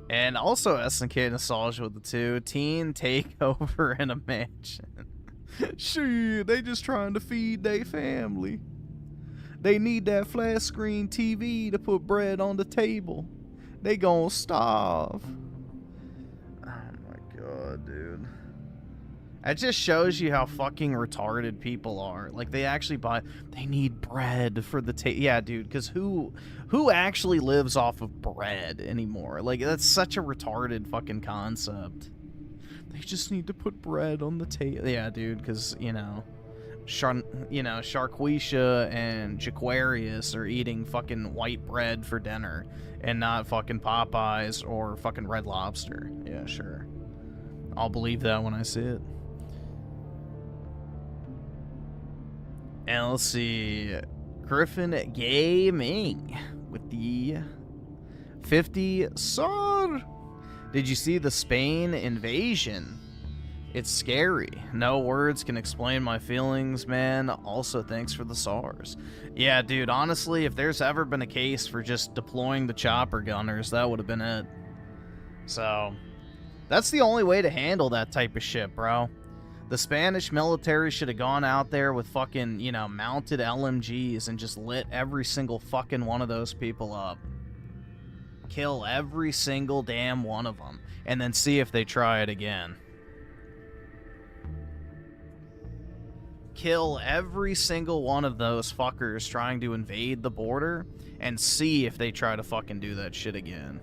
And also SNK Nostalgia with the 2. Teen takeover in a mansion. Shit, they just trying to feed their family. They need that flat screen TV to put bread on the table. They gonna starve. Oh my god, dude. That just shows you how fucking retarded people are. Like, they actually they need bread for the table. Yeah, dude, because who actually lives off of bread anymore? Like, that's such a retarded fucking concept. They just need to put bread on the table. Yeah, dude, because, Sharquisha and Jaquarius are eating fucking white bread for dinner and not fucking Popeyes or fucking Red Lobster. Yeah, sure. I'll believe that when I see it. And let's see. Griffin Gaming with the 50 sword. Did you see the Spain invasion It's scary. No words can explain my feelings, man. Also, thanks for the SARS. Yeah, dude, honestly, if there's ever been a case for just deploying the chopper gunners, that would have been it. So, that's the only way to handle that type of shit, bro. The Spanish military should have gone out there with fucking, you know, mounted LMGs and just lit every single fucking one of those people up. Kill every single damn one of them, and then see if they try it again. Kill every single one of those fuckers trying to invade the border, and see if they try to fucking do that shit again.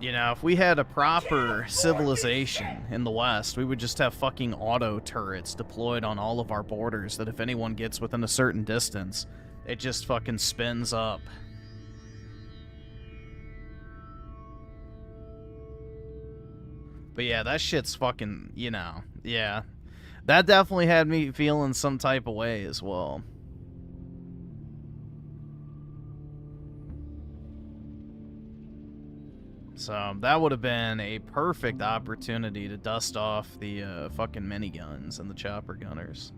You know, if we had a proper civilization in the West, we would just have fucking auto turrets deployed on all of our borders that if anyone gets within a certain distance, it just fucking spins up. But yeah, that shit's fucking, you know, yeah. That definitely had me feeling some type of way as well. So that would have been a perfect opportunity to dust off the fucking miniguns and the chopper gunners.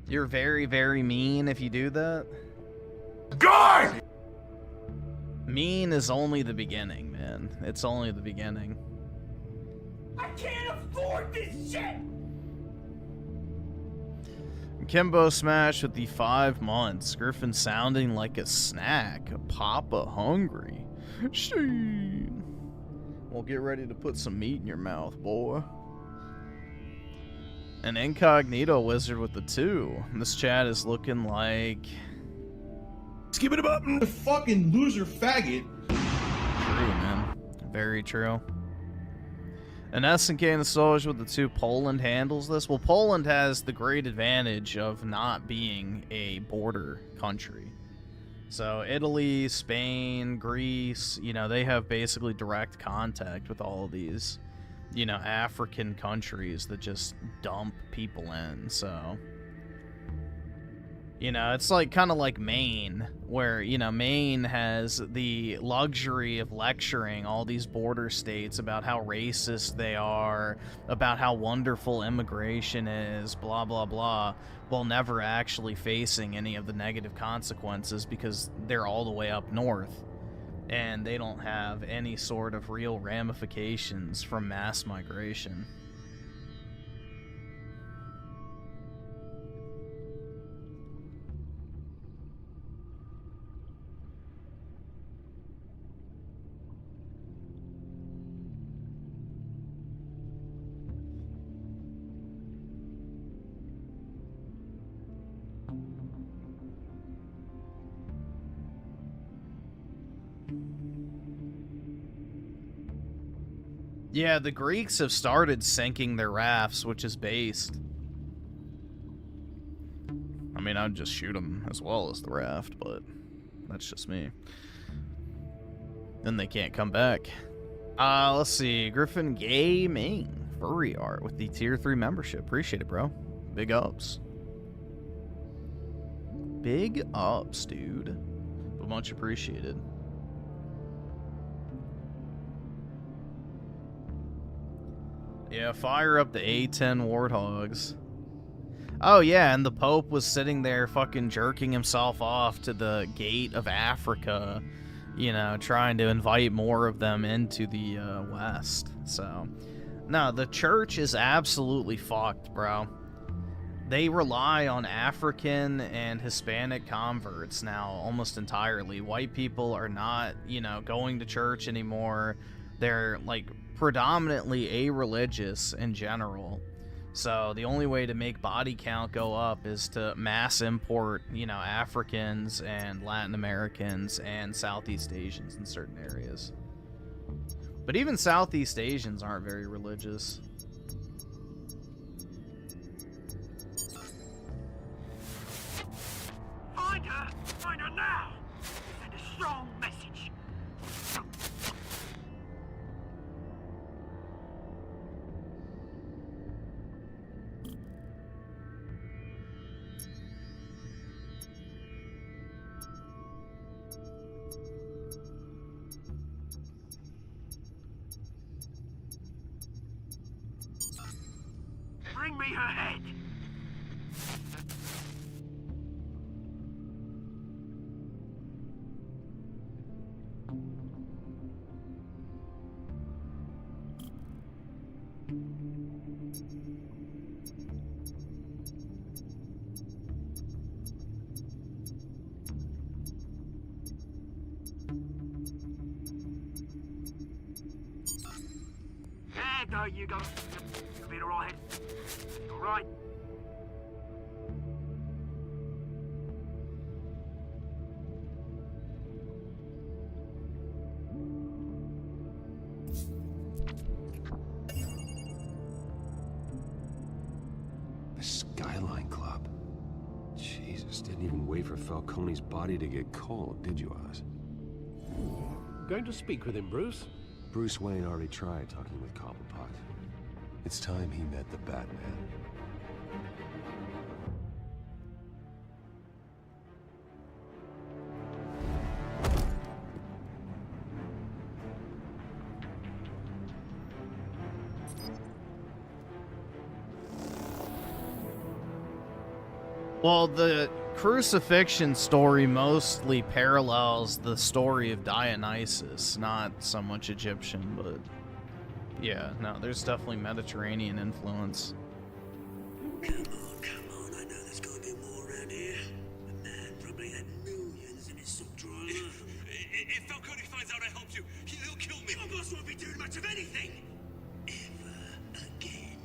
You're very, very mean if you do that. God! Mean is only the beginning, man. It's only the beginning. I can't afford this shit! Kimbo Smash with the 5 months. Griffin sounding like a snack. Papa hungry. Sheen. Well, get ready to put some meat in your mouth, boy. An incognito wizard with the 2. This chat is looking like... Skip it up, fucking loser faggot. True, man. Very true. And SNK and the Soldiers with the 2. Poland handles this. Well, Poland has the great advantage of not being a border country. So Italy, Spain, Greece, you know, they have basically direct contact with all of these, you know, African countries that just dump people in. So, you know, it's like kind of like Maine, where, you know, Maine has the luxury of lecturing all these border states about how racist they are, about how wonderful immigration is, blah, blah, blah, while never actually facing any of the negative consequences because they're all the way up north and they don't have any sort of real ramifications from mass migration. Yeah, the Greeks have started sinking their rafts, which is based. I mean, I'd just shoot them as well as the raft, but that's just me. Then they can't come back. Let's see. Griffin Gaming. Furry art with the tier 3 membership. Appreciate it, bro. Big ups. Big ups, dude. But much appreciated. Yeah, fire up the A-10 warthogs. Oh yeah, and the Pope was sitting there fucking jerking himself off to the gate of Africa, you know, trying to invite more of them into the West. So, no, the church is absolutely fucked, bro. They rely on African and Hispanic converts now almost entirely. White people are not, you know, going to church anymore. They're, like, predominantly a-religious in general. So the only way to make body count go up is to mass import, you know, Africans and Latin Americans and Southeast Asians in certain areas. But even Southeast Asians aren't very religious. Find her! Find her now! Send a strong message. me her head! There you go. You'll be alright. Alright. The Skyline Club. Jesus, didn't even wait for Falcone's body to get cold, did you, Oz? Going to speak with him, Bruce? Bruce Wayne already tried talking with Cobblepot. It's time he met the Batman. Well, the crucifixion story mostly parallels the story of Dionysus, not so much Egyptian, but yeah, no, there's definitely Mediterranean influence. Come on, I know there's gonna be more around here. The man probably had millions in his sub-driver. If Falcone finds out I helped you, he'll kill me. Your boss won't be doing much of anything. Ever again.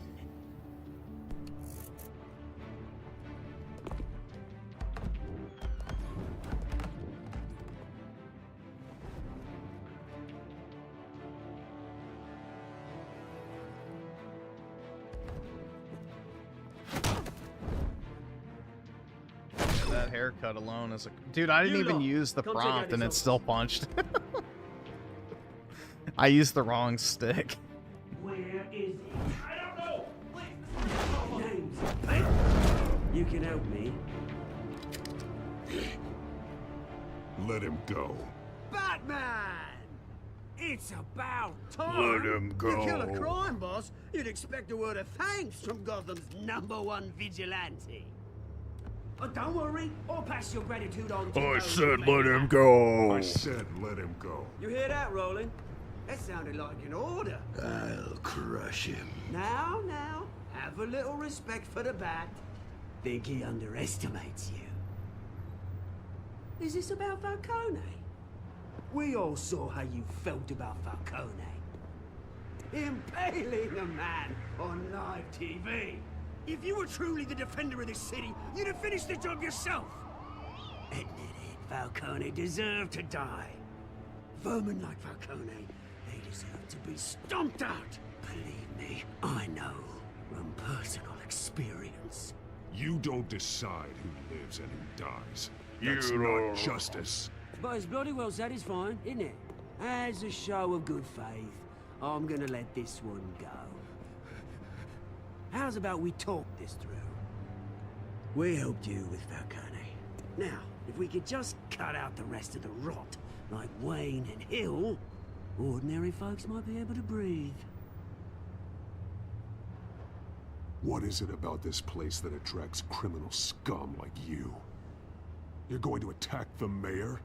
That haircut alone is a... Dude, I didn't even use the prompt and it still punched. I used the wrong stick. Where is he? I don't know. Names. You can help me. Let him go. Batman! It's about time. Let him go. You kill a crime boss, you'd expect a word of thanks from Gotham's #1 vigilante. But don't worry, I'll pass your gratitude on to I those said who let make it him happen. go. I said let him go. You hear that, Roland? That sounded like an order. I'll crush him. Now, have a little respect for the Bat. Think he underestimates you. Is this about Falcone? We all saw how you felt about Falcone. Impaling a man on live TV. If you were truly the defender of this city, you'd have finished the job yourself. Admit it, Falcone deserved to die. Vermin like Falcone, they deserve to be stomped out. Believe me, I know from personal experience. You don't decide who lives and who dies. That's not justice. But it's bloody well satisfying, isn't it? As a show of good faith, I'm gonna let this one go. How's about we talk this through? We helped you with Falcone. Now, if we could just cut out the rest of the rot, like Wayne and Hill, ordinary folks might be able to breathe. What is it about this place that attracts criminal scum like you? You're going to attack the mayor?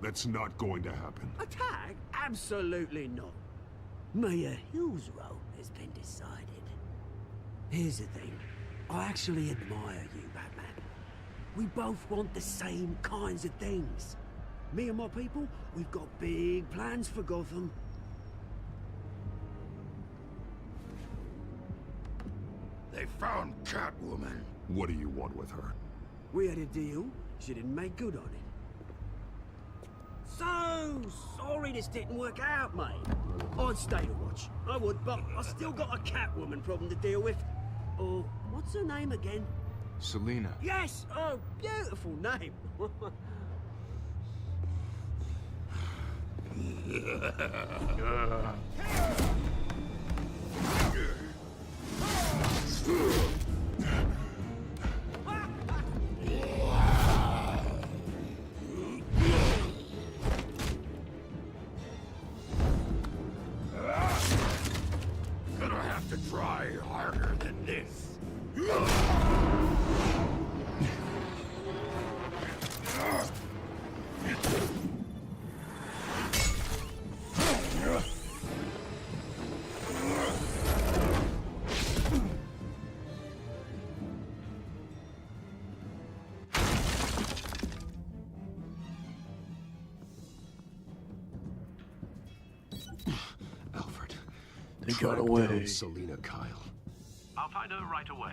That's not going to happen. Attack? Absolutely not. Mayor Hill's role has been decided. Here's the thing. I actually admire you, Batman. We both want the same kinds of things. Me and my people, we've got big plans for Gotham. They found Catwoman. What do you want with her? We had a deal. She didn't make good on it. So sorry this didn't work out, mate. I'd stay to watch. I would, but I still got a Catwoman problem to deal with. Oh, what's her name again? Selena. Yes! Oh, beautiful name. Gonna have to try harder than this. They got away. Selina Kyle. I'll find her right away.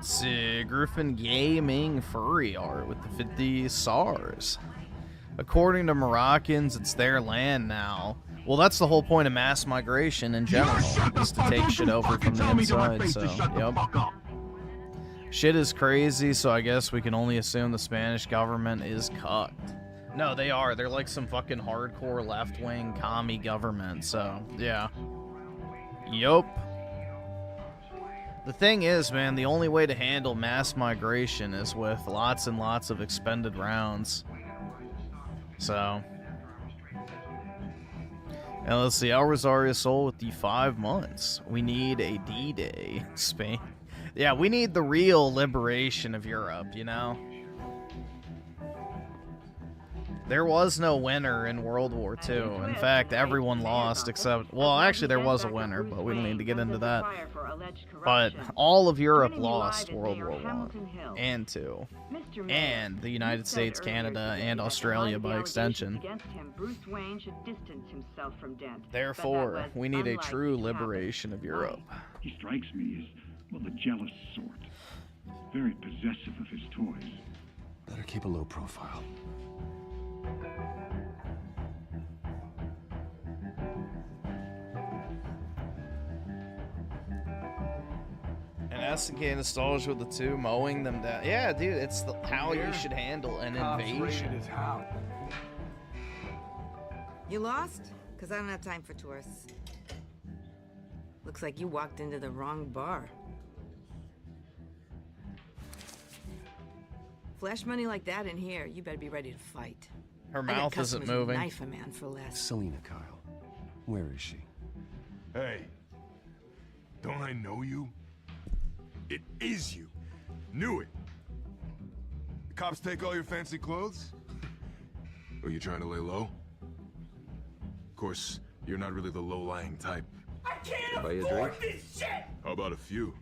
See, Griffin Gaming furry art with the 50 SARS. According to Moroccans, it's their land now. Well, that's the whole point of mass migration in general, is to take shit over from the inside, so, yep. Shit is crazy, so I guess we can only assume the Spanish government is cucked. No, they are. They're like some fucking hardcore left-wing commie government, so, yeah. Yup. The thing is, man, the only way to handle mass migration is with lots and lots of expended rounds. So. And let's see, El Rosario Sol with the 5 months. We need a D-Day. Spain. Yeah, we need the real liberation of Europe, you know? There was no winner in World War II. In fact, everyone lost except... Well, actually, there was a winner, but we don't need to get into that. But all of Europe lost World War I and II. And the United States, Canada, and Australia by extension. Therefore, we need a true liberation of Europe. He strikes me as, well, the jealous sort. Very possessive of his toys. Better keep a low profile. And SNK nostalgia with the 2, mowing them down. Yeah, dude, it's how you should handle an invasion. You lost? Because I don't have time for tourists. Looks like you walked into the wrong bar. Flash money like that in here, you better be ready to fight. Her mouth isn't moving. Knife a man for less. Selina Kyle. Where is she? Hey, don't I know you? It is you. Knew it. The cops take all your fancy clothes? Are you trying to lay low? Of course, you're not really the low-lying type. I can't afford this shit! How about a few?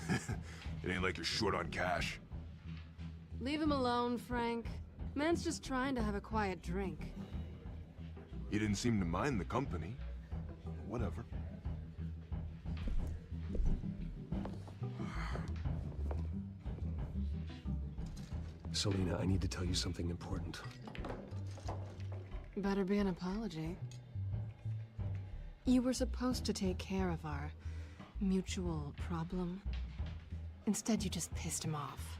It ain't like you're short on cash. Leave him alone, Frank. Man's just trying to have a quiet drink. He didn't seem to mind the company. Whatever. Selina, I need to tell you something important. Better be an apology. You were supposed to take care of our mutual problem. Instead, you just pissed him off.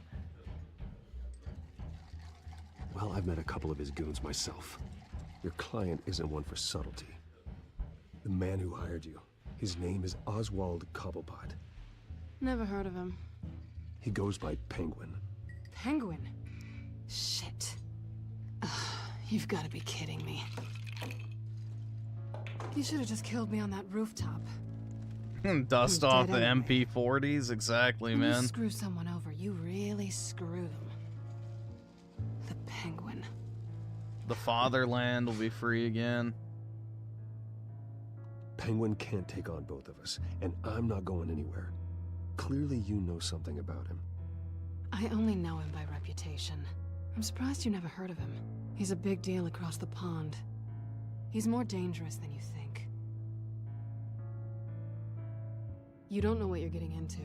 Well, I've met a couple of his goons myself. Your client isn't one for subtlety. The man who hired you, his name is Oswald Cobblepot. Never heard of him. He goes by Penguin. Penguin? Shit. Ugh, you've got to be kidding me. You should have just killed me on that rooftop. Dust off the MP40s? Exactly, When man. you screw someone over, you really screw them. The Penguin. The fatherland will be free again. Penguin can't take on both of us, and I'm not going anywhere. Clearly you know something about him. I only know him by reputation. I'm surprised you never heard of him. He's a big deal across the pond. He's more dangerous than you think. You don't know what you're getting into.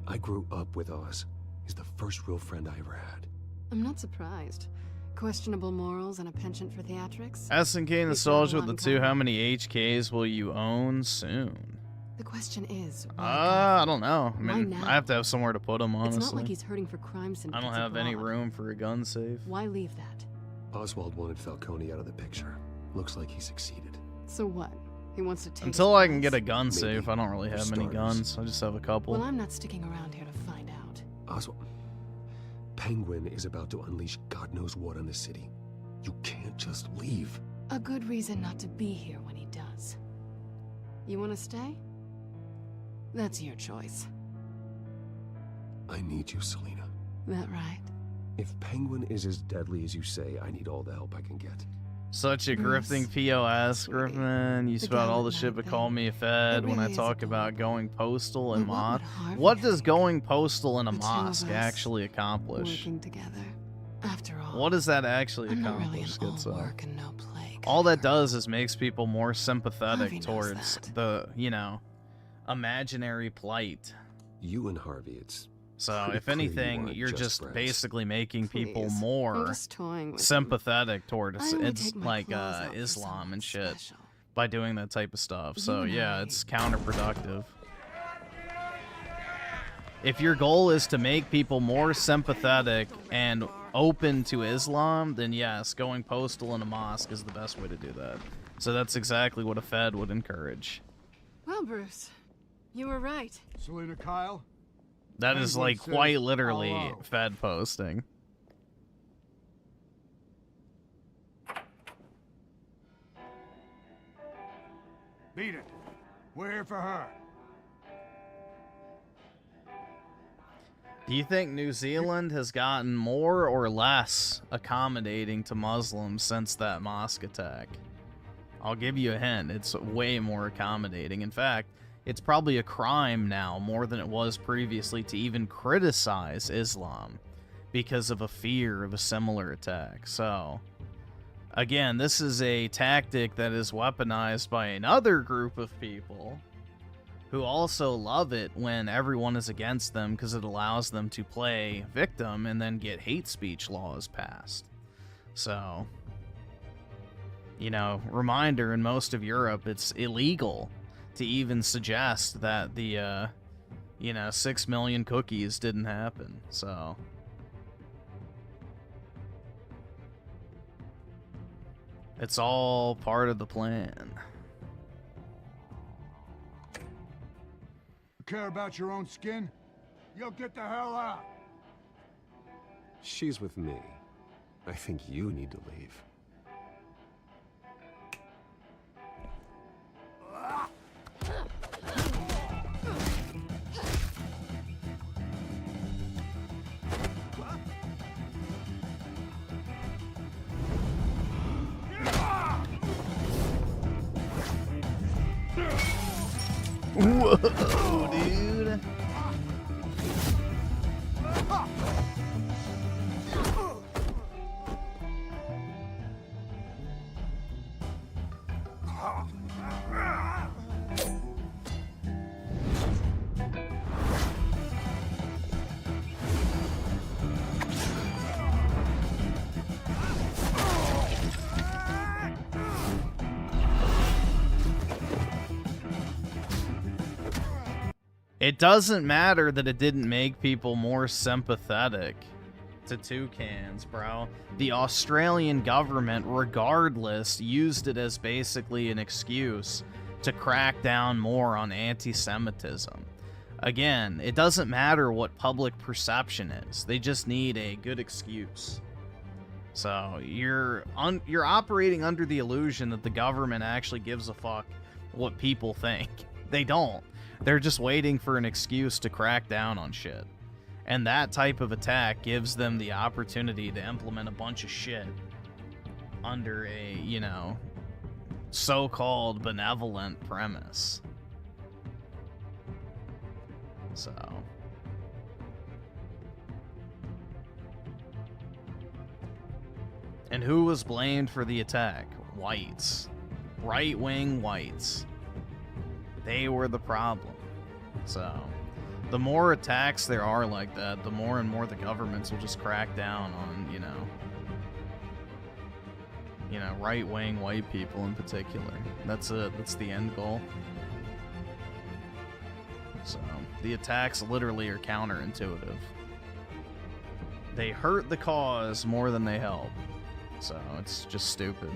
I grew up with Oz. He's the first real friend I ever had. I'm not surprised. Questionable morals and a penchant for theatrics. SNK nostalgia with the two. How many HKs will you own soon? The question is, I don't know. I Why mean, now? I have to have somewhere to put them, honestly. It's not like he's hurting for crime syndicates I don't have any abroad. room for a gun safe. Why leave that? Oswald wanted Falcone out of the picture. Looks like he succeeded. So what? He wants to take Until his I can get a place? gun safe, I don't really For have many starters. guns. I just have a couple. Well, I'm not sticking around here to find out. Oswald... Penguin is about to unleash God knows what on the city. You can't just leave. A good reason not to be here when he does. You want to stay? That's your choice. I need you, Selina. That right? If Penguin is as deadly as you say, I need all the help I can get. Such a grifting POS, Griffin. You spout all the shit but call me a fed when I talk about going postal and mod. What does going postal in a mosque actually accomplish? Working together. After all, What does that actually I'm not really accomplish, an all Schizo? work and no play. All that does is makes people more sympathetic Harvey knows towards the, you know, imaginary plight. You and Harvey, it's... So, pretty if clear you anything, aren't you're just just friends. basically making people Please. I'm more just toying with him. sympathetic towards I only it's take my like clothes off for Islam and someone shit special. by doing that type of stuff. So, and yeah, I- it's counterproductive. If your goal is to make people more sympathetic and open to Islam, then yes, going postal in a mosque is the best way to do that. So that's exactly what a Fed would encourage. Well, Bruce, you were right. Selina Kyle? That is Penguin like says quite literally hello. Fed posting. Beat it. We're here for her. Do you think New Zealand has gotten more or less accommodating to Muslims since that mosque attack? I'll give you a hint. It's way more accommodating. In fact, it's probably a crime now more than it was previously to even criticize Islam because of a fear of a similar attack. So, again, this is a tactic that is weaponized by another group of people who also love it when everyone is against them because it allows them to play victim and then get hate speech laws passed. So, you know, reminder, in most of Europe, it's illegal to even suggest that the, 6 million cookies didn't happen. So, it's all part of the plan. Care about your own skin? You'll get the hell out. She's with me. I think you need to leave. Whoa, dude. It doesn't matter that it didn't make people more sympathetic to toucans, bro. The Australian government, regardless, used it as basically an excuse to crack down more on anti-Semitism. Again, it doesn't matter what public perception is. They just need a good excuse. So you're operating under the illusion that the government actually gives a fuck what people think. They don't. They're just waiting for an excuse to crack down on shit. And that type of attack gives them the opportunity to implement a bunch of shit under a, so-called benevolent premise. So. And who was blamed for the attack? Whites. Right-wing whites. They were the problem. So, the more attacks there are like that, the more and more the governments will just crack down on, you know, right-wing white people in particular. That's it. That's the end goal. So, the attacks literally are counterintuitive. They hurt the cause more than they help. So, it's just stupid.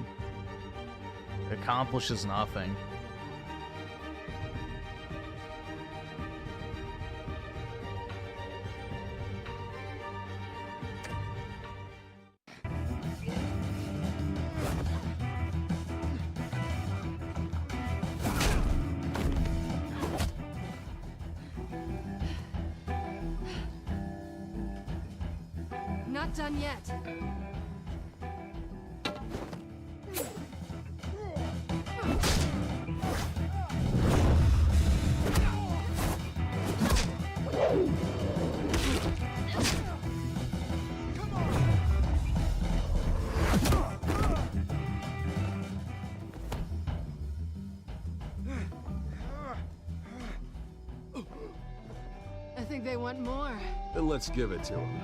It accomplishes nothing. Not done yet. I think they want more. Then let's give it to him.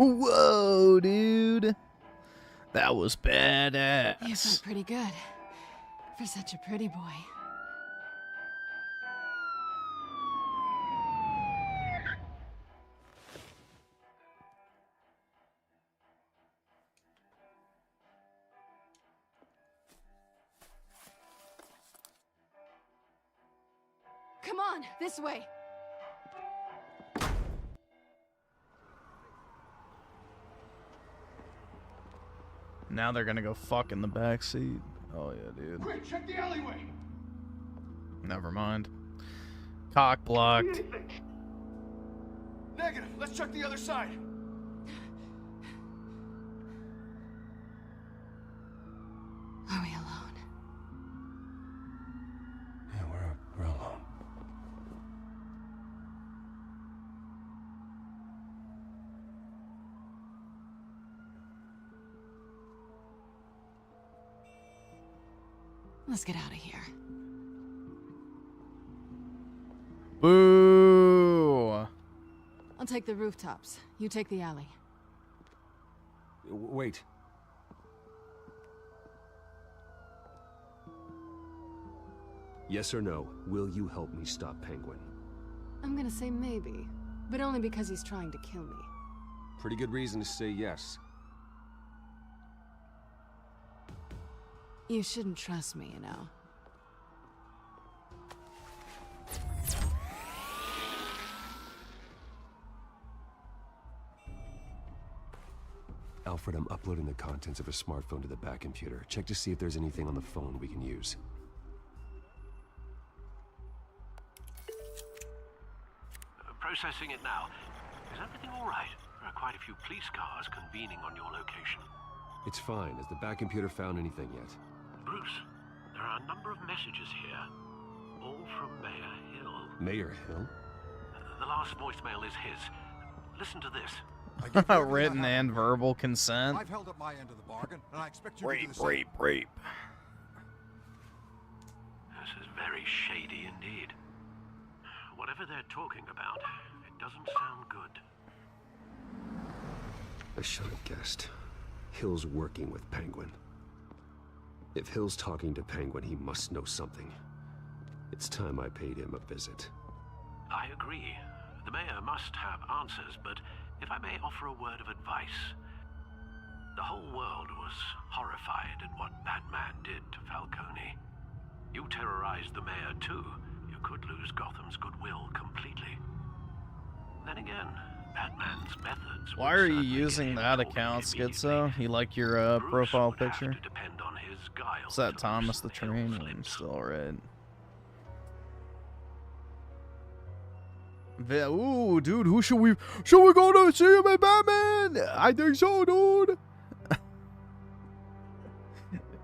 Whoa, dude. That was badass. You felt pretty good. For such a pretty boy. Come on, this way. Now they're gonna go fuck in the backseat. Oh yeah, dude. Quick, check the alleyway. Never mind. Cock blocked. Negative. Let's check the other side. Are we alone? Yeah, we're alone. Let's get out of here. Boo! I'll take the rooftops. You take the alley. Wait. Yes or no, will you help me stop Penguin? I'm gonna say maybe, but only because he's trying to kill me. Pretty good reason to say yes. You shouldn't trust me, you know. Alfred, I'm uploading the contents of a smartphone to the back computer. Check to see if there's anything on the phone we can use. Processing it now. Is everything all right? There are quite a few police cars convening on your location. It's fine. Has the back computer found anything yet? Bruce, there are a number of messages here. All from Mayor Hill. Mayor Hill? The last voicemail is his. Listen to this. Written and verbal consent. I've held up my end of the bargain, and I expect you Rape, to do the same. rape. This is very shady indeed. Whatever they're talking about, it doesn't sound good. I should have guessed. Hill's working with Penguin. If Hill's talking to Penguin, he must know something. It's time I paid him a visit. I agree. The mayor must have answers, but if I may offer a word of advice. The whole world was horrified at what Batman did to Falcone. You terrorized the mayor too. You could lose Gotham's goodwill completely. Then again, Batman's methods. Why are you using that account, Schizo? You like your profile picture? Depend Is that Thomas the Train one still, right? Ooh, dude, who should we go to see him in Batman? I think so, dude.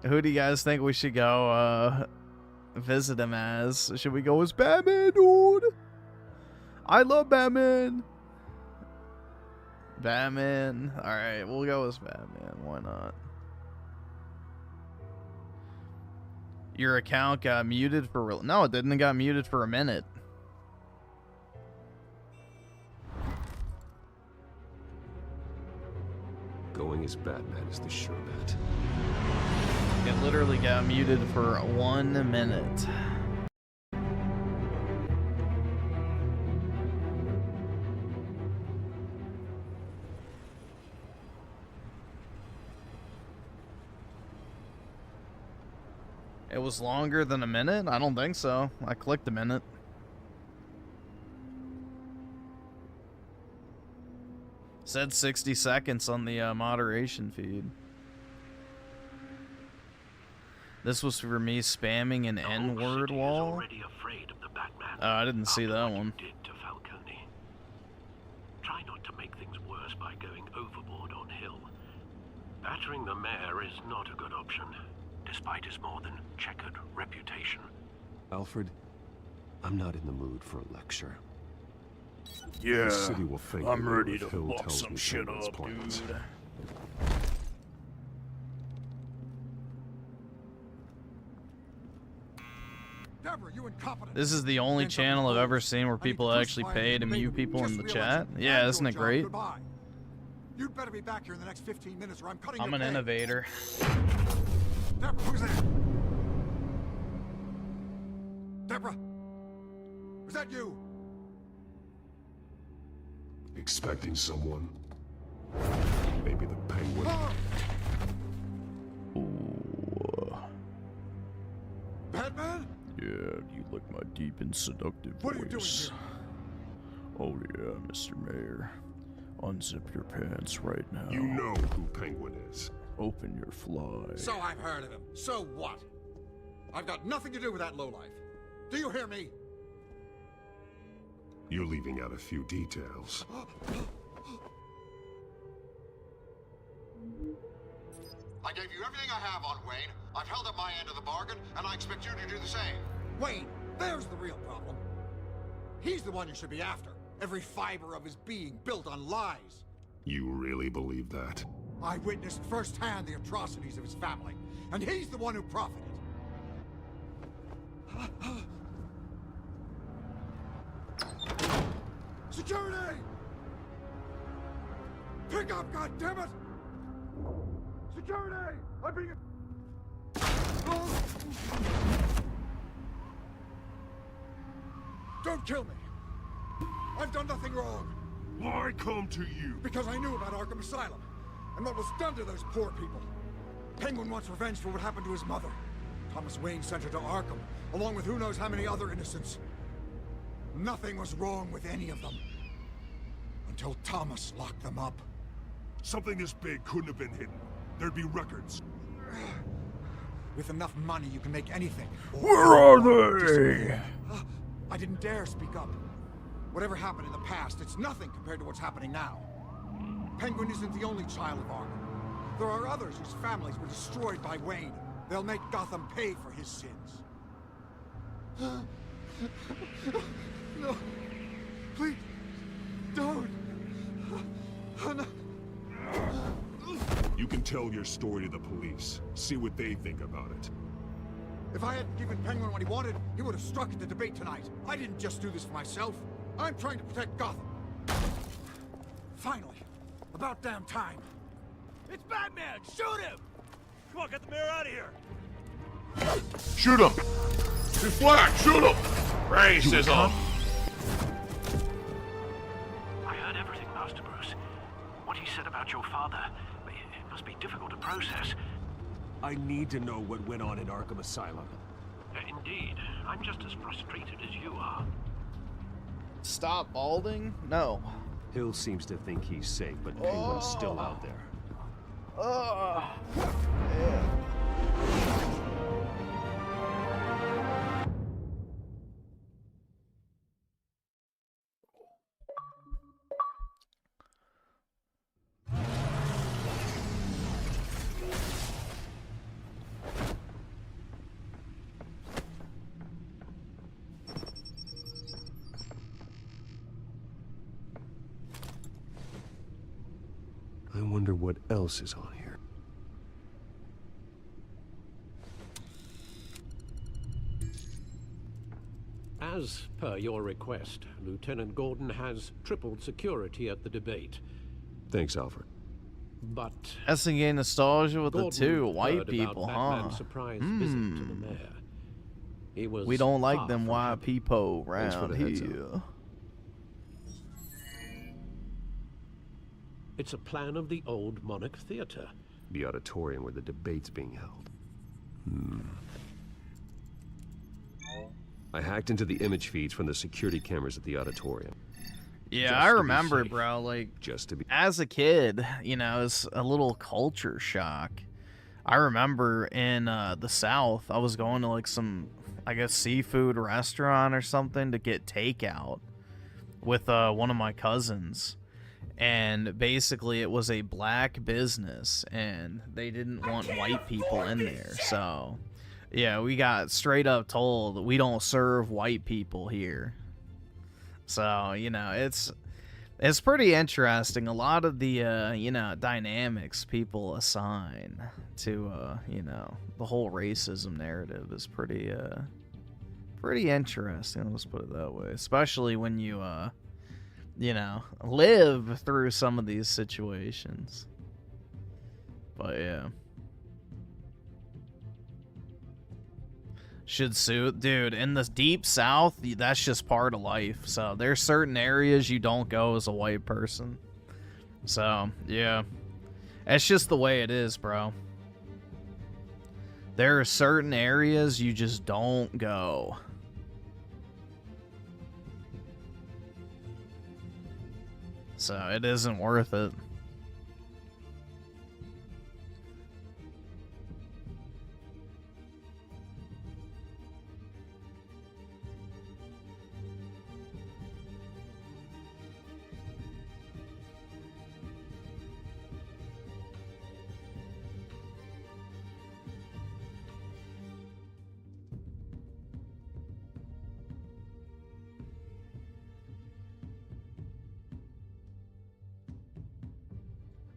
Who do you guys think we should go visit him as? Should we go as Batman, dude? I love Batman. Batman. Alright, we'll go as Batman. Why not? Your account got muted for real. No, it didn't. It got muted for a minute. Going as Batman is the sure bet. It literally got muted for 1 minute. It was longer than a minute? I don't think so. I clicked a minute. Said 60 seconds on the moderation feed. This was for me spamming an N-word wall. Oh, I didn't see that one. Try not to make things worse by going overboard on Hill. Battering the mayor is not a good option, despite his more than checkered reputation. Alfred, I'm not in the mood for a lecture. Yeah, the city will thank I'm you ready if to Hill fuck tells some me shit Penguin's up, plans. dude. Deborah, you incompetent. This is the only channel I've ever seen where people actually pay to mute people in the chat. Yeah, isn't it great? Goodbye. You'd better be back here in the next 15 minutes or I'm cutting I'm your an pay. innovator. Deborah, who's there? Deborah? Was that you? Expecting someone? Maybe the Penguin. Batman? Yeah, you like my deep and seductive What are you doing voice. Oh yeah, Mr. Mayor. Unzip your pants right now. You know who Penguin is. Open your fly. So I've heard of him. So what? I've got nothing to do with that lowlife. Do you hear me? You're leaving out a few details. I gave you everything I have on Wayne. I've held up my end of the bargain, and I expect you to do the same. Wayne, there's the real problem. He's the one you should be after. Every fiber of his being built on lies. You really believe that? I witnessed firsthand the atrocities of his family, and he's the one who profited. Security! Pick up, goddammit! Security! I'm being... Don't kill me! I've done nothing wrong! Why come to you? Because I knew about Arkham Asylum, and what was done to those poor people. Penguin wants revenge for what happened to his mother. Thomas Wayne sent her to Arkham, along with who knows how many other innocents. Nothing was wrong with any of them. Until Thomas locked them up. Something this big couldn't have been hidden. There'd be records. With enough money, you can make anything. Where are they? I didn't dare speak up. Whatever happened in the past, it's nothing compared to what's happening now. Penguin isn't the only child of Arkham. There are others whose families were destroyed by Wayne. They'll make Gotham pay for his sins. No. Please. Don't. No. You can tell your story to the police. See what they think about it. If I hadn't given Penguin what he wanted, he would have struck at the debate tonight. I didn't just do this for myself. I'm trying to protect Gotham. Finally. About damn time. It's Batman! Shoot him! Come on, get the mayor out of here! Shoot him! Deflect! Shoot him! Racism! I heard everything, Master Bruce. What he said about your father, it must be difficult to process. I need to know what went on in Arkham Asylum. Indeed. I'm just as frustrated as you are. Stop balding? No. Hill seems to think he's safe, but Penguin's still out there. I wonder what else is on here. As per your request, Lieutenant Gordon has tripled security at the debate. Thanks, Alfred. But SNK nostalgia with Gordon the two heard white about people, huh? Batman's surprise visit to the mayor. He was We don't like far them from white happy. people Thanks for around the heads up. here. It's a plan of the old Monarch Theater. The auditorium where the debate's being held. I hacked into the image feeds from the security cameras at the auditorium. Yeah, Just I to be remember, safe. bro. Like, Just to be. as a kid, you know, it's a little culture shock. I remember in the South, I was going to like some, I guess, seafood restaurant or something to get takeout with one of my cousins. And basically, it was a black business, and they didn't want white people in there. So, yeah, we got straight up told that we don't serve white people here. So, you know, it's pretty interesting. A lot of the, you know, dynamics people assign to, you know, the whole racism narrative is pretty interesting. Let's put it that way. Especially when you, you know, live through some of these situations. But, yeah. Should suit, dude. In the deep South, that's just part of life. So there's certain areas you don't go as a white person. So yeah, it's just the way it is, bro. There are certain areas you just don't go. So it isn't worth it.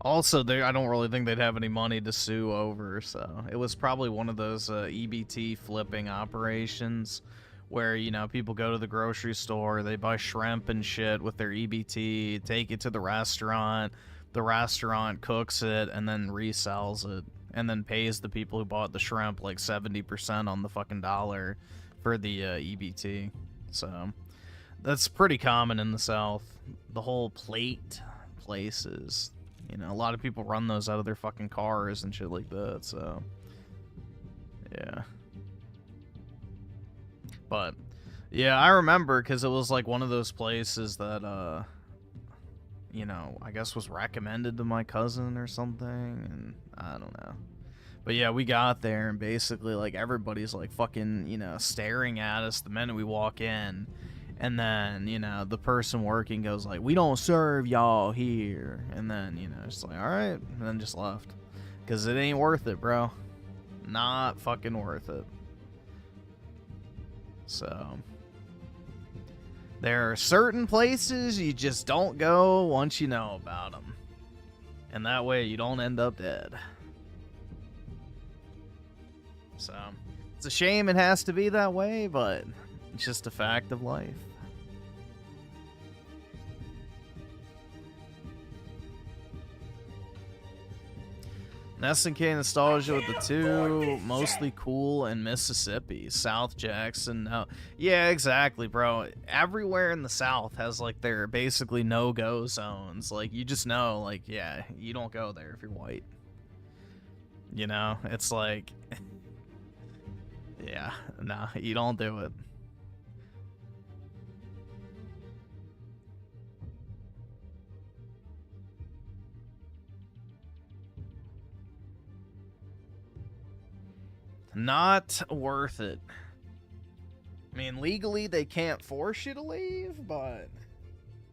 Also, I don't really think they'd have any money to sue over, so it was probably one of those EBT flipping operations where, you know, people go to the grocery store, they buy shrimp and shit with their EBT, take it to the restaurant cooks it, and then resells it, and then pays the people who bought the shrimp like 70% on the fucking dollar for the EBT. So that's pretty common in the South. The whole plate places. You know, a lot of people run those out of their fucking cars and shit like that, so yeah. But yeah, I remember because it was like one of those places that you know, I guess was recommended to my cousin or something, and I don't know. But yeah, we got there and basically like everybody's like fucking, you know, staring at us the minute we walk in. And then, you know, the person working goes like, we don't serve y'all here. And then, you know, it's like, all right. And then just left. Because it ain't worth it, bro. Not fucking worth it. So, there are certain places you just don't go once you know about them. And that way you don't end up dead. So, it's a shame it has to be that way, but it's just a fact of life. SNK nostalgia with the two, mostly cool in Mississippi, South Jackson. No, yeah, exactly, bro. Everywhere in the South has like their basically no-go zones. Like you just know, like yeah, you don't go there if you're white. You know, it's like, yeah, nah, you don't do it. Not worth it. I mean, legally they can't force you to leave, but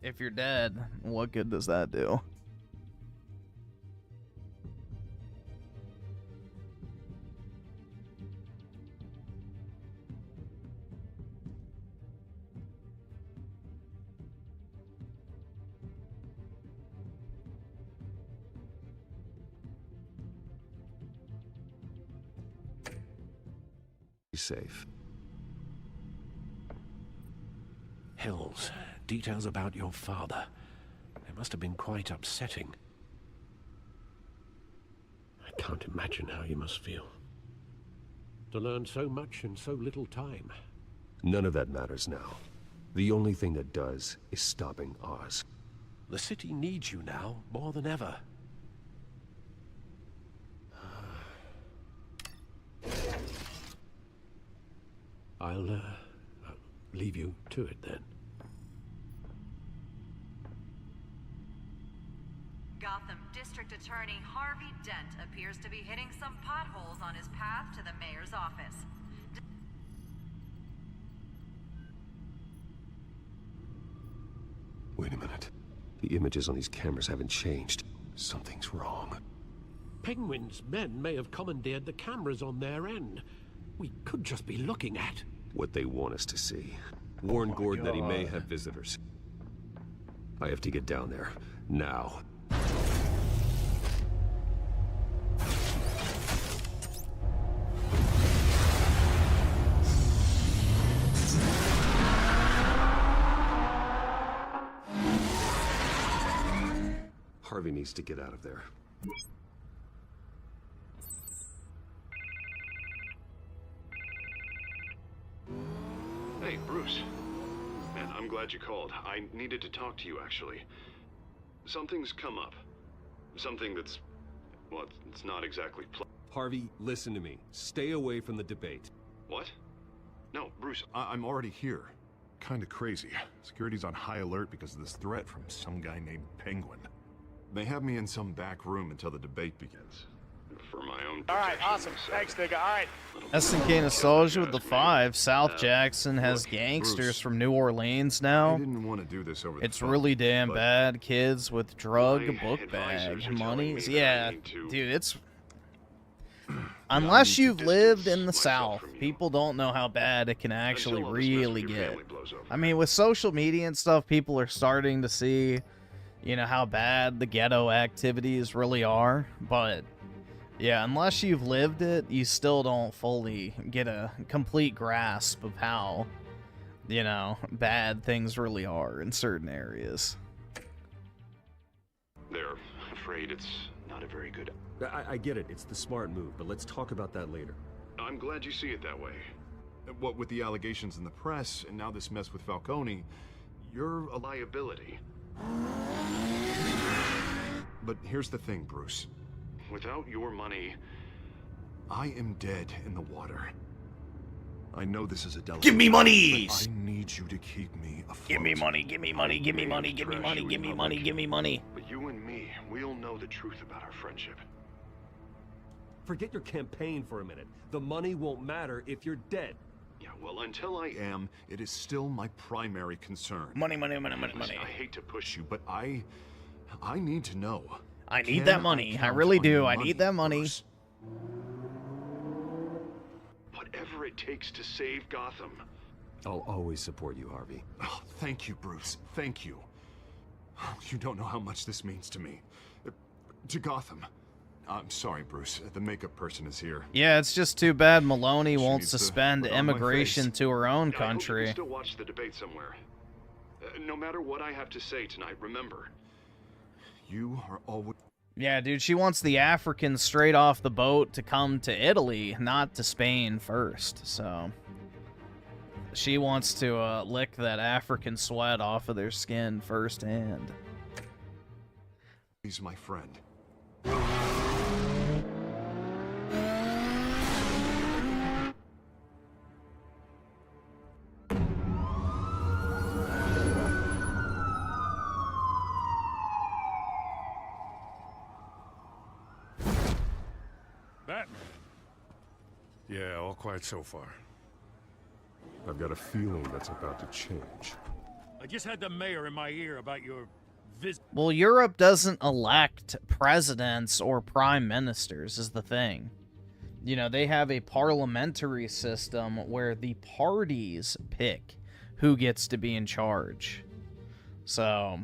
if you're dead, what good does that do? safe. Hells, details about your father. They must have been quite upsetting. I can't imagine how you must feel. To learn so much in so little time. None of that matters now. The only thing that does is stopping Oz. The city needs you now, more than ever. I'll leave you to it then. Gotham District Attorney Harvey Dent appears to be hitting some potholes on his path to the mayor's office. Wait a minute. The images on these cameras haven't changed. Something's wrong. Penguin's men may have commandeered the cameras on their end. We could just be looking at What they want us to see. Warn Gordon that he may have visitors. I have to get down there. Now. Harvey needs to get out of there. Hey, Bruce. Man, I'm glad you called. I needed to talk to you, actually. Something's come up. Something that's... well, it's not exactly Harvey, listen to me. Stay away from the debate. What? No, Bruce, I'm already here. Kinda crazy. Security's on high alert because of this threat from some guy named Penguin. They have me in some back room until the debate begins. For my own protection. Alright, awesome. Thanks, nigga. Alright. SNK Nostalgia with the 5. South Jackson has gangsters Bruce, from New Orleans now. I didn't want to do this over the It's phone, really damn but bad. Kids with drug my book advisors bag are telling monies. me that I Yeah, need to- dude, it's... Unless you've lived in the South, people don't know how bad it can actually Until all this mess with really your get. family blows over. I mean, with social media and stuff, people are starting to see, you know, how bad the ghetto activities really are. But, yeah, unless you've lived it, you still don't fully get a complete grasp of how, you know, bad things really are in certain areas. They're afraid it's not a very good... I get it. It's the smart move, but let's talk about that later. I'm glad you see it that way. What with the allegations in the press, and now this mess with Falcone, you're a liability. But here's the thing, Bruce. Without your money, I am dead in the water. I know this is a delicate... Give me but monies! I need you to keep me afloat. Give me money, give me money, give me money, give me money, give me money, give me money. But you and me, we'll know the truth about our friendship. Forget your campaign for a minute. The money won't matter if you're dead. Yeah, well, until I am, it is still my primary concern. Money, money, money, money, Listen, money. I hate to push you, but I need to know. I need Can that money. I count really on do. your I need that money. Bruce? Whatever it takes to save Gotham. I'll always support you, Harvey. Oh, thank you, Bruce. Thank you. You don't know how much this means to me. To Gotham. I'm sorry, Bruce. The makeup person is here. Yeah, it's just too bad Melonie won't needs to suspend put on my immigration face. to her own I hope you country. can still watch the debate somewhere. No matter what I have to say tonight, remember, you are always... Yeah, dude, she wants the Africans straight off the boat to come to Italy, not to Spain first, so... She wants to lick that African sweat off of their skin firsthand. He's my friend. Batman. Yeah, all quiet so far. I've got a feeling that's about to change. I just had the mayor in my ear about your visit. Well, Europe doesn't elect presidents or prime ministers, is the thing. You know, they have a parliamentary system where the parties pick who gets to be in charge. So,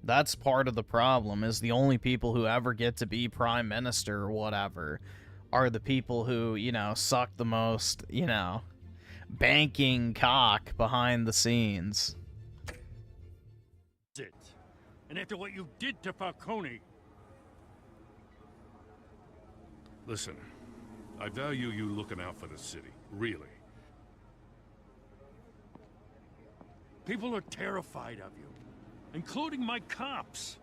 that's part of the problem, is the only people who ever get to be prime minister or whatever are the people who, you know, suck the most, you know, banking cock behind the scenes. It. And after what you did to Falcone... Listen, I value you looking out for the city, really. People are terrified of you, including my cops.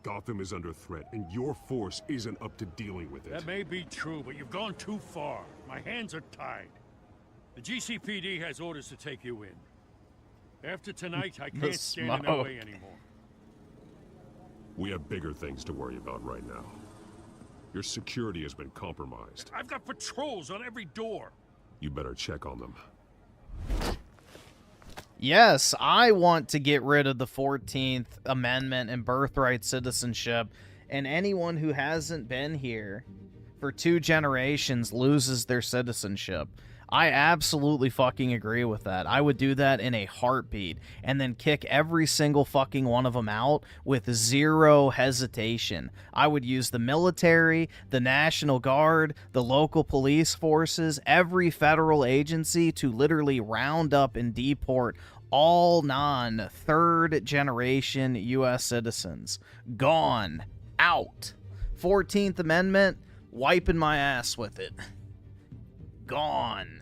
Gotham is under threat, and your force isn't up to dealing with it. That may be true, but you've gone too far. My hands are tied. The GCPD has orders to take you in. After tonight, I can't stand in their way anymore. We have bigger things to worry about right now. Your security has been compromised. I've got patrols on every door. You better check on them. Yes, I want to get rid of the 14th Amendment and birthright citizenship, and anyone who hasn't been here for 2 generations loses their citizenship. I absolutely fucking agree with that. I would do that in a heartbeat, and then kick every single fucking one of them out with 0 hesitation. I would use the military, the National Guard, the local police forces, every federal agency to literally round up and deport all non-3rd generation U.S. citizens. Gone. Out. 14th Amendment, wiping my ass with it. Gone.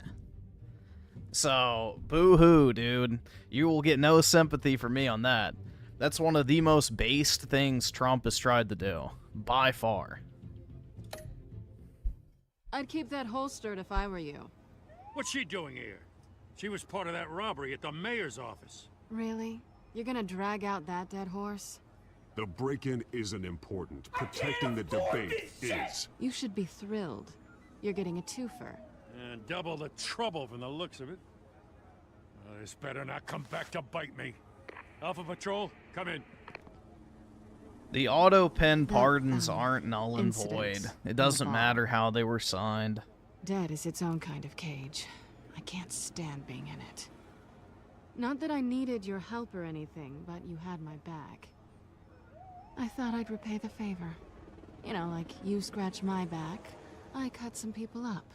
So, boo-hoo, dude. You will get no sympathy from me on that. That's one of the most based things Trump has tried to do. By far. I'd keep that holstered if I were you. What's she doing here? She was part of that robbery at the mayor's office. Really? You're gonna drag out that dead horse? The break-in isn't important. Protecting the debate is. You should be thrilled. You're getting a twofer. And double the trouble from the looks of it. This better not come back to bite me. Alpha Patrol, come in. The auto pen pardons aren't null and void. It doesn't matter how they were signed. Dead is its own kind of cage. I can't stand being in it. Not that I needed your help or anything, but you had my back. I thought I'd repay the favor. You know, like you scratch my back, I cut some people up.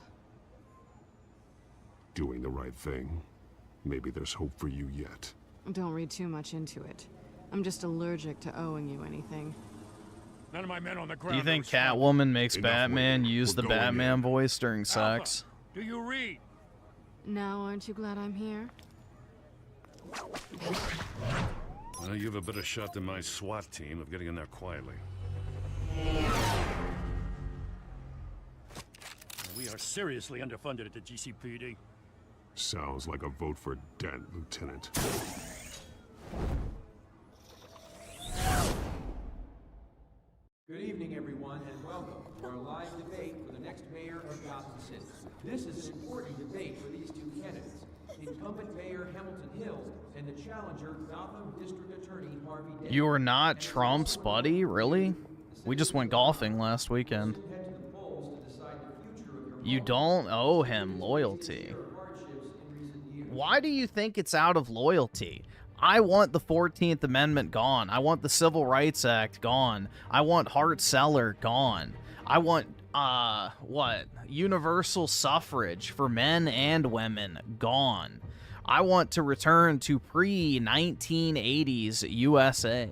Doing the right thing. Maybe there's hope for you yet. Don't read too much into it. I'm just allergic to owing you anything. None of my men on the ground. Do you think Catwoman makes Batman use the Batman voice during sex? Do you read? Now, aren't you glad I'm here? Well, you have a better shot than my SWAT team of getting in there quietly. We are seriously underfunded at the GCPD. Sounds like a vote for Dent, Lieutenant. Good evening, everyone, and welcome to our live debate for the next mayor of Gotham City. This is an important debate for these 2 candidates, incumbent Mayor Hamilton Hill and the challenger, Gotham District Attorney Harvey Dent. You are not Trump's buddy? Really? We just went golfing last weekend. You don't owe him loyalty. Why do you think it's out of loyalty? I want the 14th Amendment gone. I want the Civil Rights Act gone. I want Hart-Celler gone. I want, universal suffrage for men and women gone. I want to return to pre-1980s USA,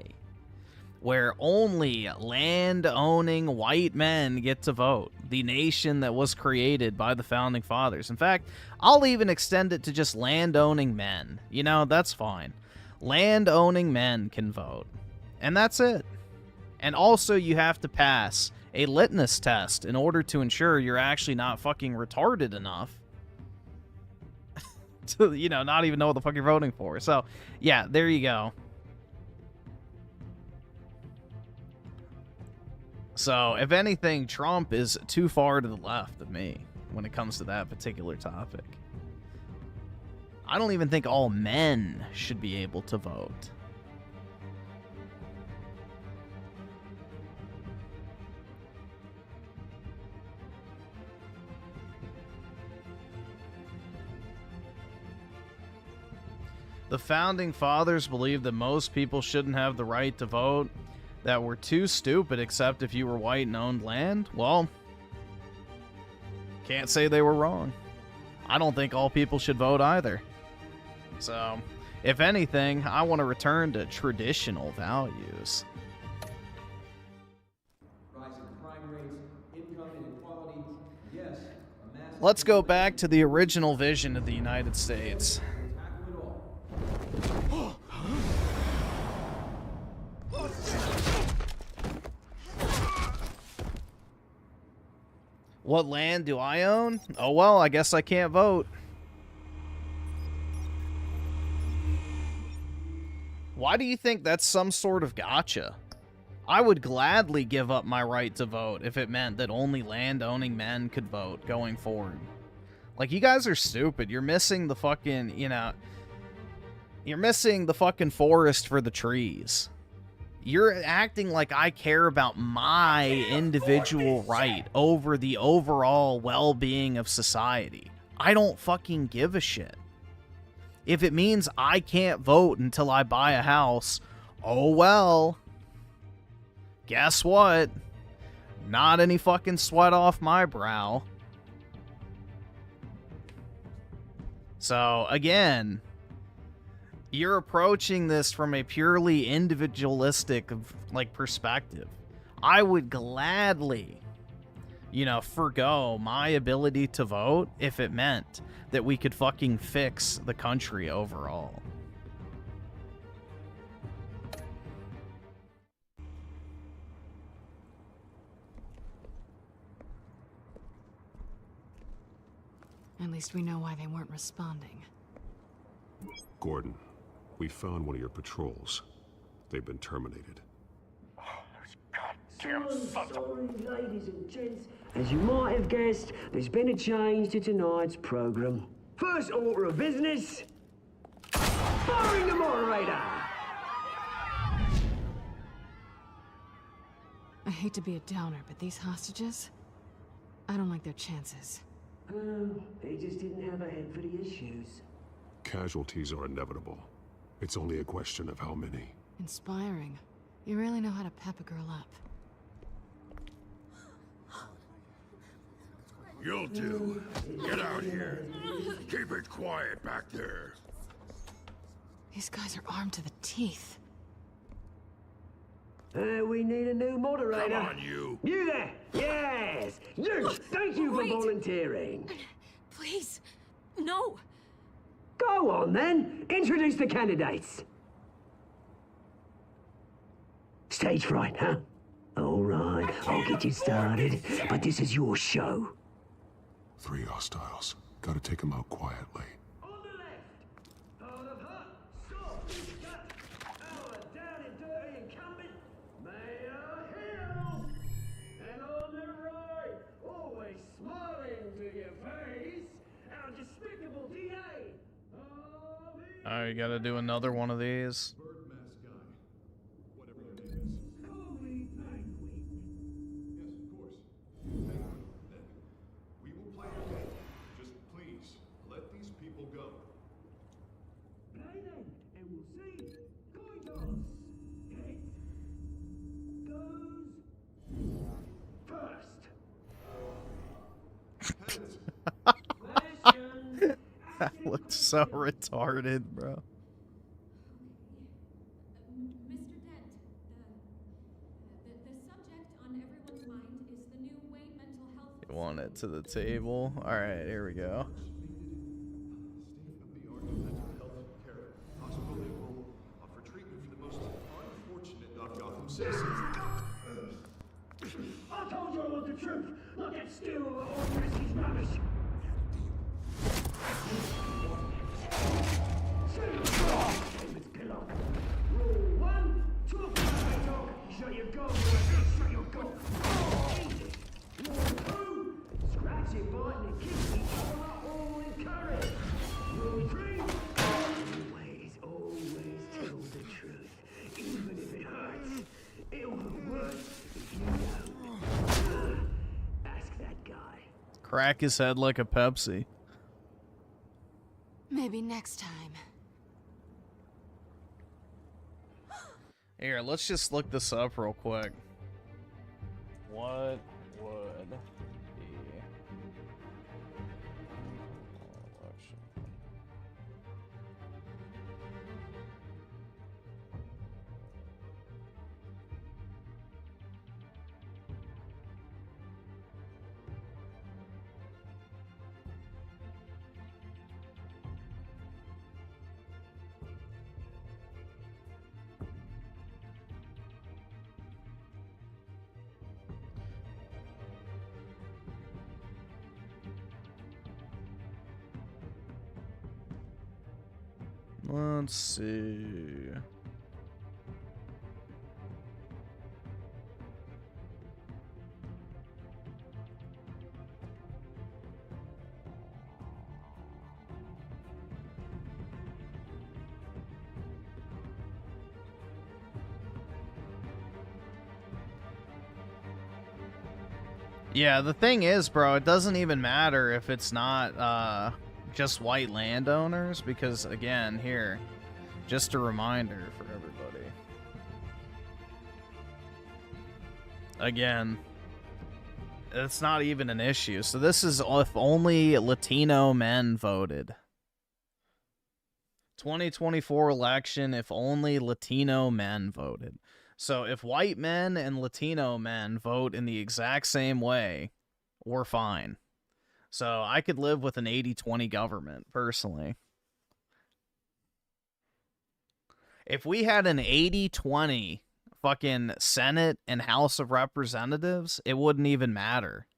where only land-owning white men get to vote. The nation that was created by the Founding Fathers. In fact, I'll even extend it to just land-owning men. You know, that's fine. Land-owning men can vote. And that's it. And also, you have to pass a litmus test in order to ensure you're actually not fucking retarded enough to, you know, not even know what the fuck you're voting for. So, yeah, there you go. So, if anything, Trump is too far to the left of me when it comes to that particular topic. I don't even think all men should be able to vote. The Founding Fathers believed that most people shouldn't have the right to vote. that were too stupid except if you were white and owned land, well, can't say they were wrong. I don't think all people should vote either. So, if anything, I want to return to traditional values. Let's go back to the original vision of the United States. What land do I own? Oh well, I guess I can't vote. Why do you think that's some sort of gotcha? I would gladly give up my right to vote if it meant that only land-owning men could vote going forward. Like, you guys are stupid. You're missing the fucking, you're missing the fucking forest for the trees. You're acting like I care about my individual right over the overall well-being of society. I don't fucking give a shit. If it means I can't vote until I buy a house, oh well. Guess what? Not any fucking sweat off my brow. So, again, you're approaching this from a purely individualistic, perspective. I would gladly, forgo my ability to vote if it meant that we could fucking fix the country overall. At least we know why they weren't responding. Gordon, we found one of your patrols. They've been terminated. Damn sorry, ladies and gents. As you might have guessed, there's been a change to tonight's program. First order of business, firing the moderator. I hate to be a downer, but these hostages, I don't like their chances. They just didn't have a head for the issues. Casualties are inevitable. It's only a question of how many. Inspiring. You really know how to pep a girl up. You'll do. Get out here. Keep it quiet back there. These guys are armed to the teeth. We need a new moderator. Come on, you. You there! Yes! You! Thank you for volunteering. Please, no. Go on, then. Introduce the candidates. Stage fright, huh? All right, I'll get you started, but this is your show. 3 hostiles. Gotta take them out quietly. Oh, you gotta do another one of these. That looks so retarded, bro. Mr. Dent, the subject on everyone's mind is the new Wayne mental health. You want it to the table? Alright, here we go. I told you I want the truth, not that steal or risky rubbish. Rule 1, talk like dog. Shut your goal, shut your goal. Rule 2, scratching, biting, and kicking each other up, all encouraged. Rule 3, always tell the truth, even if it hurts. It'll hurt worse if you don't. Ask that guy. Crack his head like a Pepsi. Maybe next time. Here, let's just look this up real quick. What would be election? Let's see. Yeah, the thing is, bro, it doesn't even matter if it's not just white landowners, because again, here, just a reminder for everybody. Again, it's not even an issue. So this is if only Latino men voted. 2024 election, if only Latino men voted. So if white men and Latino men vote in the exact same way, we're fine. So I could live with an 80-20 government, personally. If we had an 80-20 fucking Senate and House of Representatives, it wouldn't even matter.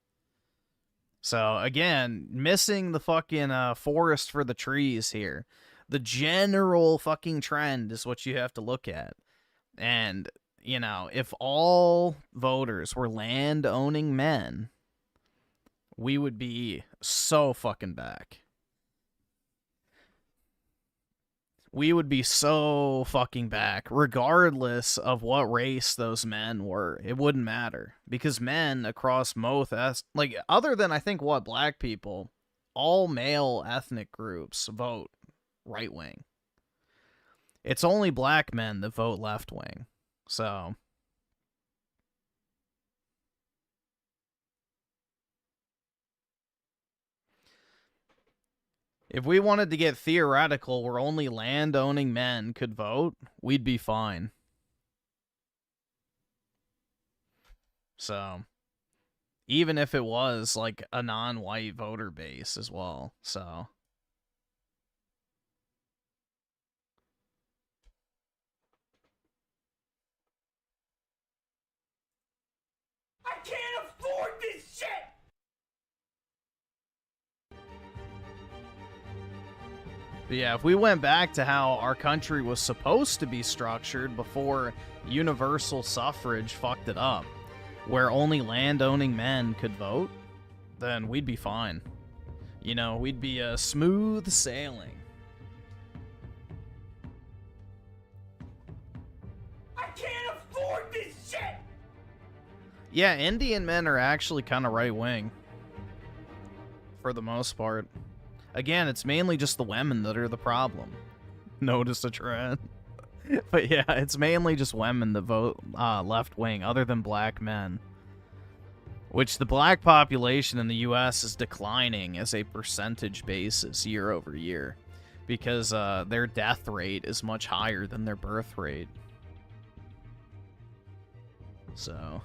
So, again, missing the fucking forest for the trees here. The general fucking trend is what you have to look at. And, you know, if all voters were land-owning men, we would be so fucking back. We would be so fucking back, regardless of what race those men were. It wouldn't matter. Because men across both, like, other than, I think, what, black people, all male ethnic groups vote right-wing. It's only black men that vote left-wing. So... if we wanted to get theoretical where only land-owning men could vote, we'd be fine. So, even if it was, like, a non-white voter base as well, so... I can't afford this shit! But yeah, if we went back to how our country was supposed to be structured before universal suffrage fucked it up, where only land-owning men could vote, then we'd be fine. You know, we'd be smooth sailing. I can't afford this shit! Yeah, Indian men are actually kind of right-wing. For the most part. Again, it's mainly just the women that are the problem. Notice a trend. But yeah, it's mainly just women that vote left-wing, other than black men. Which the black population in the U.S. is declining as a percentage basis year over year. Because their death rate is much higher than their birth rate. So...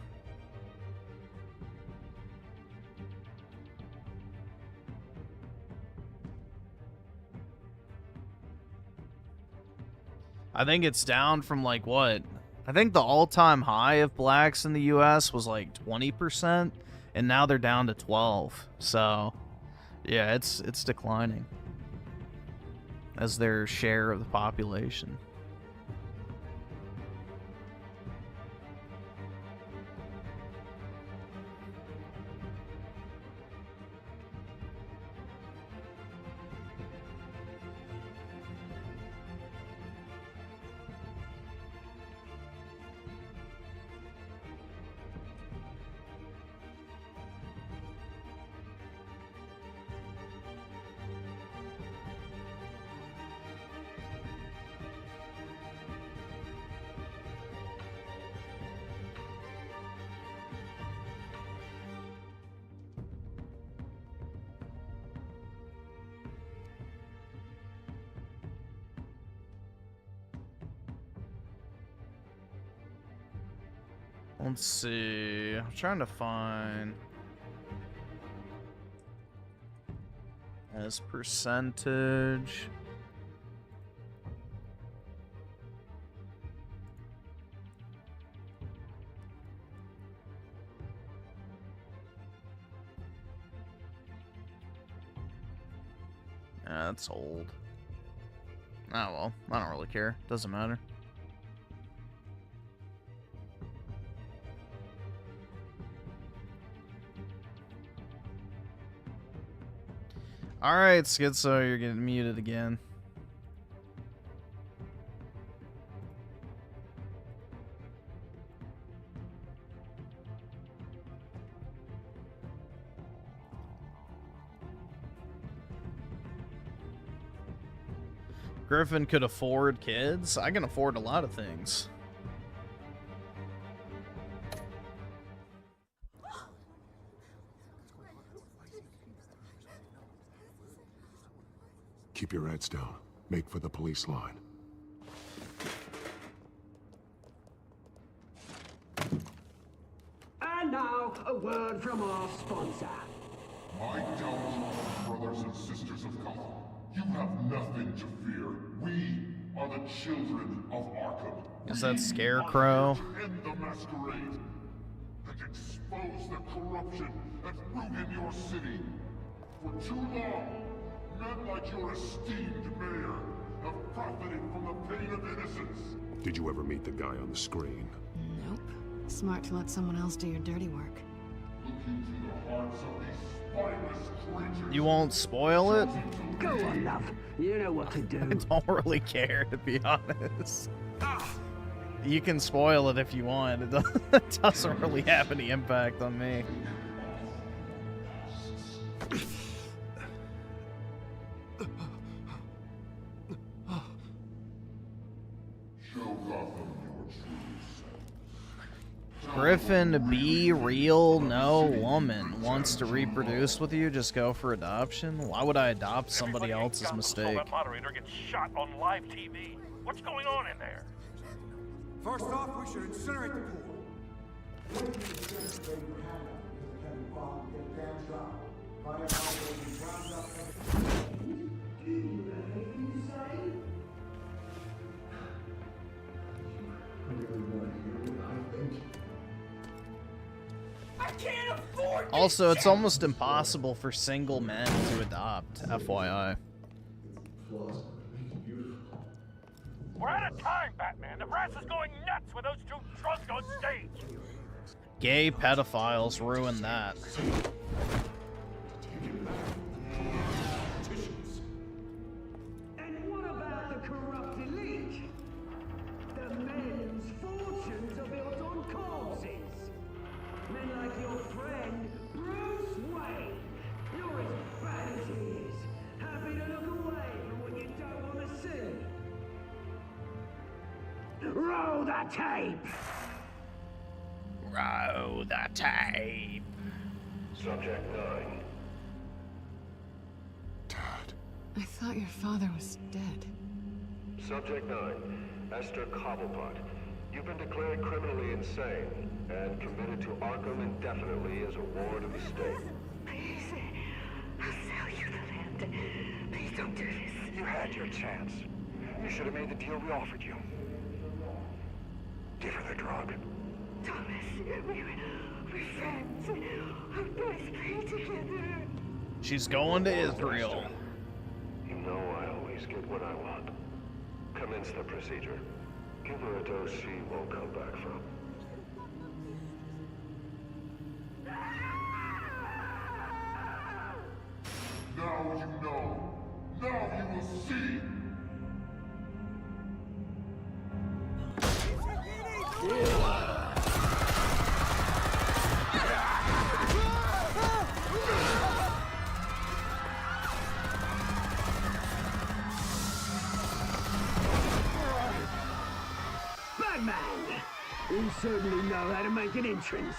I think it's down from, like, what? I think the all-time high of blacks in the U.S. was, like, 20%, and now they're down to 12. So, yeah, it's declining as their share of the population. Let's see. I'm trying to find as percentage. That's old. Oh well, I don't really care. Doesn't matter. Alright, Schizo, you're getting muted again. Griffin could afford kids. I can afford a lot of things. Keep your heads down. Make for the police line. And now, a word from our sponsor. My downtrodden brothers and sisters of Gotham, you have nothing to fear. We are the children of Arkham. Is that Scarecrow? We end the masquerade and expose the corruption that rooted your city. For too long, men like your esteemed mayor have profited from the pain of innocence. Did you ever meet the guy on the screen? Nope. Smart to let someone else do your dirty work. Look into the hearts of these spineless creatures. You won't spoil it? Go on, love. You know what to do. I don't really care, to be honest. You can spoil it if you want. It doesn't really have any impact on me. Griffin, be real, no woman wants to reproduce with you, just go for adoption? Why would I adopt somebody else's mistake? That moderator gets shot on live TV. What's going on in there? First off, we should incinerate the Also, it's almost impossible for single men to adopt, FYI. We're out of time, Batman. The brass is going nuts with those two drunks on stage. Gay pedophiles ruined that. And what about the corrupt elite? The men whose fortunes are built on corpses. Men like your friend, Bruce Wayne. You're as bad as he is. Happy to look away from what you don't want to see. Roll the tape! Roll the tape. Subject 9. I thought your father was dead. Subject 9, Esther Cobblepot. You've been declared criminally insane and committed to Arkham indefinitely as a ward of the state. Please, I'll sell you the land. Please don't do this. You had your chance. You should have made the deal we offered you. Give her the drug. Thomas, we're friends. Our boys play together. She's going to Israel. You know I always get what I want. Commence the procedure. Give her a dose she won't come back from. Now you know. Now you will see. Batman! You certainly know how to make an entrance.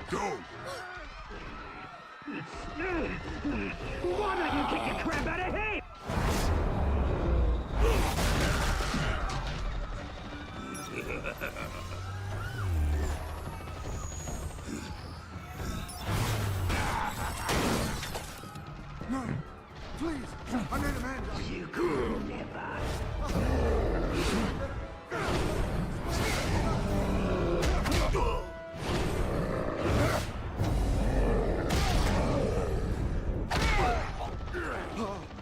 Go! Why don't you Take your crap out of here! No, please, I need a man. You could never.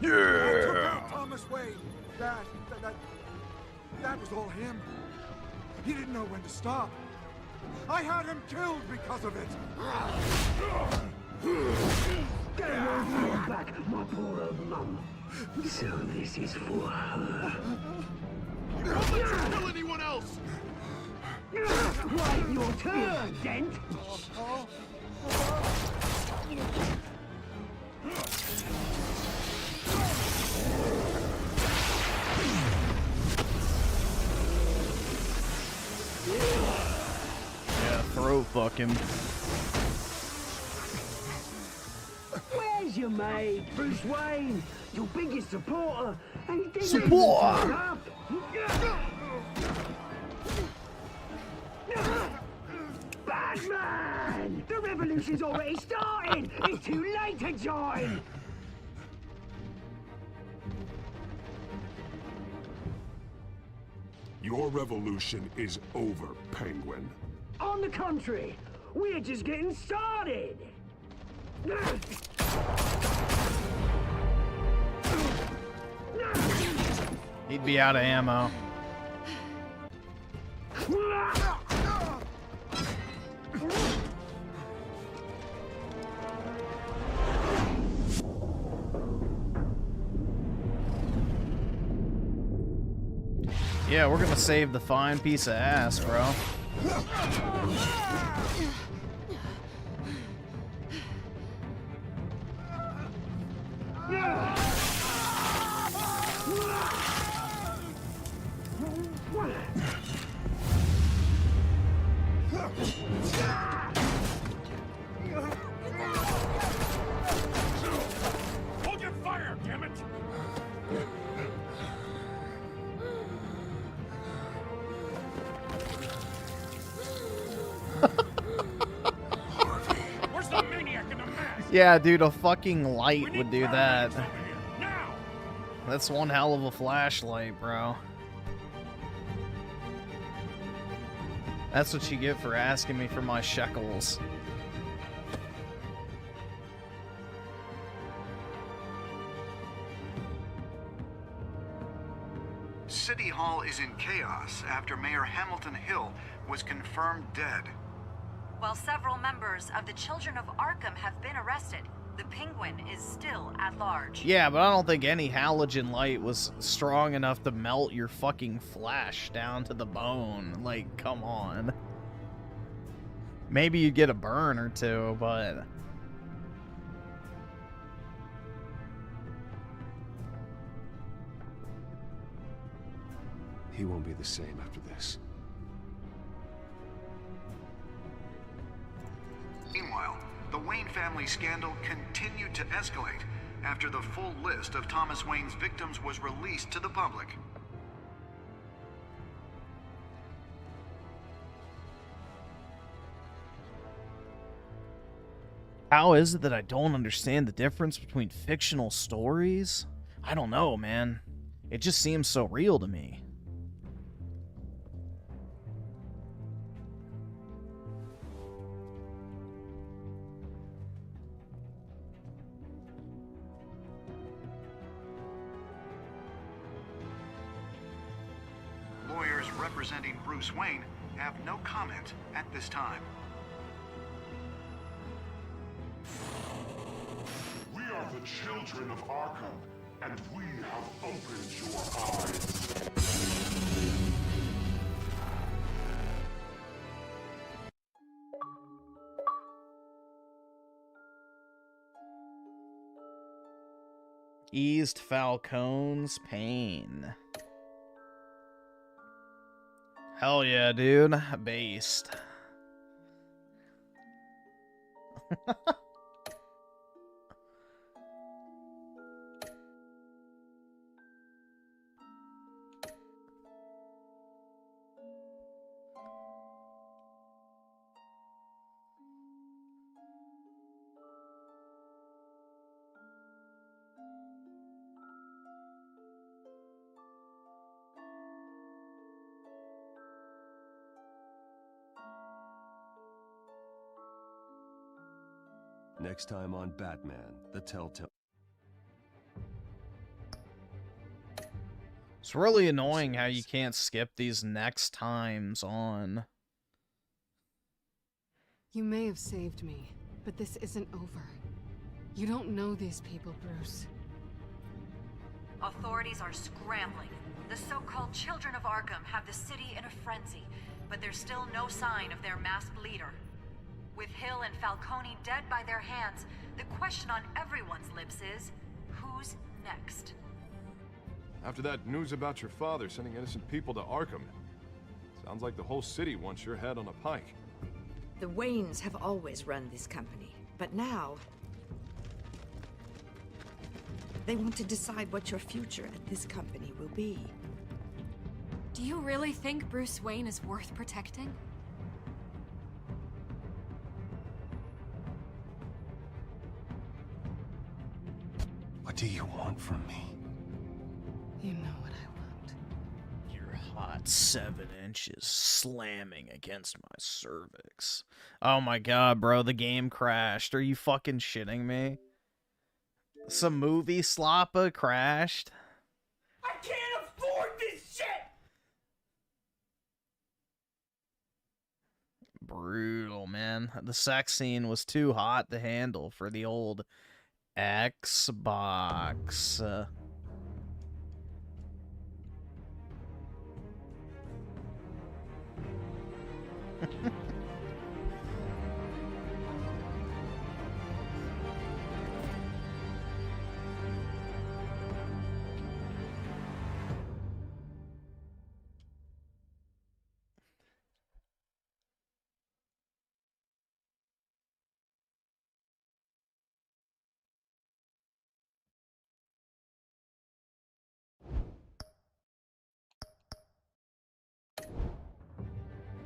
I took out Thomas Wayne. That was all him. He didn't know when to stop. I had him killed because of it. Get away from back, my poor old mum. So this is for her. You won't let you kill anyone else! Right, your turn, Dent. Yeah, throat fuck him. Where's your mate, Bruce Wayne? Your biggest supporter, and he didn't Support! even turn up. Batman! The revolution's already started! It's too late to join! Your revolution is over, Penguin. On the contrary, we're just getting started! He'd be out of ammo. Yeah, we're gonna save the fine piece of ass, bro. Hold your fire, damn it! Where's the maniac in the mask? Yeah, dude, a fucking light would do that. Now! That's one hell of a flashlight, bro. That's what you get for asking me for my shekels. City Hall is in chaos after Mayor Hamilton Hill was confirmed dead. While several members of the Children of Arkham have been arrested, the Penguin is still at large. Yeah, but I don't think any halogen light was strong enough to melt your fucking flesh down to the bone. Like, come on. Maybe you'd get a burn or two, but... He won't be the same after this. Meanwhile, the Wayne family scandal continued to escalate after the full list of Thomas Wayne's victims was released to the public. How is it that I don't understand the difference between fictional stories? I don't know, man. It just seems so real to me. Lawyers representing Bruce Wayne have no comment at this time. We are the children of Arkham, and we have opened your eyes. Eased Falcone's pain. Hell yeah, dude. Based. Next time on Batman, the Telltale. It's really annoying how you can't skip these next times on. You may have saved me, but this isn't over. You don't know these people, Bruce. Authorities are scrambling. The so-called Children of Arkham have the city in a frenzy, but there's still no sign of their masked leader. With Hill and Falcone dead by their hands, the question on everyone's lips is, who's next? After that news about your father sending innocent people to Arkham, sounds like the whole city wants your head on a pike. The Waynes have always run this company, but now they want to decide what your future at this company will be. Do you really think Bruce Wayne is worth protecting? What do you want from me? You know what I want. Your hot 7 inches slamming against my cervix. Oh my god, bro, the game crashed. Are you fucking shitting me? Some movie slappa crashed? I can't afford this shit! Brutal, man. The sex scene was too hot to handle for the old Xbox.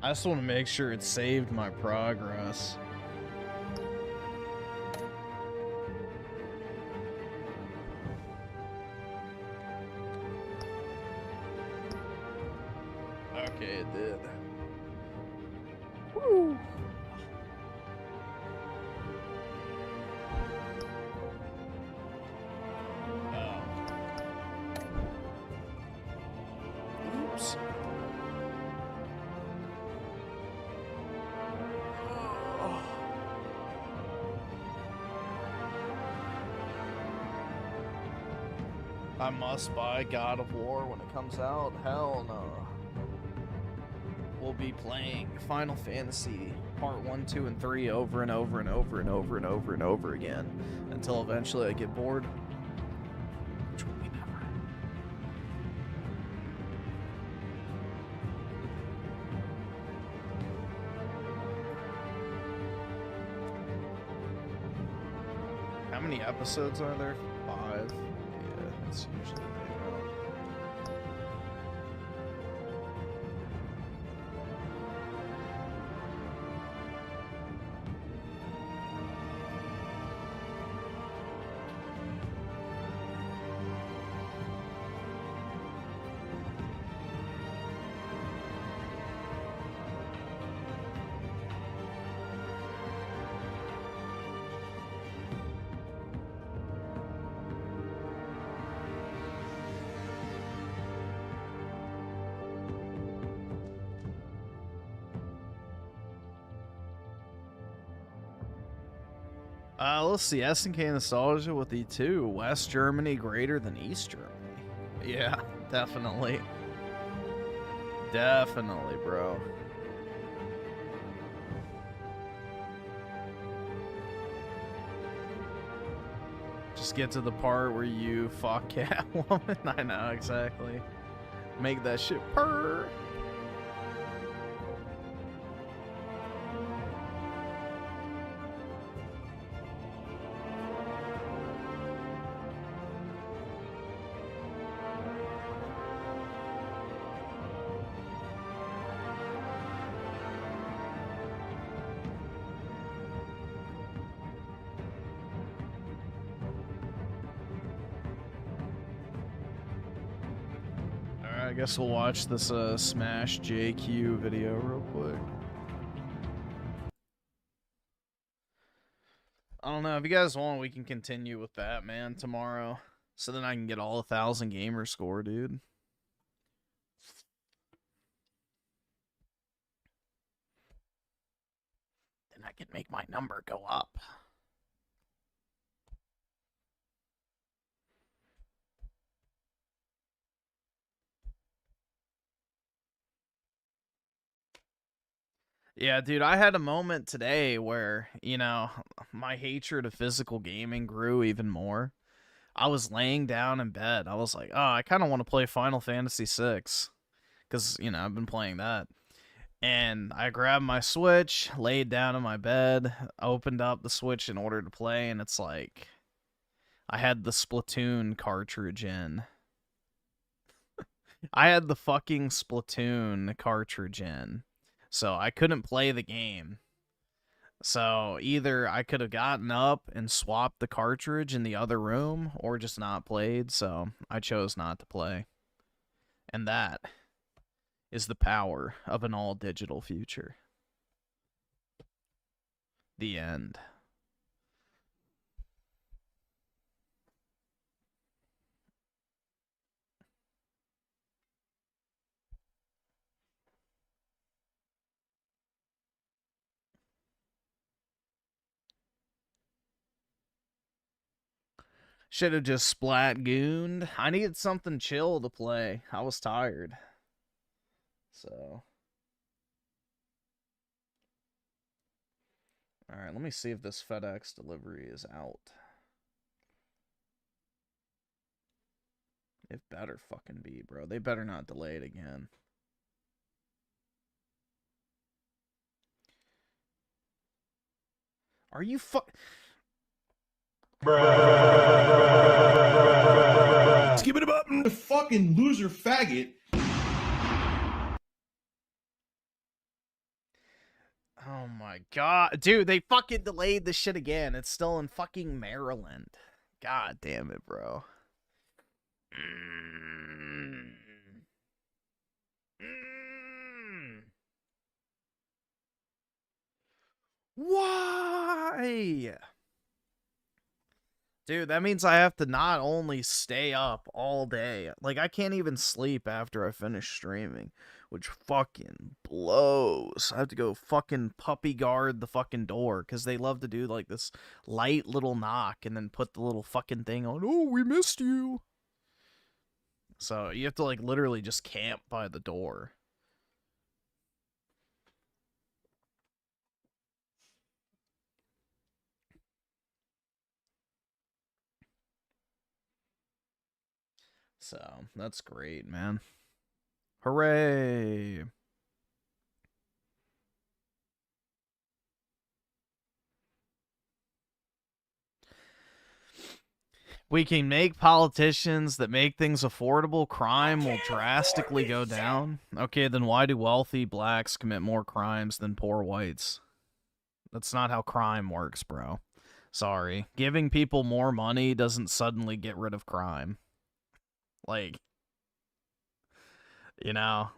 I just want to make sure it saved my progress. Okay, it did. Woo! Oops. I must buy God of War when it comes out. Hell no. We'll be playing Final Fantasy Part 1, 2, and 3 over and over and over and over and over and over again until eventually I get bored. Which will be never. How many episodes are there? 5? Yeah, that's usually about. Let's see, SNK Nostalgia with the 2. West Germany greater than East Germany. Yeah, definitely. Definitely, bro. Just get to the part where you fuck Catwoman. I know, exactly. Make that shit purr. I guess we'll watch this Smash JQ video real quick. I don't know. If you guys want, we can continue with Batman tomorrow. So then I can get all 1,000 gamer score, dude. Then I can make my number go up. Yeah, dude, I had a moment today where, you know, my hatred of physical gaming grew even more. I was laying down in bed. I was like, oh, I kind of want to play Final Fantasy VI. Because, you know, I've been playing that. And I grabbed my Switch, laid down in my bed, opened up the Switch in order to play, and it's like I had the Splatoon cartridge in. I had the fucking Splatoon cartridge in. So I couldn't play the game. So either I could have gotten up and swapped the cartridge in the other room or just not played, so I chose not to play. And that is the power of an all-digital future. The end. Should have just splat gooned. I needed something chill to play. I was tired. So. Alright, let me see if this FedEx delivery is out. It better fucking be, bro. They better not delay it again. Are you Skip it up, fucking loser faggot. Oh my god. Dude, they fucking delayed the shit again. It's still in fucking Maryland. God damn it, bro. Why? Dude, that means I have to not only stay up all day. Like, I can't even sleep after I finish streaming, which fucking blows. I have to go fucking puppy guard the fucking door, because they love to do, like, this light little knock and then put the little fucking thing on. Oh, we missed you. So, you have to, like, literally just camp by the door. So, that's great, man. Hooray! We can make politicians that make things affordable. Crime will drastically go down. Okay, then why do wealthy blacks commit more crimes than poor whites? That's not how crime works, bro. Sorry. Giving people more money doesn't suddenly get rid of crime. Like, you know,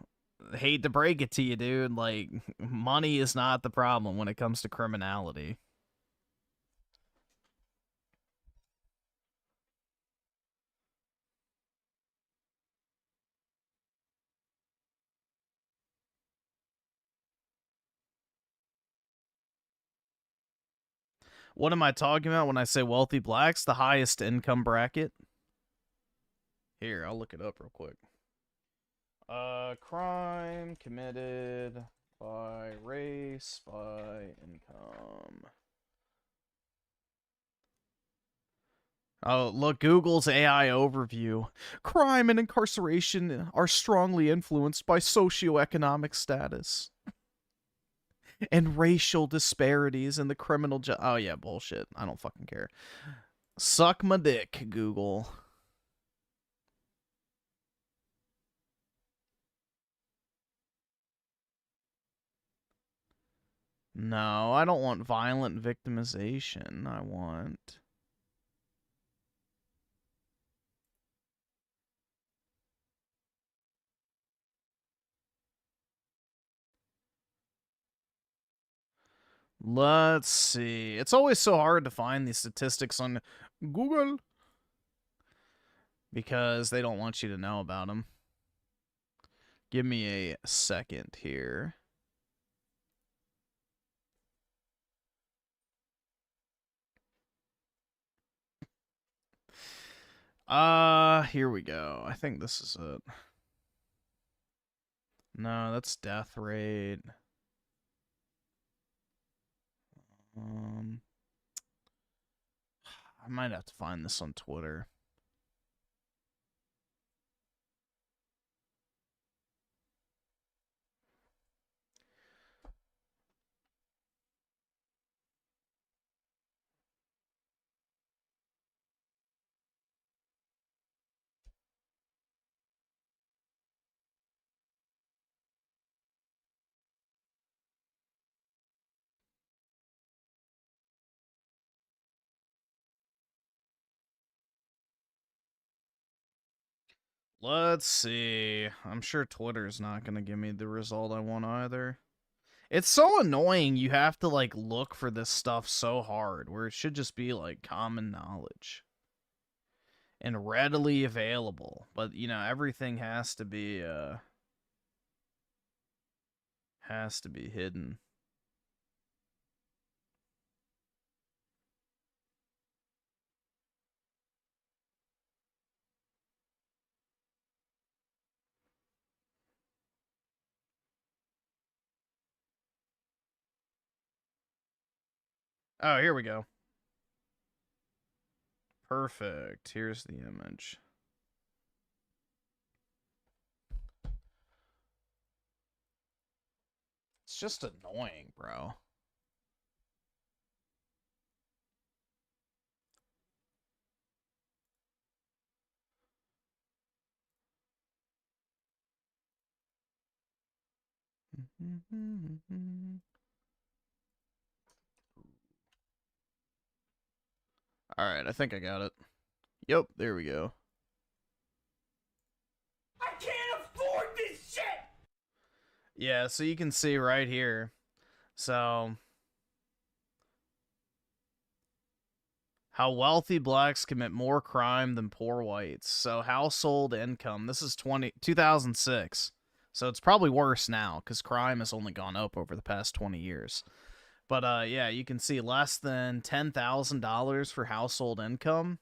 hate to break it to you, dude. Like, money is not the problem when it comes to criminality. What am I talking about when I say wealthy blacks? The highest income bracket? Here, I'll look it up real quick. Crime committed by race, by income. Oh, look, Google's AI overview. Crime and incarceration are strongly influenced by socioeconomic status and racial disparities in the criminal oh, yeah, bullshit. I don't fucking care. Suck my dick, Google. No, I don't want violent victimization. I want... Let's see. It's always so hard to find these statistics on Google because they don't want you to know about them. Give me a second here. Here we go. I think this is it. No, that's death rate. I might have to find this on Twitter. Let's see. I'm sure Twitter's not going to give me the result I want either. It's so annoying you have to, like, look for this stuff so hard, where it should just be, like, common knowledge. And readily available. But, you know, everything has to be hidden. Oh, here we go. Perfect. Here's the image. It's just annoying, bro. Alright, I think I got it. Yep, there we go. I can't afford this shit! Yeah, so you can see right here. So, how wealthy blacks commit more crime than poor whites. So, household income. This is 2006. So, it's probably worse now because crime has only gone up over the past 20 years. But, yeah, you can see less than $10,000 for household income.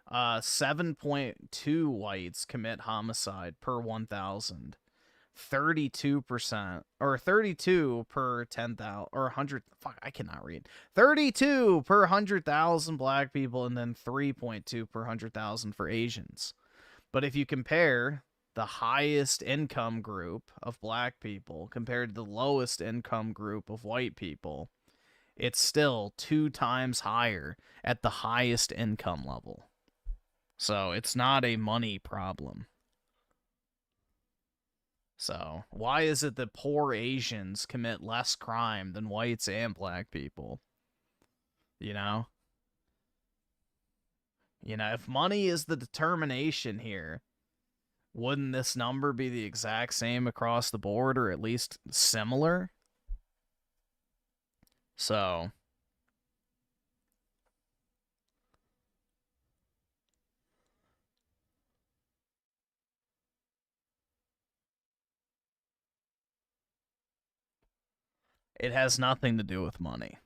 7.2 whites commit homicide per 1,000. 32%, or 32 per 10,000, or 100, fuck, I cannot read. 32 per 100,000 black people, and then 3.2 per 100,000 for Asians. But if you compare the highest income group of black people compared to the lowest income group of white people, it's still 2 times higher at the highest income level. So it's not a money problem. So, why is it that poor Asians commit less crime than whites and black people? You know? You know, if money is the determination here, wouldn't this number be the exact same across the board, or at least similar? So, it has nothing to do with money.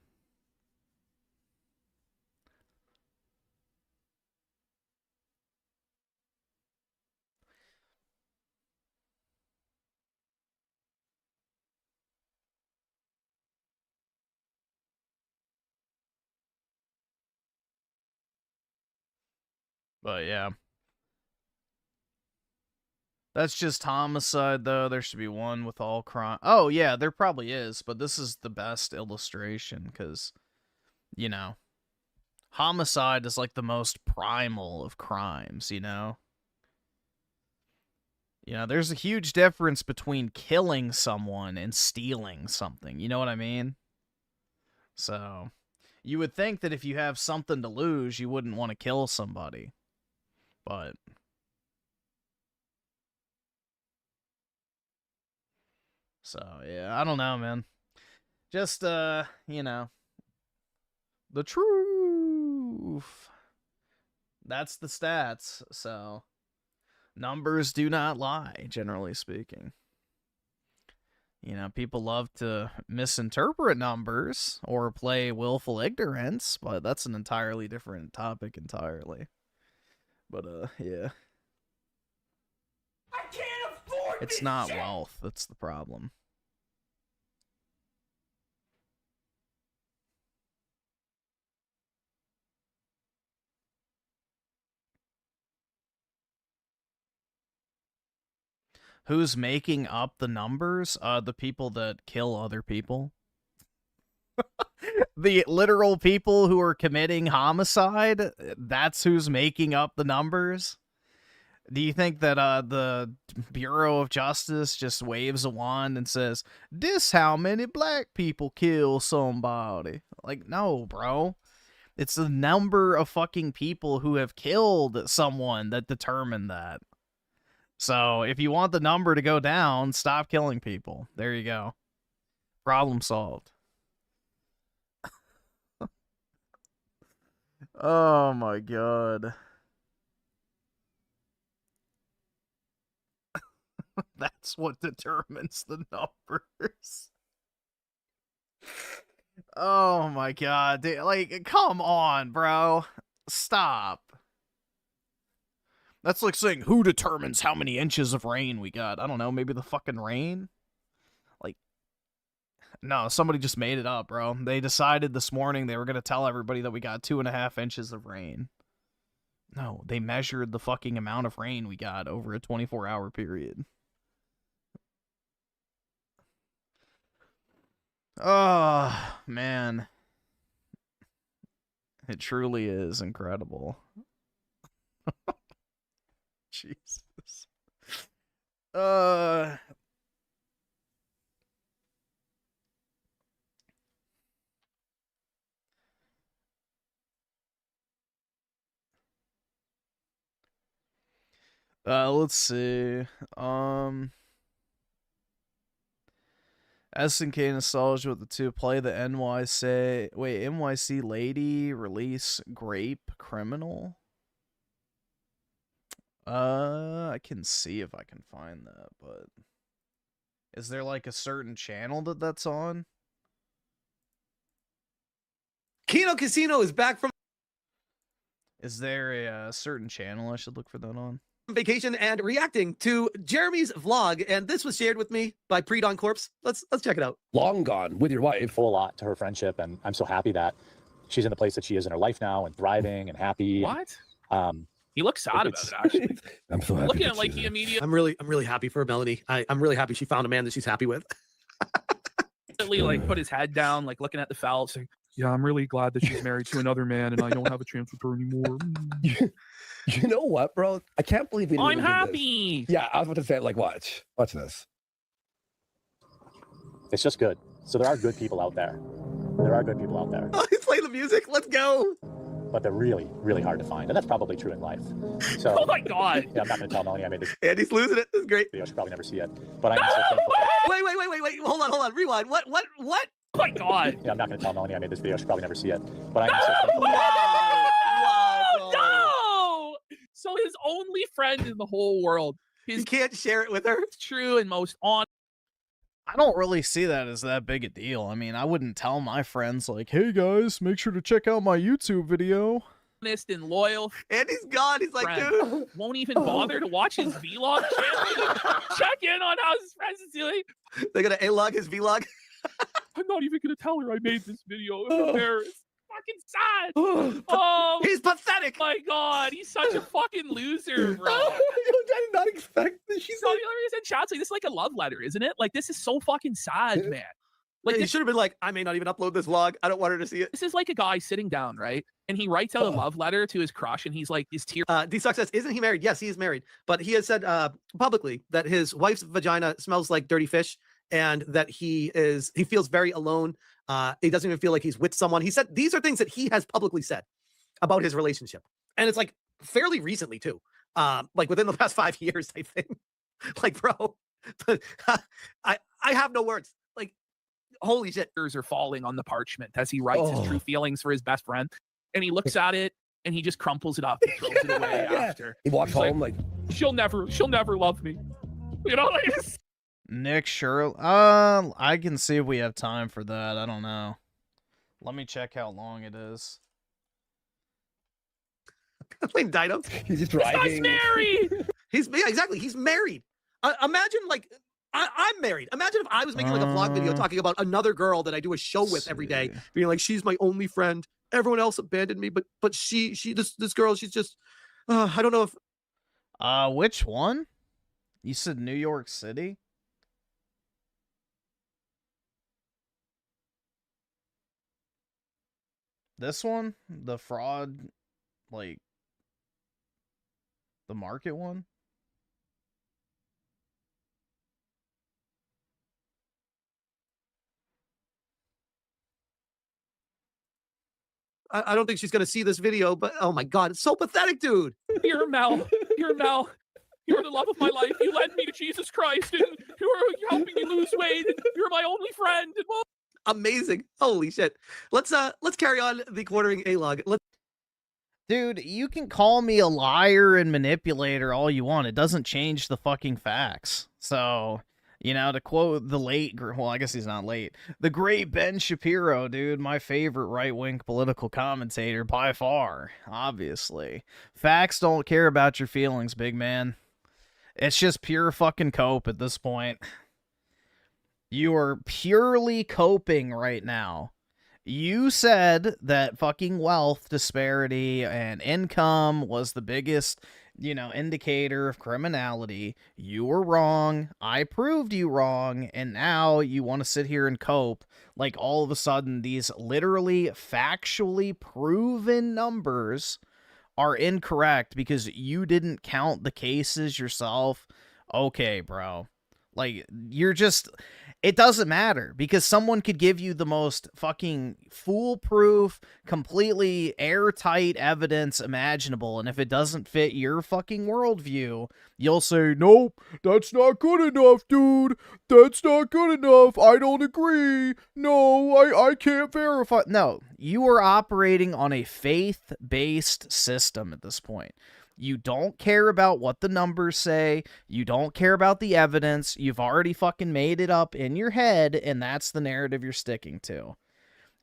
But yeah. That's just homicide, though. There should be one with all crime. Oh, yeah, there probably is, but this is the best illustration, because, you know, homicide is like the most primal of crimes, you know? You know, there's a huge difference between killing someone and stealing something, you know what I mean? So, you would think that if you have something to lose, you wouldn't want to kill somebody. But so, yeah, I don't know, man. Just, you know, the truth. That's the stats, so numbers do not lie, generally speaking. You know, people love to misinterpret numbers or play willful ignorance, but that's an entirely different topic entirely. But, yeah. I can't afford It's not wealth, that's the problem. Who's making up the numbers? The people that kill other people. The literal people who are committing homicide, that's who's making up the numbers? Do you think that the Bureau of Justice just waves a wand and says, "This how many black people kill somebody"? Like, no, bro. It's the number of fucking people who have killed someone that determine that. So, if you want the number to go down, stop killing people. There you go. Problem solved. Oh my god. That's what determines the numbers. Oh my god. Dude, like, come on, bro. Stop. That's like saying, who determines how many inches of rain we got? I don't know, maybe the fucking rain? Like, no, somebody just made it up, bro. They decided this morning they were going to tell everybody that we got 2.5 inches of rain. No, they measured the fucking amount of rain we got over a 24-hour period. Oh, man. It truly is incredible. Jesus. Let's see. SNK nostalgia with the 2. Play the NYC lady release Grape Criminal. I can see if I can find that, but is there like a certain channel that's on? Kino Casino is back from Is there a certain channel I should look for that on? vacation and reacting to Jeremy's vlog, and this was shared with me by Pre-Dawn Corpse. Let's check it out. Long gone with your wife. Owe a lot to her friendship, and I'm so happy that she's in the place that she is in her life now and thriving and happy. What? He looks sad about it, actually. I'm so happy. Looking at like he immediately I'm really happy for Melonie. I'm really happy she found a man that she's happy with. like put his head down, like looking at the felt, saying, Yeah, I'm really glad that she's married to another man and I don't have a chance with her anymore. You know what, bro? I can't believe we didn't I'm even do this. happy. Yeah, I was about to say, like, watch this. It's just good. So there are good people out there. There are good people out there. Oh, he's playing the music. Let's go. But they're really, really hard to find. And that's probably true in life. So, oh my god. Yeah, I'm not going to tell Melanie I made this Andy's losing it. This is great. video. She'll probably never see it. But I'm so thankful. Wait. Hold on. Rewind. What? Oh my god. Yeah, I'm not going to tell Melanie I made this video. She'll probably never see it. But I'm so thankful. Wow, no! So his only friend in the whole world. You can't share it with her. True and most honest. I don't really see that as that big a deal. I mean, I wouldn't tell my friends, like, hey guys, make sure to check out my YouTube video. Honest and loyal. And he's gone. He's like, dude. Won't even bother to watch his vlog channel. Check in on how his friends is doing. They're going to A-log his vlog. I'm not even going to tell her I made this video. I'm embarrassed. Fucking sad. Oh, he's pathetic. My god, he's such a fucking loser, bro. I did not expect this. She's so the other reason chat's like, this is like a love letter, isn't it? Like, this is so fucking sad, man. Like, he should have been like, I may not even upload this vlog. I don't want her to see it. This is like a guy sitting down, right? And he writes out a love letter to his crush, and he's like, his tear. D-Suck says, isn't he married? Yes, he is married. But he has said publicly that his wife's vagina smells like dirty fish, and that he feels very alone. He doesn't even feel like he's with someone. He said these are things that he has publicly said about his relationship. And it's like fairly recently too. Like within the past 5 years, I think. Like, bro, I have no words. Like, Holy shit. Tears are falling on the parchment as he writes his true feelings for his best friend. And he looks at it and he just crumples it up and throws it away after. He walks He's home like, she'll never love me. You know, like, Nick Shirley. I can see if we have time for that. I don't know. Let me check how long it is. Playing Dino. He's just driving. He's married. Exactly. He's married. Imagine like I'm married. Imagine if I was making like a vlog video talking about another girl that I do a show with every day, being like, she's my only friend. Everyone else abandoned me, but this girl, she's just I don't know if which one? You said New York City? This one? The fraud, like, the market one? I don't think she's going to see this video, but oh my God, it's so pathetic, dude. You're Mel. You're Mel. You're the love of my life. You led me to Jesus Christ, and you're helping me lose weight. And you're my only friend. And well, amazing. Holy shit. Let's carry on the quartering A-log. Dude, you can call me a liar and manipulator all you want. It doesn't change the fucking facts. So, you know, to quote the late, well, I guess he's not late, the great Ben Shapiro, dude, my favorite right-wing political commentator by far, obviously. Facts don't care about your feelings, big man. It's just pure fucking cope at this point. You are purely coping right now. You said that fucking wealth disparity and income was the biggest, you know, indicator of criminality. You were wrong. I proved you wrong. And now you want to sit here and cope like all of a sudden these literally factually proven numbers are incorrect because you didn't count the cases yourself. Okay, bro. Like, you're just... It doesn't matter because someone could give you the most fucking foolproof, completely airtight evidence imaginable, and if it doesn't fit your fucking worldview, you'll say, nope, that's not good enough, dude. That's not good enough. I don't agree. No, I can't verify. No, you are operating on a faith-based system at this point. You don't care about what the numbers say. You don't care about the evidence. You've already fucking made it up in your head, and that's the narrative you're sticking to.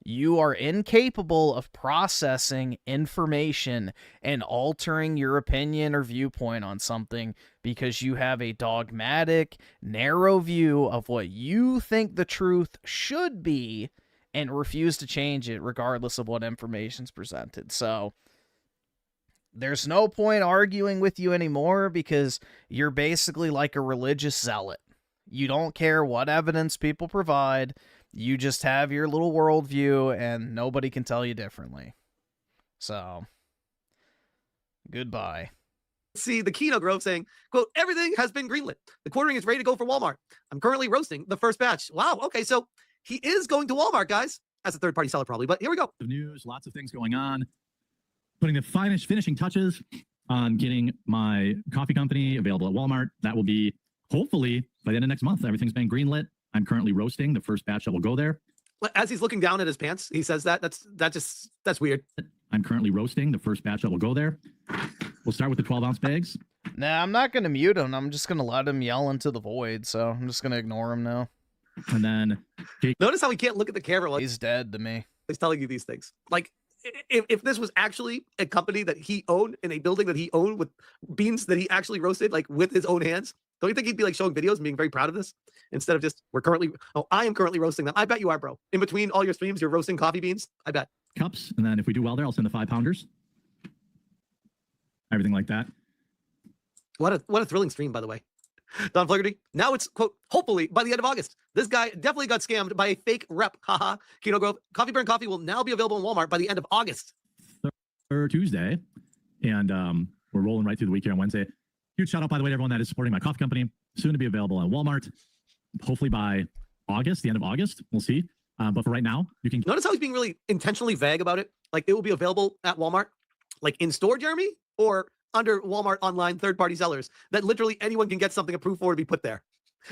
You are incapable of processing information and altering your opinion or viewpoint on something because you have a dogmatic, narrow view of what you think the truth should be and refuse to change it regardless of what information's presented. So there's no point arguing with you anymore because you're basically like a religious zealot. You don't care what evidence people provide. You just have your little worldview and nobody can tell you differently. So, goodbye. See the Kino Grove saying, quote, everything has been greenlit. The quartering is ready to go for Walmart. I'm currently roasting the first batch. Wow. Okay. So he is going to Walmart, guys, as a third party seller probably, but here we go. News, lots of things going on. Putting the finishing touches on getting my coffee company available at Walmart. That will be hopefully by the end of next month. Everything's been greenlit. I'm currently roasting the first batch that will go there. As he's looking down at his pants, he says that. That's weird. I'm currently roasting the first batch that will go there. We'll start with the 12-ounce bags. Nah, I'm not going to mute him. I'm just going to let him yell into the void. So I'm just going to ignore him now. And then notice how he can't look at the camera. Like he's dead to me. He's telling you these things. Like, if this was actually a company that he owned in a building that he owned with beans that he actually roasted, like with his own hands, don't you think he'd be like showing videos and being very proud of this instead of just I am currently roasting them. I bet you are, bro. In between all your streams, you're roasting coffee beans. I bet. Cups. And then if we do well there, I'll send the 5-pounders. Everything like that. What a thrilling stream, by the way. Don Flaherty. Now it's, quote, hopefully by the end of August. This guy definitely got scammed by a fake rep. Haha. Kino Grove. Coffee Burn Coffee will now be available in Walmart by the end of August. Tuesday. And we're rolling right through the week here on Wednesday. Huge shout out, by the way, to everyone that is supporting my coffee company. Soon to be available at Walmart. Hopefully by August, the end of August. We'll see. But for right now, you can... Notice how he's being really intentionally vague about it. Like, it will be available at Walmart. Like, in store, Jeremy? Or under Walmart online third-party sellers that literally anyone can get something approved for to be put there.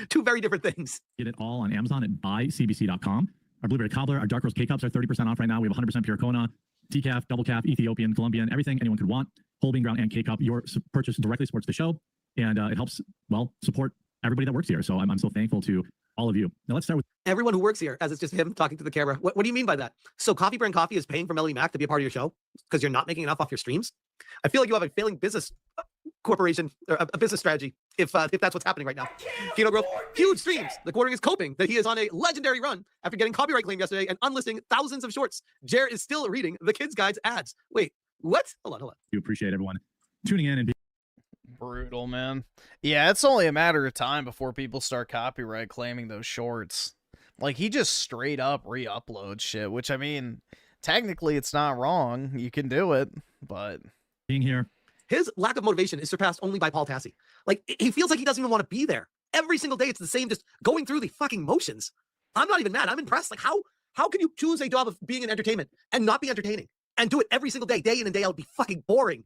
Two very different things. Get it all on Amazon at buycbc.com. Our blueberry cobbler, our dark roast K-cups are 30% off right now. We have 100% pure Kona, decaf, double calf, Ethiopian, Colombian, everything anyone could want. Whole bean ground and K-cup. Your purchase directly supports the show, and it helps, well, support everybody that works here. So I'm so thankful to all of you. Now let's start with everyone who works here, as it's just him talking to the camera. What do you mean by that? So Coffee Brand Coffee is paying for Melonie Mac to be a part of your show because you're not making enough off your streams? I feel like you have a failing business corporation or a business strategy if that's what's happening right now. Kino Grove, huge streams. The Quartering is coping that he is on a legendary run after getting copyright claim yesterday and unlisting thousands of shorts. Jer is still reading the Kids Guide's ads. Wait, what? Hold on. You appreciate everyone tuning in and being brutal, man. Yeah, it's only a matter of time before people start copyright claiming those shorts. Like, he just straight up re-uploads shit, which, I mean, technically it's not wrong. You can do it, but being here. His lack of motivation is surpassed only by Paul Tassi. Like, he feels like he doesn't even want to be there. Every single day, it's the same, just going through the fucking motions. I'm not even mad. I'm impressed. Like, how can you choose a job of being in entertainment and not be entertaining and do it every single day in and day out? Be fucking boring.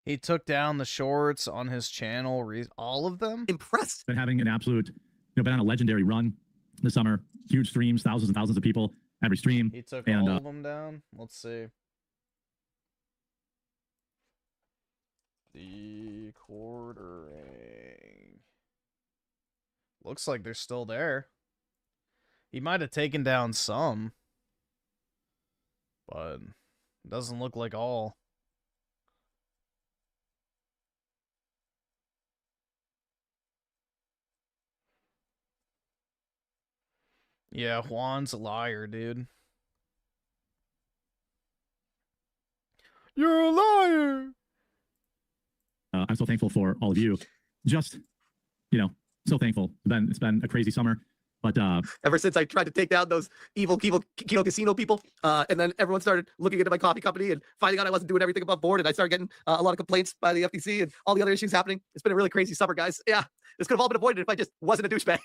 He took down the shorts on his channel, all of them. Impressed. Been having an absolute, been on a legendary run this summer. Huge streams, thousands and thousands of people every stream. He took all of them down. Let's see. The quartering. Looks like they're still there. He might have taken down some, but it doesn't look like all. Yeah, Juan's a liar, dude. You're a liar. I'm so thankful for all of you. Just, so thankful. It's been a crazy summer, but ever since I tried to take down those evil Kino Casino people, and then everyone started looking into my coffee company and finding out I wasn't doing everything above board, and I started getting a lot of complaints by the FTC and all the other issues happening. It's been a really crazy summer, guys. Yeah, this could have all been avoided if I just wasn't a douchebag.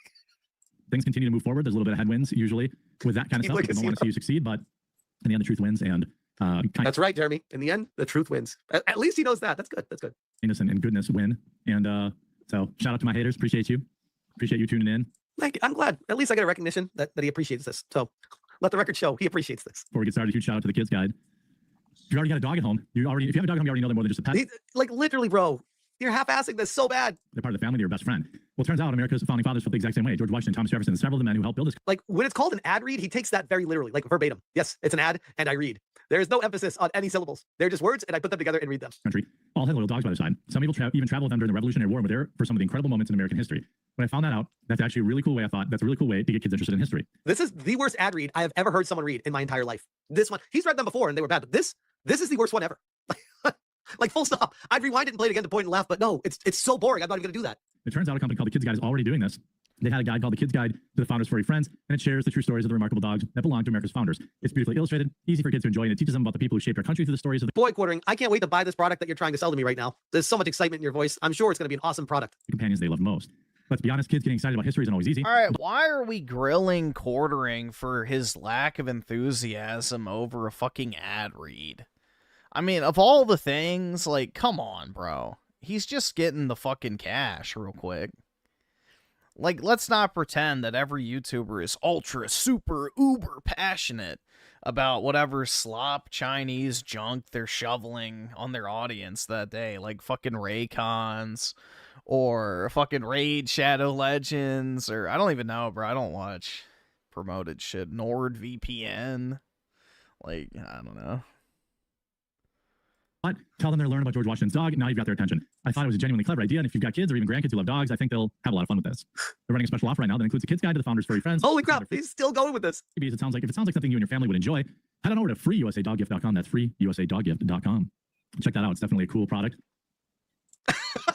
Things continue to move forward. There's a little bit of headwinds usually with that kind of stuff. People don't want to see you succeed, but in the end, the truth wins. And that's right, Jeremy. In the end, the truth wins. At least he knows that. That's good. That's good. Innocent and goodness win. And so shout out to my haters. Appreciate you. Appreciate you tuning in. Like, I'm glad. At least I get a recognition that he appreciates this. So let the record show he appreciates this. Before we get started, a huge shout out to the Kids Guide. If you already got a dog at home, if you have a dog at home, you already know they're more than just a pet. Like, literally, bro. You're half-assing this so bad. They're part of the family. They're your best friend. Well, it turns out America's founding fathers felt the exact same way. George Washington, Thomas Jefferson, and several of the men who helped build this. Like, when it's called an ad read, he takes that very literally, like verbatim. Yes, it's an ad, and I read. There is no emphasis on any syllables. They're just words, and I put them together and read them. Country all had loyal dogs by their side. Some people even traveled with them during the Revolutionary War and were there for some of the incredible moments in American history. When I found that out, that's actually a really cool way. I thought that's a really cool way to get kids interested in history. This is the worst ad read I have ever heard someone read in my entire life. This one, he's read them before, and they were bad. But this is the worst one ever. Like, full stop. I'd rewind it and play it again to point and laugh, but no, it's so boring. I'm not even going to do that. It turns out a company called the Kids Guide is already doing this. They had a guide called the Kids Guide to the Founders' Furry Friends, and it shares the true stories of the remarkable dogs that belong to America's founders. It's beautifully illustrated, easy for kids to enjoy, and it teaches them about the people who shaped our country through the stories of the boy Quartering. I can't wait to buy this product that you're trying to sell to me right now. There's so much excitement in your voice. I'm sure it's going to be an awesome product. Companions they love most. Let's be honest, kids getting excited about history isn't always easy. All right, why are we grilling Quartering for his lack of enthusiasm over a fucking ad read? I mean, of all the things, like, come on, bro. He's just getting the fucking cash real quick. Like, let's not pretend that every YouTuber is ultra, super, uber passionate about whatever slop Chinese junk they're shoveling on their audience that day. Like fucking Raycons or fucking Raid Shadow Legends or I don't even know, bro. I don't watch promoted shit. NordVPN. Like, I don't know. But tell them they're learning about George Washington's dog, and now you've got their attention. I thought it was a genuinely clever idea, and if you've got kids or even grandkids who love dogs, I think they'll have a lot of fun with this. They're running a special offer right now that includes a Kids Guide to the Founders' Furry Friends. Holy crap, he's still going with this. If it sounds like something you and your family would enjoy, head on over to freeusadoggift.com. That's freeusadoggift.com. Check that out. It's definitely a cool product.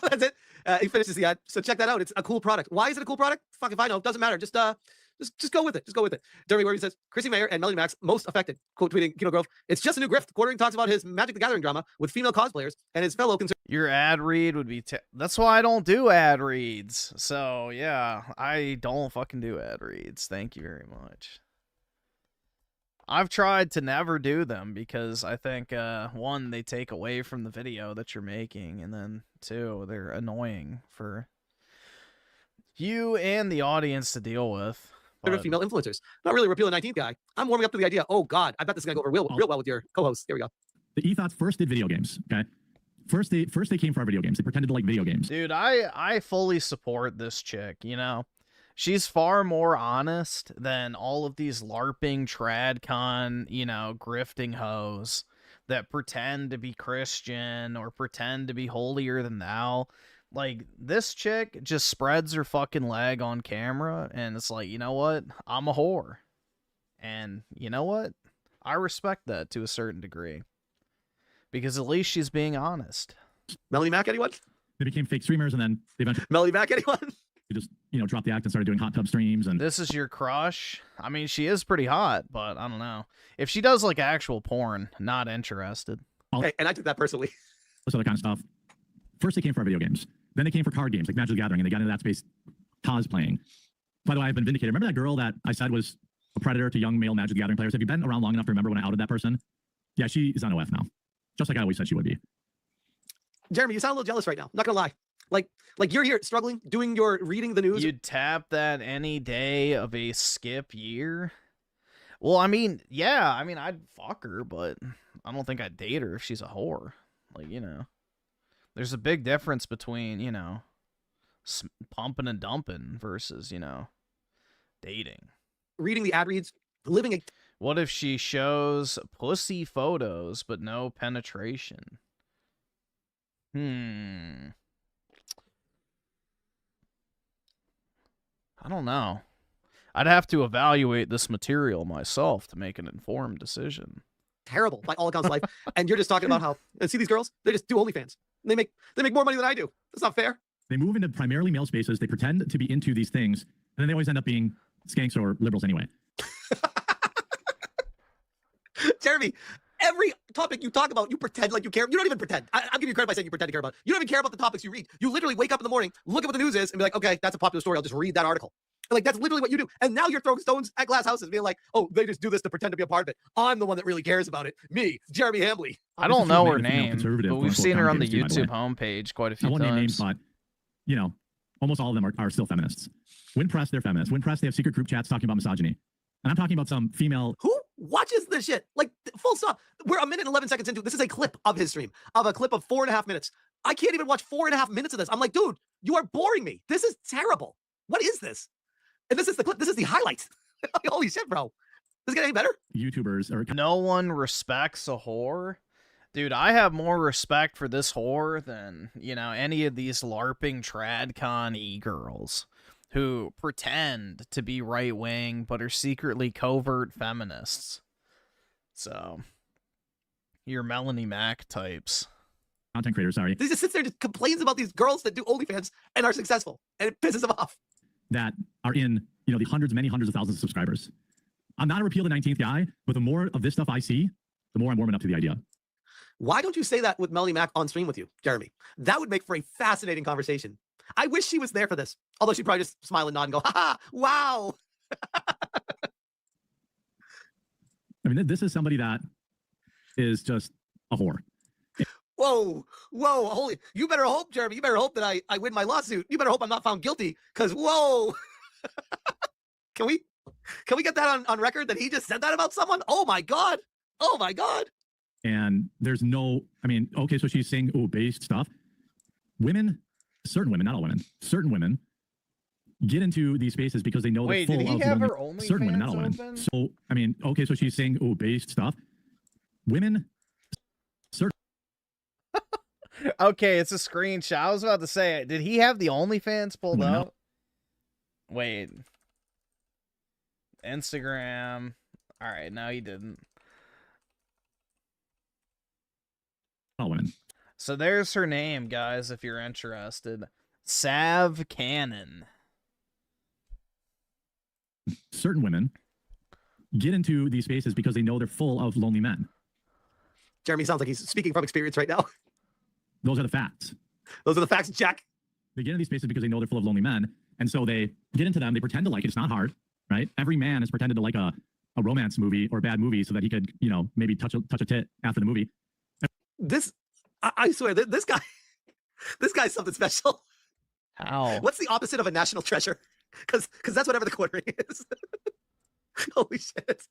That's it. He finishes the ad. So check that out. It's a cool product. Why is it a cool product? Fuck if I know. Doesn't matter. Just go with it. Just go with it. Derby Worthy says, Chrissy Mayer and Melonie Max most affected. Quote tweeting Kino Grove. It's just a new grift. Quartering talks about his Magic the Gathering drama with female cosplayers and his fellow Your ad read would be... That's why I don't do ad reads. So, yeah, I don't fucking do ad reads. Thank you very much. I've tried to never do them because I think, one, they take away from the video that you're making, and then two, they're annoying for you and the audience to deal with. But female influencers. Not really repeal the 19th guy. I'm warming up to the idea. Oh God, I bet this is gonna go over real well with your co-host. Here we go. The Ethos first did video games. Okay, first they came for our video games. They pretended to like video games. dude, I fully support this chick. You know, she's far more honest than all of these LARPing tradcon, you know, grifting hoes that pretend to be Christian or pretend to be holier than thou. Like, this chick just spreads her fucking leg on camera, and it's like, you know what? I'm a whore. And you know what? I respect that to a certain degree. Because at least she's being honest. Melonie Mac, anyone? They became fake streamers, and then they eventually Melonie Mac, anyone? They just, you know, dropped the act and started doing hot tub streams. And this is your crush? I mean, she is pretty hot, but I don't know. If she does, like, actual porn, not interested. Hey, and I took that personally. This other kind of stuff. First, they came for our video games. Then they came for card games, like Magic the Gathering, and they got into that space cosplaying. By the way, I've been vindicated. Remember that girl that I said was a predator to young male Magic the Gathering players? Have you been around long enough to remember when I outed that person? Yeah, she is on OF now. Just like I always said she would be. Jeremy, you sound a little jealous right now. Not gonna lie. Like you're here struggling, reading the news. You'd tap that any day of a skip year? Well, I mean, yeah, I mean, I'd fuck her, but I don't think I'd date her if she's a whore. Like, you know. There's a big difference between, you know, pumping and dumping versus, you know, dating. Reading the ad reads, living a... What if she shows pussy photos but no penetration? I don't know. I'd have to evaluate this material myself to make an informed decision. Terrible by all accounts of life. And you're just talking about how, and see these girls? They just do OnlyFans. They make more money than I do. That's not fair. They move into primarily male spaces. They pretend to be into these things, and then they always end up being skanks or liberals anyway. Jeremy, every topic you talk about, you pretend like you care. You don't even pretend. I'll give you credit by saying you pretend to care about. You don't even care about the topics you read. You literally wake up in the morning, look at what the news is, and be like, okay, that's a popular story. I'll just read that article. Like, that's literally what you do. And now you're throwing stones at glass houses, being like, oh, they just do this to pretend to be a part of it. I'm the one that really cares about it. Me, Jeremy Hambley. I don't know her name, but we've seen her on the YouTube homepage quite a few times. I won't name names, but, you know, almost all of them are still feminists. When pressed, they're feminists. When pressed, they have secret group chats talking about misogyny. And I'm talking about some female... Who watches this shit? Like, full stop. We're a minute and 11 seconds into... This is a clip of his stream, of a clip of 4.5 minutes. I can't even watch 4.5 minutes of this. I'm like, dude, you are boring me. This is terrible. What is this? And this is the clip. This is the highlight. Holy shit, bro. Does it get any better? YouTubers are... No one respects a whore? Dude, I have more respect for this whore than, you know, any of these LARPing tradcon e-girls who pretend to be right-wing but are secretly covert feminists. So, your Melonie Mac types. Content creators, sorry. He just sits there and just complains about these girls that do OnlyFans and are successful. And it pisses him off. That are in, you know, the many hundreds of thousands of subscribers. I'm not a repeal the 19th guy, but the more of this stuff I see, the more I'm warming up to the idea. Why don't you say that with Melonie Mac on stream with you, Jeremy? That would make for a fascinating conversation. I wish she was there for this. Although she'd probably just smile and nod and go, ha, wow. I mean, this is somebody that is just a whore. Whoa, holy, you better hope, Jeremy, you better hope that I win my lawsuit. You better hope I'm not found guilty, because whoa. Can we get that on record that he just said that about someone? Oh my God. And there's no, I mean, okay, so she's saying, oh, based stuff. Women, certain women, not all women, certain women get into these spaces because they know they're full did he of have her certain women, not all women. open? So, I mean, okay, so she's saying, oh, based stuff. Women, certain. Okay, it's a screenshot. I was about to say, did he have the OnlyFans pulled up? Wait. Instagram. All right, no, he didn't. All women. So there's her name, guys, if you're interested. Sav Cannon. Certain women get into these spaces because they know they're full of lonely men. Jeremy sounds like he's speaking from experience right now. Those are the facts. Those are the facts, Jack. They get into these spaces because they know they're full of lonely men. And so they get into them. They pretend to like it. It's not hard, right? Every man has pretended to like a a romance movie or a bad movie so that he could, you know, maybe touch a tit after the movie. This, I swear, this guy, this guy's something special. How? What's the opposite of a national treasure? Because that's whatever the quartering is. Holy shit.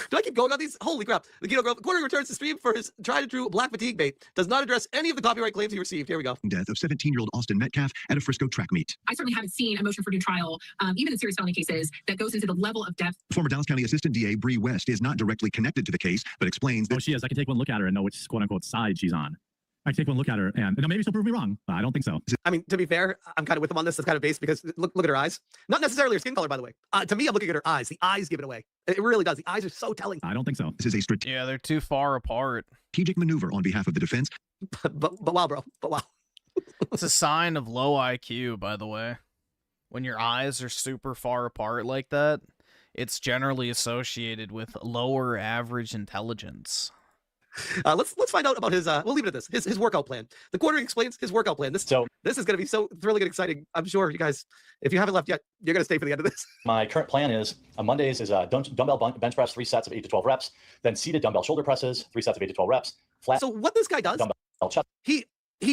Do I keep going on these? Holy crap. The Keto Grove quartering returns to stream for his tried and true black fatigue bait. Does not address any of the copyright claims he received. Here we go. Death of 17-year-old Austin Metcalf at a Frisco track meet. I certainly haven't seen a motion for new trial, even in serious felony cases, that goes into the level of depth. Former Dallas County Assistant DA Bree West is not directly connected to the case, but explains that... Oh, she is. I can take one look at her and know which quote-unquote side she's on. I can take one look at her and maybe she'll prove me wrong, but I don't think so. I mean, to be fair, I'm kind of with him on this. It's kind of based because look at her eyes. Not necessarily her skin color, by the way. To me, I'm looking at her eyes. The eyes give it away. It really does. The eyes are so telling. I don't think so. This is a strategic Yeah, they're too far apart. maneuver on behalf of the defense. But wow, bro. But wow. It's a sign of low IQ, by the way. When your eyes are super far apart like that, it's generally associated with lower average intelligence. Let's find out about his. We'll leave it at this. His workout plan. The quartering explains his workout plan. This is going to be so thrilling and exciting. I'm sure you guys, if you haven't left yet, you're going to stay for the end of this. My current plan is on Mondays is dumbbell bench press 3 sets of 8 to 12 reps, then seated dumbbell shoulder presses 3 sets of 8 to 12 reps. Flat. So what this guy does, dumbbell chest. he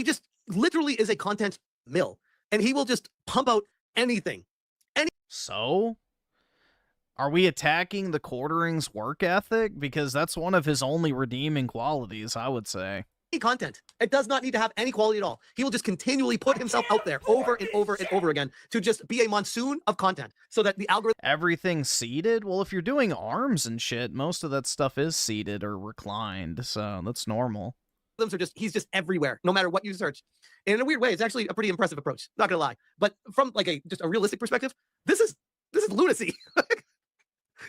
just literally is a content mill, and he will just pump out anything. So? Are we attacking the quartering's work ethic? Because that's one of his only redeeming qualities, I would say. Content. It does not need to have any quality at all. He will just continually put himself out there over and over and over again to just be a monsoon of content so that the algorithm... Everything seated? Well, if you're doing arms and shit, most of that stuff is seated or reclined, so that's normal. Are just, he's just everywhere, no matter what you search. And in a weird way, it's actually a pretty impressive approach. Not gonna lie. But from like just a realistic perspective, this is lunacy.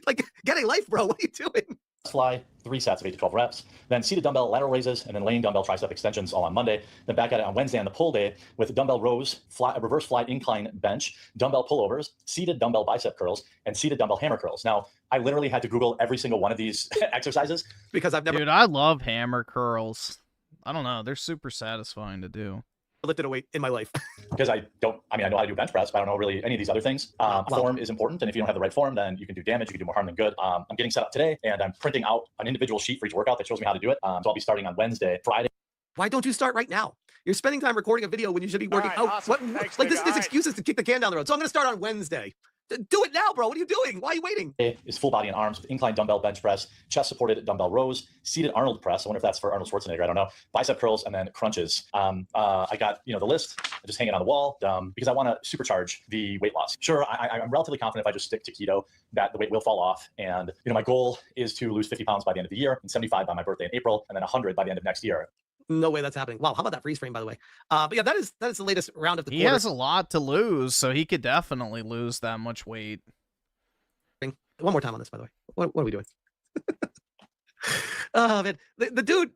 Like, get a life, bro. What are you doing? Fly 3 sets of 8 to 12 reps, then seated dumbbell lateral raises, and then laying dumbbell tricep extensions all on Monday. Then back at it on Wednesday on the pull day with dumbbell rows, reverse fly incline bench, dumbbell pullovers, seated dumbbell bicep curls, and seated dumbbell hammer curls. Now, I literally had to Google every single one of these exercises because I've never... Dude, I love hammer curls. I don't know. They're super satisfying to do. Lifted a weight in my life. Because I know how to do bench press, but I don't know really any of these other things. Form is important, and if you don't have the right form, then you can do damage. You can do more harm than good. I'm getting set up today, and I'm printing out an individual sheet for each workout that shows me how to do it. So I'll be starting on Wednesday, Friday. Why don't you start right now? You're spending time recording a video when you should be working out. Awesome. Like, this is just excuses to kick the can down the road. So I'm going to start on Wednesday. Do it now, bro. What are you doing? Why are you waiting? Is full body and arms, incline dumbbell bench press, chest supported dumbbell rows, seated Arnold press. I wonder if that's for Arnold Schwarzenegger. I don't know. Bicep curls, and then crunches. I got the list just hanging on the wall because I want to supercharge the weight loss. Sure, I'm relatively confident if I just stick to keto that the weight will fall off. And my goal is to lose 50 pounds by the end of the year, and 75 by my birthday in April, and then 100 by the end of next year. No way that's happening. Wow, how about that freeze frame, by the way? But yeah, that is the latest round of the He has a lot to lose, so he could definitely lose that much weight. One more time on this, by the way. What are we doing? Oh, man. The dude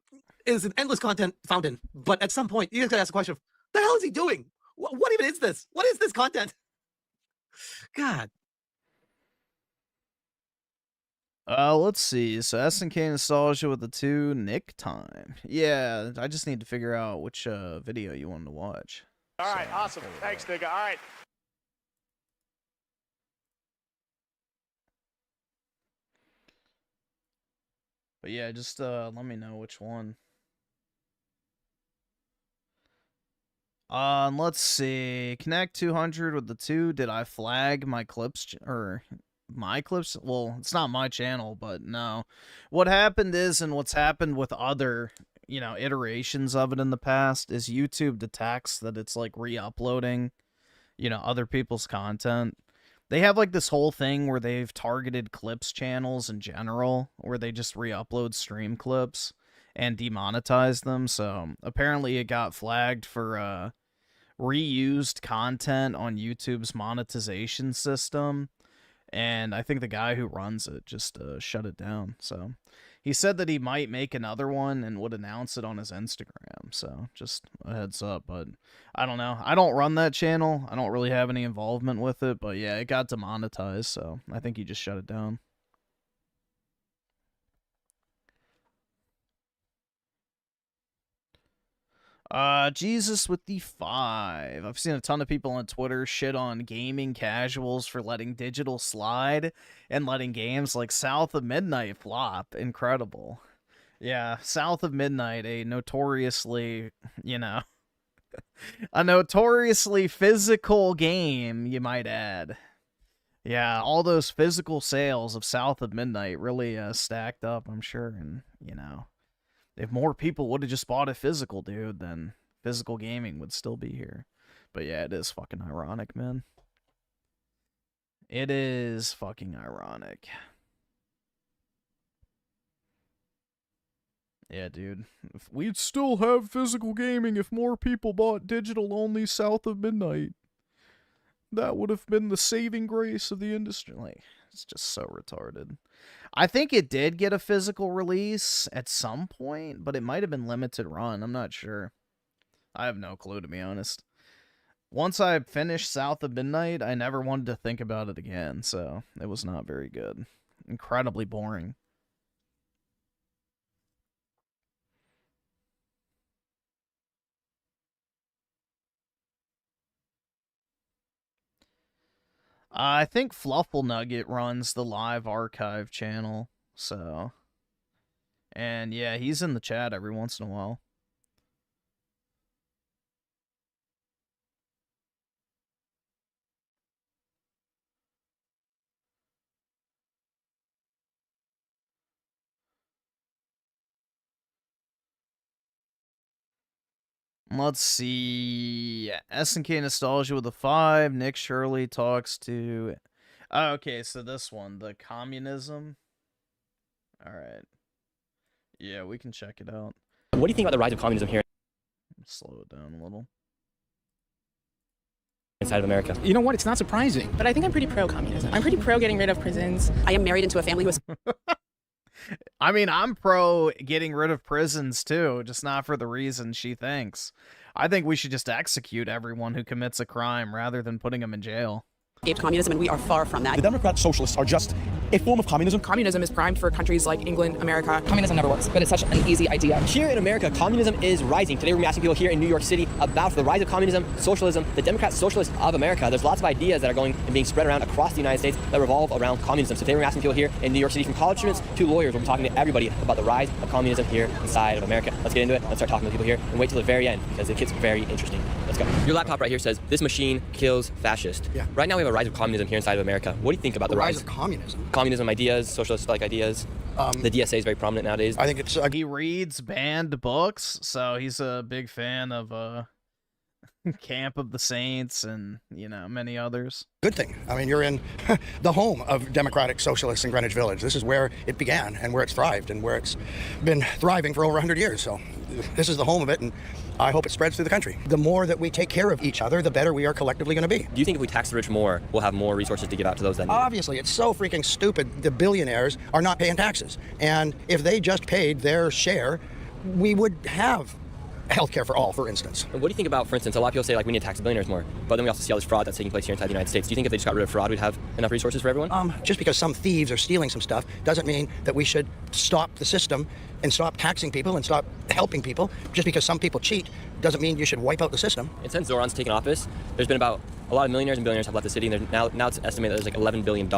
is an endless content fountain, but at some point, you just gotta ask the question of, the hell is he doing? What even is this? What is this content? God. Let's see. So SNK nostalgia with the 2 Nick time. Yeah, I just need to figure out which video you wanted to watch. All right, awesome. Thanks, nigga. All right. But yeah, just let me know which one. Let's see. Connect 200 with the 2. Did I flag my clips or my clips? Well, it's not my channel, but no. What happened is, and what's happened with other, iterations of it in the past, is YouTube detects that it's like re-uploading, other people's content. They have like this whole thing where they've targeted clips channels in general, where they just re-upload stream clips and demonetize them. So apparently it got flagged for reused content on YouTube's monetization system. And I think the guy who runs it just shut it down. So he said that he might make another one and would announce it on his Instagram. So just a heads up. But I don't know. I don't run that channel. I don't really have any involvement with it. But yeah, it got demonetized. So I think he just shut it down. Jesus with the 5. I've seen a ton of people on Twitter shit on gaming casuals for letting digital slide and letting games like South of Midnight flop. Incredible. Yeah, South of Midnight, a notoriously, a notoriously physical game, you might add. Yeah, all those physical sales of South of Midnight really stacked up, I'm sure, and, if more people would have just bought it physical, dude, then physical gaming would still be here. But yeah, it is fucking ironic, man. It is fucking ironic. Yeah, dude. We'd still have physical gaming if more people bought digital-only South of Midnight. That would have been the saving grace of the industry. Like, it's just so retarded. I think it did get a physical release at some point, but it might have been limited run. I'm not sure. I have no clue, to be honest. Once I finished South of Midnight, I never wanted to think about it again, so it was not very good. Incredibly boring. I think Fluffle Nugget runs the live archive channel, so... And yeah, he's in the chat every once in a while. Let's see. SNK Nostalgia with a 5. Nick Shirley talks to... Oh, okay, so this one, the Communism. Alright. Yeah, we can check it out. What do you think about the rise of communism here Slow it down a little. inside of America? You know what? It's not surprising. But I think I'm pretty pro-communism. I'm pretty pro getting rid of prisons. I am married into a family who is... I mean, I'm pro getting rid of prisons too, just not for the reason she thinks. I think we should just execute everyone who commits a crime rather than putting them in jail. Communism, and we are far from that. The Democrat Socialists are just a form of communism. Communism is primed for countries like England, America. Communism never works, but it's such an easy idea. Here in America, communism is rising. Today we're going to be asking people here in New York City about the rise of communism, socialism, the Democrat Socialists of America. There's lots of ideas that are going and being spread around across the United States that revolve around communism. So today we're asking people here in New York City, from college students to lawyers. We'll be talking to everybody about the rise of communism here inside of America. Let's get into it. Let's start talking to people here and wait till the very end because it gets very interesting. Let's go. Your laptop right here says, "This machine kills fascist." Yeah. Right now we have a rise of communism here inside of America. What do you think about the rise of communism? Communism ideas, socialist-like ideas. The DSA is very prominent nowadays. I think it's... He reads banned books, so he's a big fan of Camp of the Saints and, many others. Good thing. I mean, you're in the home of democratic socialists in Greenwich Village. This is where it began and where it's thrived and where it's been thriving for over 100 years. So this is the home of it, and I hope it spreads through the country. The more that we take care of each other, the better we are collectively going to be. Do you think if we tax the rich more, we'll have more resources to give out to those that need it? Obviously, it's so freaking stupid. The billionaires are not paying taxes. And if they just paid their share, we would have healthcare for all, for instance. And what do you think about, for instance, a lot of people say, like, we need to tax the billionaires more, but then we also see all this fraud that's taking place here inside the United States. Do you think if they just got rid of fraud, we'd have enough resources for everyone? Just because some thieves are stealing some stuff doesn't mean that we should stop the system and stop taxing people and stop helping people. Just because some people cheat doesn't mean you should wipe out the system. And since Zoran's taken office, there's been about a lot of millionaires and billionaires have left the city, and now it's estimated that there's like $11 billion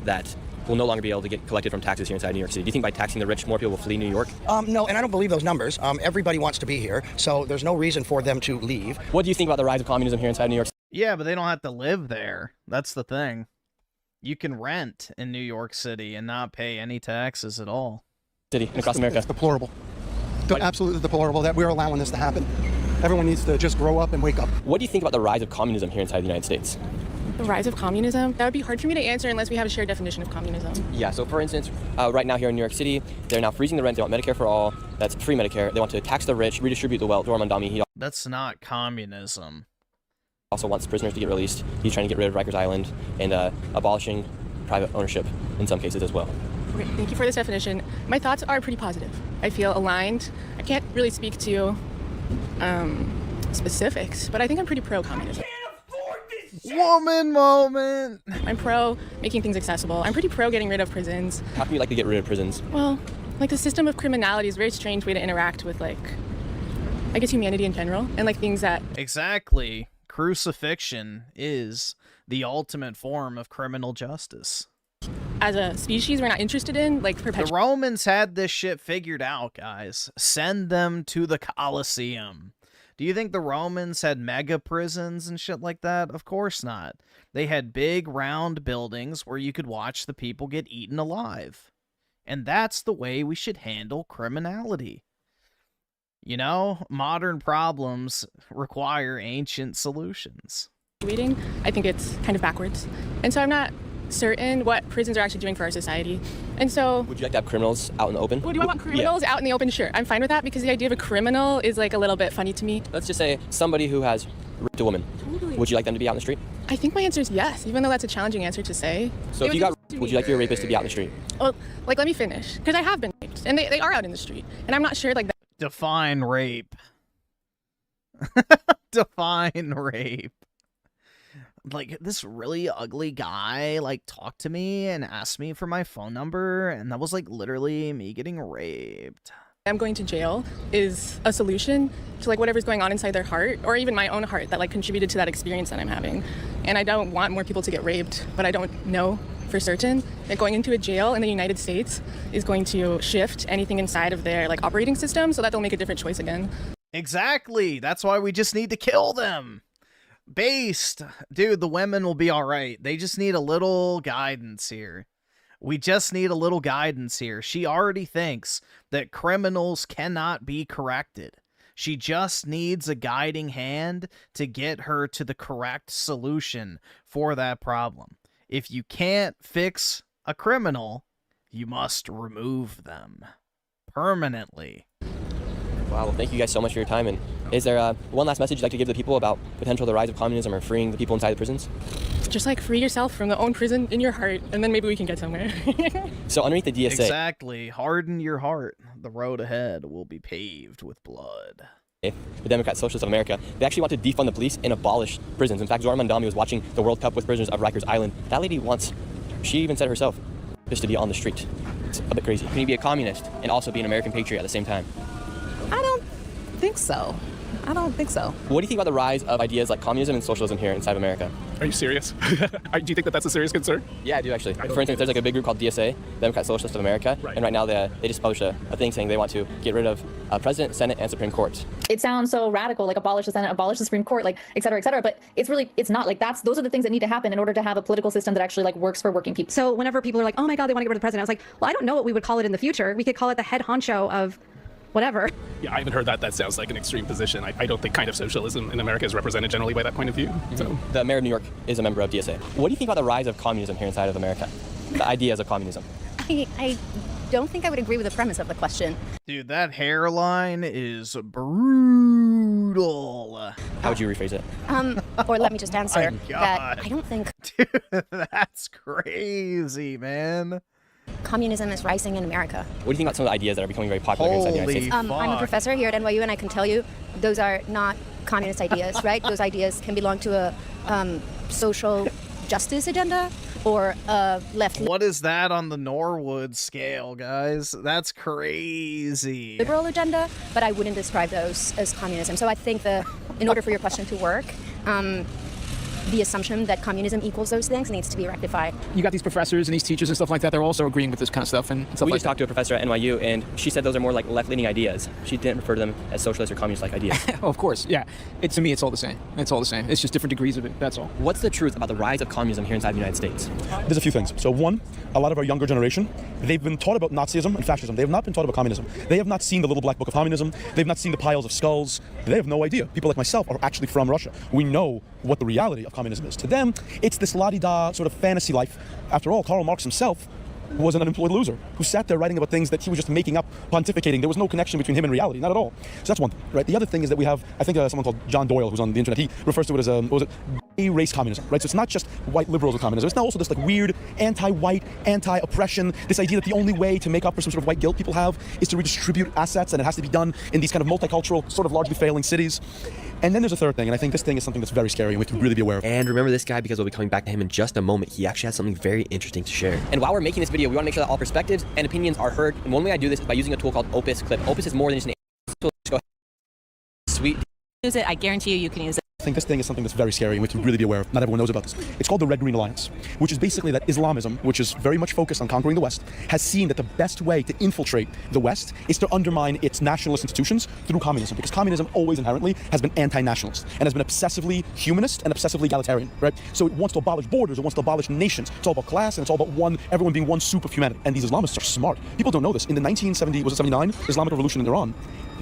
that will no longer be able to get collected from taxes here inside New York City. Do you think by taxing the rich, more people will flee New York? No, and I don't believe those numbers. Everybody wants to be here, so there's no reason for them to leave. What do you think about the rise of communism here inside New York City? Yeah, but they don't have to live there. That's the thing. You can rent in New York City and not pay any taxes at all. City and across America. It's deplorable. Absolutely deplorable that we're allowing this to happen. Everyone needs to just grow up and wake up. What do you think about the rise of communism here inside the United States? The rise of communism? That would be hard for me to answer unless we have a shared definition of communism. Yeah, so for instance, right now here in New York City, they're now freezing the rent. They want Medicare for all. That's free Medicare. They want to tax the rich, redistribute the wealth. Zoran Mandami, That's not communism. Also wants prisoners to get released. He's trying to get rid of Rikers Island and abolishing private ownership in some cases as well. Okay, thank you for this definition. My thoughts are pretty positive. I feel aligned. I can't really speak to specifics, but I think I'm pretty pro-communism. Woman moment! I'm pro making things accessible. I'm pretty pro getting rid of prisons. How can you like to get rid of prisons? Well, like the system of criminality is a very strange way to interact with like I guess, humanity in general, and like things that... Exactly. Crucifixion is the ultimate form of criminal justice. As a species, we're not interested in, like, The Romans had this shit figured out, guys. Send them to the Colosseum. Do you think the Romans had mega prisons and shit like that? Of course not. They had big, round buildings where you could watch the people get eaten alive. And that's the way we should handle criminality. You know, modern problems require ancient solutions. Reading, I think it's kind of backwards. And so I'm not certain what prisons are actually doing for our society. And so... Would you like to have criminals out in the open? Well, do I want criminals out in the open? Sure, I'm fine with that, because the idea of a criminal is like a little bit funny to me. Let's just say somebody who has raped a woman. Totally. Would you like them to be out in the street? I think my answer is yes, even though that's a challenging answer to say. So if you got raped, would you like your rapist to be out in the street? Well, like, let me finish, because I have been raped, and they are out in the street, and I'm not sure, like... Define rape. Define rape. Like, this really ugly guy, like, talked to me and asked me for my phone number, and that was, like, literally me getting raped. I'm going to jail is a solution to, like, whatever's going on inside their heart, or even my own heart that, like, contributed to that experience that I'm having. And I don't want more people to get raped, but I don't know for certain that going into a jail in the United States is going to shift anything inside of their, like, operating system so that they'll make a different choice again. Exactly. That's why we just need to kill them. Based. Dude, the women will be all right. They just need a little guidance here. We just need a little guidance here. She already thinks that criminals cannot be corrected. She just needs a guiding hand to get her to the correct solution for that problem. If you can't fix a criminal, you must remove them permanently. Wow, well, thank you guys so much for your time. And is there one last message you'd like to give the people about potential the rise of communism or freeing the people inside the prisons? Just, like, free yourself from the own prison in your heart, and then maybe we can get somewhere. So underneath the DSA... Exactly. Harden your heart. The road ahead will be paved with blood. The Democrat Socialists of America, they actually want to defund the police and abolish prisons. In fact, Zora Mandami was watching the World Cup with prisoners of Rikers Island. That lady wants, she even said herself, just to be on the street. It's a bit crazy. Can you be a communist and also be an American patriot at the same time? I don't think so. I don't think so. What do you think about the rise of ideas like communism and socialism here inside of America? Are you serious? Do you think that that's a serious concern? Yeah, I do actually. For instance, there's like a big group called DSA, Democrat Socialists of America, and right now they just published a thing saying they want to get rid of President, Senate, and Supreme Court. It sounds so radical, like abolish the Senate, abolish the Supreme Court, like et cetera, but it's not. Like those are the things that need to happen in order to have a political system that actually like works for working people. So whenever people are like, oh my God, they want to get rid of the president, I was like, well, I don't know what we would call it in the future. We could call it the head honcho of whatever. Yeah, I haven't heard that. That sounds like an extreme position. I don't think kind of socialism in America is represented generally by that point of view. So the mayor of New York is a member of DSA. What do you think about the rise of communism here inside of America? The ideas of communism. I don't think I would agree with the premise of the question. Dude, that hairline is brutal. How would you rephrase it? Or let me just answer Oh my that God. I don't think Dude, that's crazy, man. communism is rising in America. What do you think about some of the ideas that are becoming very popular here inside the United States? I'm a professor here at NYU, and I can tell you those are not communist ideas, right? Those ideas can belong to a social justice agenda or a left What is that on the Norwood scale, guys? That's crazy. liberal agenda, but I wouldn't describe those as communism. So I think in order for your question to work, the assumption that communism equals those things needs to be rectified. You got these professors and these teachers and stuff like that. They're also agreeing with this kind of stuff and stuff We like just talked to a professor at NYU, and she said those are more like left-leaning ideas. She didn't refer to them as socialist or communist-like ideas. Oh, of course, yeah. To me, it's all the same. It's all the same. It's just different degrees of it, that's all. What's the truth about the rise of communism here inside the United States? There's a few things. So one, a lot of our younger generation, they've been taught about Nazism and fascism. They have not been taught about communism. They have not seen the little black book of communism. They've not seen the piles of skulls. They have no idea. People like myself are actually from Russia. We know what the reality of communism is. To them, it's this la-di-da sort of fantasy life. After all, Karl Marx himself was an unemployed loser who sat there writing about things that he was just making up, pontificating. There was no connection between him and reality, not at all. So that's one thing, right? The other thing is that we have, I think someone called John Doyle, who's on the internet, he refers to it as, what was it? Gay race communism, right? So it's not just white liberals with communism. It's now also this like weird anti-white, anti-oppression, this idea that the only way to make up for some sort of white guilt people have is to redistribute assets, and it has to be done in these kind of multicultural, sort of largely failing cities. And then there's a third thing, and I think this thing is something that's very scary and we can really be aware of. And remember this guy, because we'll be coming back to him in just a moment. He actually has something very interesting to share. And while we're making this video, we want to make sure that all perspectives and opinions are heard. And one way I do this is by using a tool called Opus Clip. Opus is more than just an use it, I guarantee you can use it. I think this thing is something that's very scary and we can really be aware of. Not everyone knows about this. It's called the Red Green Alliance, which is basically that Islamism, which is very much focused on conquering the West, has seen that the best way to infiltrate the West is to undermine its nationalist institutions through communism, because communism always inherently has been anti-nationalist and has been obsessively humanist and obsessively egalitarian, right? So it wants to abolish borders, it wants to abolish nations. It's all about class and it's all about everyone being one soup of humanity. And these Islamists are smart. People don't know this. In the 79 Islamic Revolution in Iran,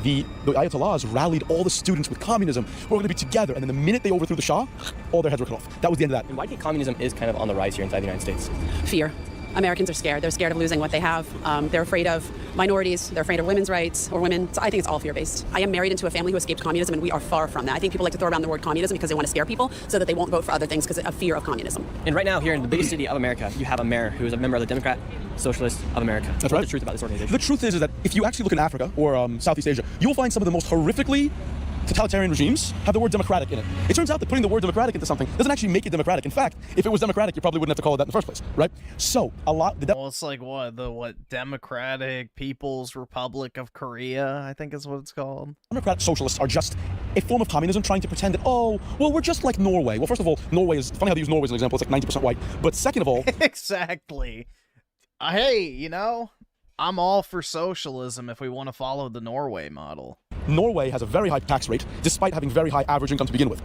the Ayatollahs rallied all the students with communism. We're going to be together. And then the minute they overthrew the Shah, all their heads were cut off. That was the end of that. And why do you think communism is kind of on the rise here inside the United States? Fear. Americans are scared. They're scared of losing what they have. They're afraid of minorities. They're afraid of women's rights or women. So I think it's all fear-based. I am married into a family who escaped communism, and we are far from that. I think people like to throw around the word communism because they want to scare people so that they won't vote for other things because of fear of communism. And right now, here in the biggest city of America, you have a mayor who is a member of the Democrat Socialists of America. That's right. What's the truth about this organization? The truth is that if you actually look in Africa or Southeast Asia, you will find some of the most horrifically totalitarian regimes have the word democratic in it. It turns out that putting the word democratic into something doesn't actually make it democratic. In fact, if it was democratic, you probably wouldn't have to call it that in the first place, right? So well, it's like what Democratic People's Republic of Korea, I think is what it's called. Democratic socialists are just a form of communism trying to pretend that, oh, well, we're just like Norway. Well, first of all, Norway is funny how they use Norway as an example. It's like 90% white. But second of all, exactly. Hey, you know, I'm all for socialism if we want to follow the Norway model. Norway has a very high tax rate, despite having very high average income to begin with.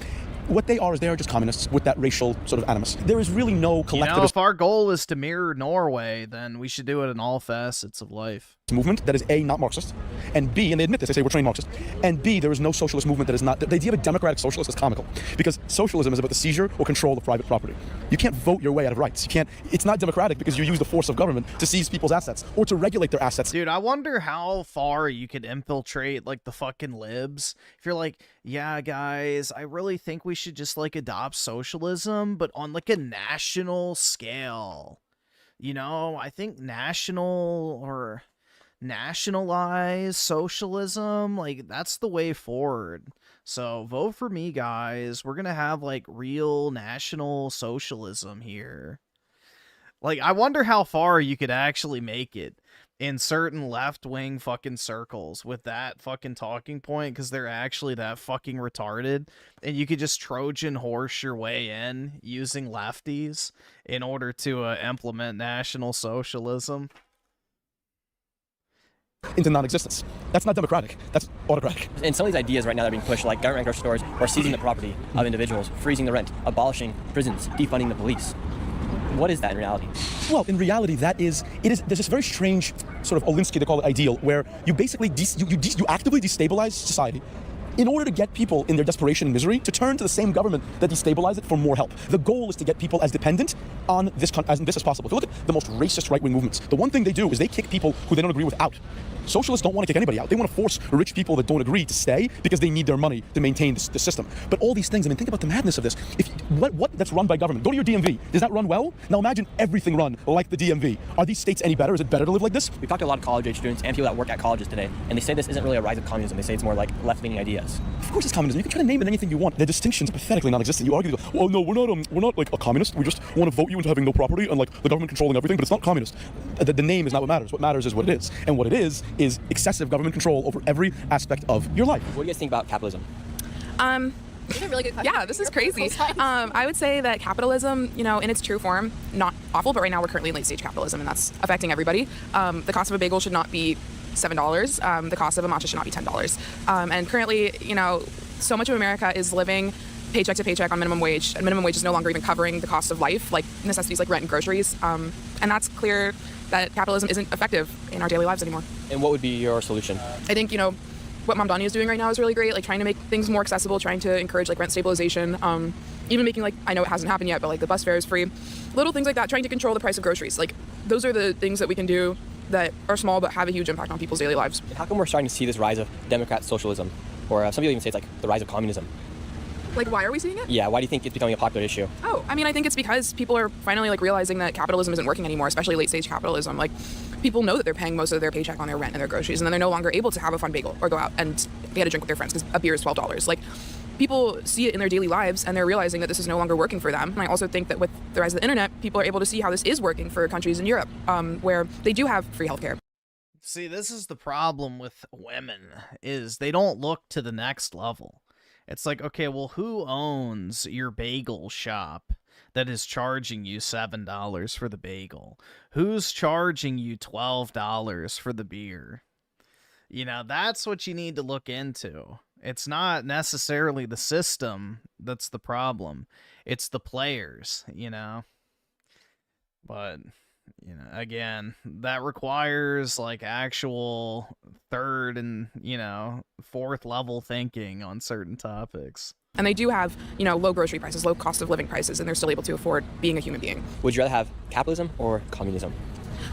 What they are is they are just communists with that racial sort of animus. There is really no collectivist... You know, if our goal is to mirror Norway, then we should do it in all facets of life. Movement that is A, not Marxist, and B, and they admit this, they say we're trained Marxist, and B, there is no socialist movement that is not... The idea of a democratic socialist is comical, because socialism is about the seizure or control of private property. You can't vote your way out of rights. You can't... It's not democratic because you use the force of government to seize people's assets or to regulate their assets. Dude, I wonder how far you could infiltrate, like, the fucking libs. If you're like, yeah, guys, I really think we should just, like, adopt socialism, but on, like, a national scale. You know, I think nationalize socialism, like, that's the way forward. So vote for me, guys. We're gonna have, like, real national socialism here. Like, I wonder how far you could actually make it in certain left-wing fucking circles with that fucking talking point, because they're actually that fucking retarded, and you could just Trojan horse your way in using lefties in order to implement national socialism into non-existence. That's not democratic. That's autocratic. And some of these ideas right now that are being pushed, like government grocery stores, or seizing the property of individuals, freezing the rent, abolishing prisons, defunding the police. What is that in reality? Well, in reality, there's this very strange sort of Olinsky, they call it ideal, where you basically you actively destabilize society in order to get people in their desperation and misery to turn to the same government that destabilized it for more help. The goal is to get people as dependent on this as possible. If you look at the most racist right-wing movements, the one thing they do is they kick people who they don't agree with out. Socialists don't want to kick anybody out. They want to force rich people that don't agree to stay because they need their money to maintain the system. But all these things, I mean, think about the madness of this. What that's run by government. Go to your DMV. Does that run well? Now imagine everything run like the DMV. Are these states any better? Is it better to live like this? We've talked to a lot of college-age students and people that work at colleges today, and they say this isn't really a rise of communism. They say it's more like left-leaning ideas. Of course it's communism. You can try to name it anything you want. The distinctions are pathetically non-existent. You argue, well, no, we're not like a communist. We just want to vote you into having no property and like the government controlling everything, but it's not communist. The name is not what matters. What matters is what it is. And what it is excessive government control over every aspect of your life. What do you guys think about capitalism? This is a really good question. Yeah, this is crazy. I would say that capitalism, you know, in its true form, not awful, but right now we're currently in late stage capitalism, and that's affecting everybody. The cost of a bagel should not be $7. The cost of a matcha should not be $10. And currently, you know, so much of America is living paycheck to paycheck on minimum wage, and minimum wage is no longer even covering the cost of life, like necessities like rent and groceries. And that's clear that capitalism isn't effective in our daily lives anymore. And what would be your solution? I think, you know, what Mom Donnie is doing right now is really great, like trying to make things more accessible, trying to encourage like rent stabilization, even making, like, I know it hasn't happened yet, but like the bus fare is free, little things like that, trying to control the price of groceries. Like, those are the things that we can do that are small but have a huge impact on people's daily lives. And how come we're starting to see this rise of Democrat socialism, or some people even say it's like the rise of communism? Like, why are we seeing it? Yeah, why do you think it's becoming a popular issue? Oh, I mean, I think it's because people are finally like realizing that capitalism isn't working anymore, especially late stage capitalism. Like, people know that they're paying most of their paycheck on their rent and their groceries, and then they're no longer able to have a fun bagel or go out and get a drink with their friends because a beer is $12. Like, people see it in their daily lives and they're realizing that this is no longer working for them. And I also think that with the rise of the internet, people are able to see how this is working for countries in Europe, where they do have free healthcare. See, this is the problem with women, is they don't look to the next level. It's like, okay, well, who owns your bagel shop that is charging you $7 for the bagel? Who's charging you $12 for the beer? You know, that's what you need to look into. It's not necessarily the system that's the problem. It's the players, you know? But, you know, again, that requires like actual third and, you know, fourth level thinking on certain topics. And they do have, you know, low grocery prices, low cost of living prices, and they're still able to afford being a human being. Would you rather have capitalism or communism?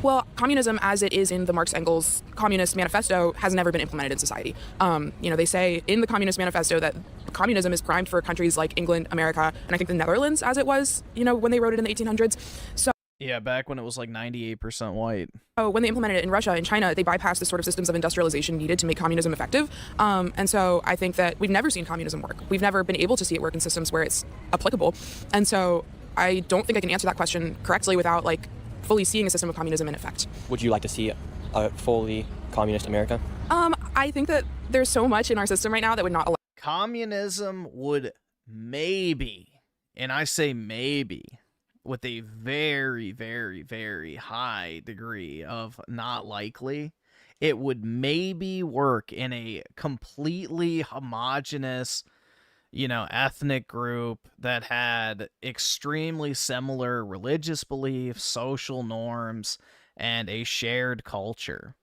Well, communism, as it is in the Marx Engels Communist Manifesto, has never been implemented in society. You know, they say in the Communist Manifesto that communism is primed for countries like England, America, and I think the Netherlands, as it was, you know, when they wrote it in the 1800s. So. Yeah, back when it was like 98% white. Oh, when they implemented it in Russia and China, they bypassed the sort of systems of industrialization needed to make communism effective. And so I think that we've never seen communism work. We've never been able to see it work in systems where it's applicable. And so I don't think I can answer that question correctly without like fully seeing a system of communism in effect. Would you like to see a fully communist America? I think that there's so much in our system right now that would not allow. Communism would maybe, and I say maybe, with a very, very, very high degree of not likely, it would maybe work in a completely homogenous, you know, ethnic group that had extremely similar religious beliefs, social norms, and a shared culture.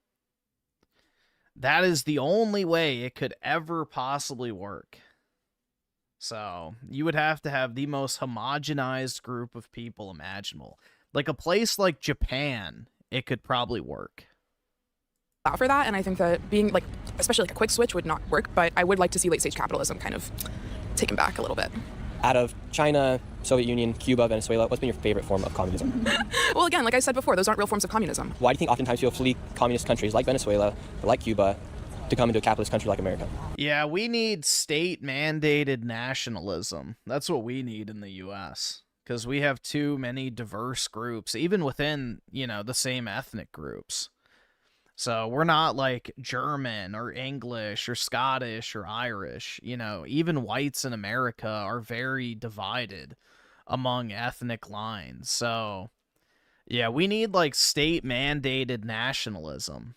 That is the only way it could ever possibly work. So, you would have to have the most homogenized group of people imaginable. Like a place like Japan, it could probably work. For that, and I think that being like, especially like a quick switch would not work, but I would like to see late stage capitalism kind of taken back a little bit. Out of China, Soviet Union, Cuba, Venezuela, what's been your favorite form of communism? Well, again, like I said before, those aren't real forms of communism. Why do you think oftentimes people flee communist countries like Venezuela or like Cuba to come into a capitalist country like America? Yeah, we need state-mandated nationalism. That's what we need in the U.S. Because we have too many diverse groups, even within, you know, the same ethnic groups. So we're not like German or English or Scottish or Irish. You know, even whites in America are very divided among ethnic lines. So, yeah, we need like state-mandated nationalism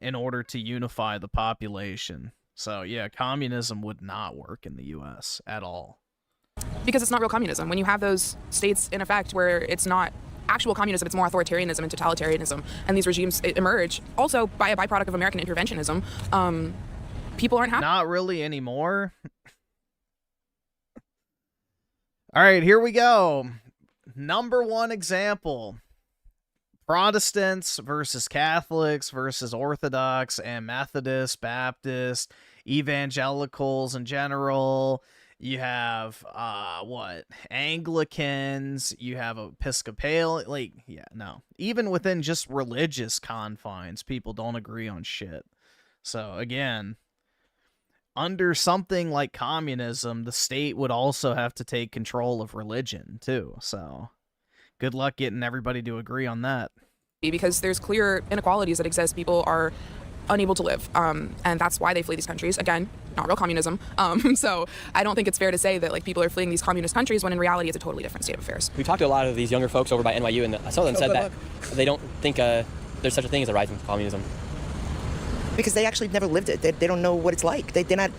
in order to unify the population. So, yeah, communism would not work in the U.S. at all. Because it's not real communism. When you have those states in effect where it's not actual communism, it's more authoritarianism and totalitarianism, and these regimes emerge also by a byproduct of American interventionism. People aren't happy. Not really anymore. All right, here we go. Number one example. Protestants versus Catholics versus Orthodox and Methodist, Baptist, evangelicals in general. You have, Anglicans, you have Episcopalian, even within just religious confines, people don't agree on shit. So, again, under something like communism, the state would also have to take control of religion, too. So, good luck getting everybody to agree on that. Because there's clear inequalities that exist. People are unable to live, and that's why they flee these countries. Again, not real communism. So I don't think it's fair to say that like people are fleeing these communist countries when in reality it's a totally different state of affairs. We talked to a lot of these younger folks over by NYU, and some of them said that they don't think there's such a thing as a rising communism. Because they actually never lived it. They don't know what it's like. They're not.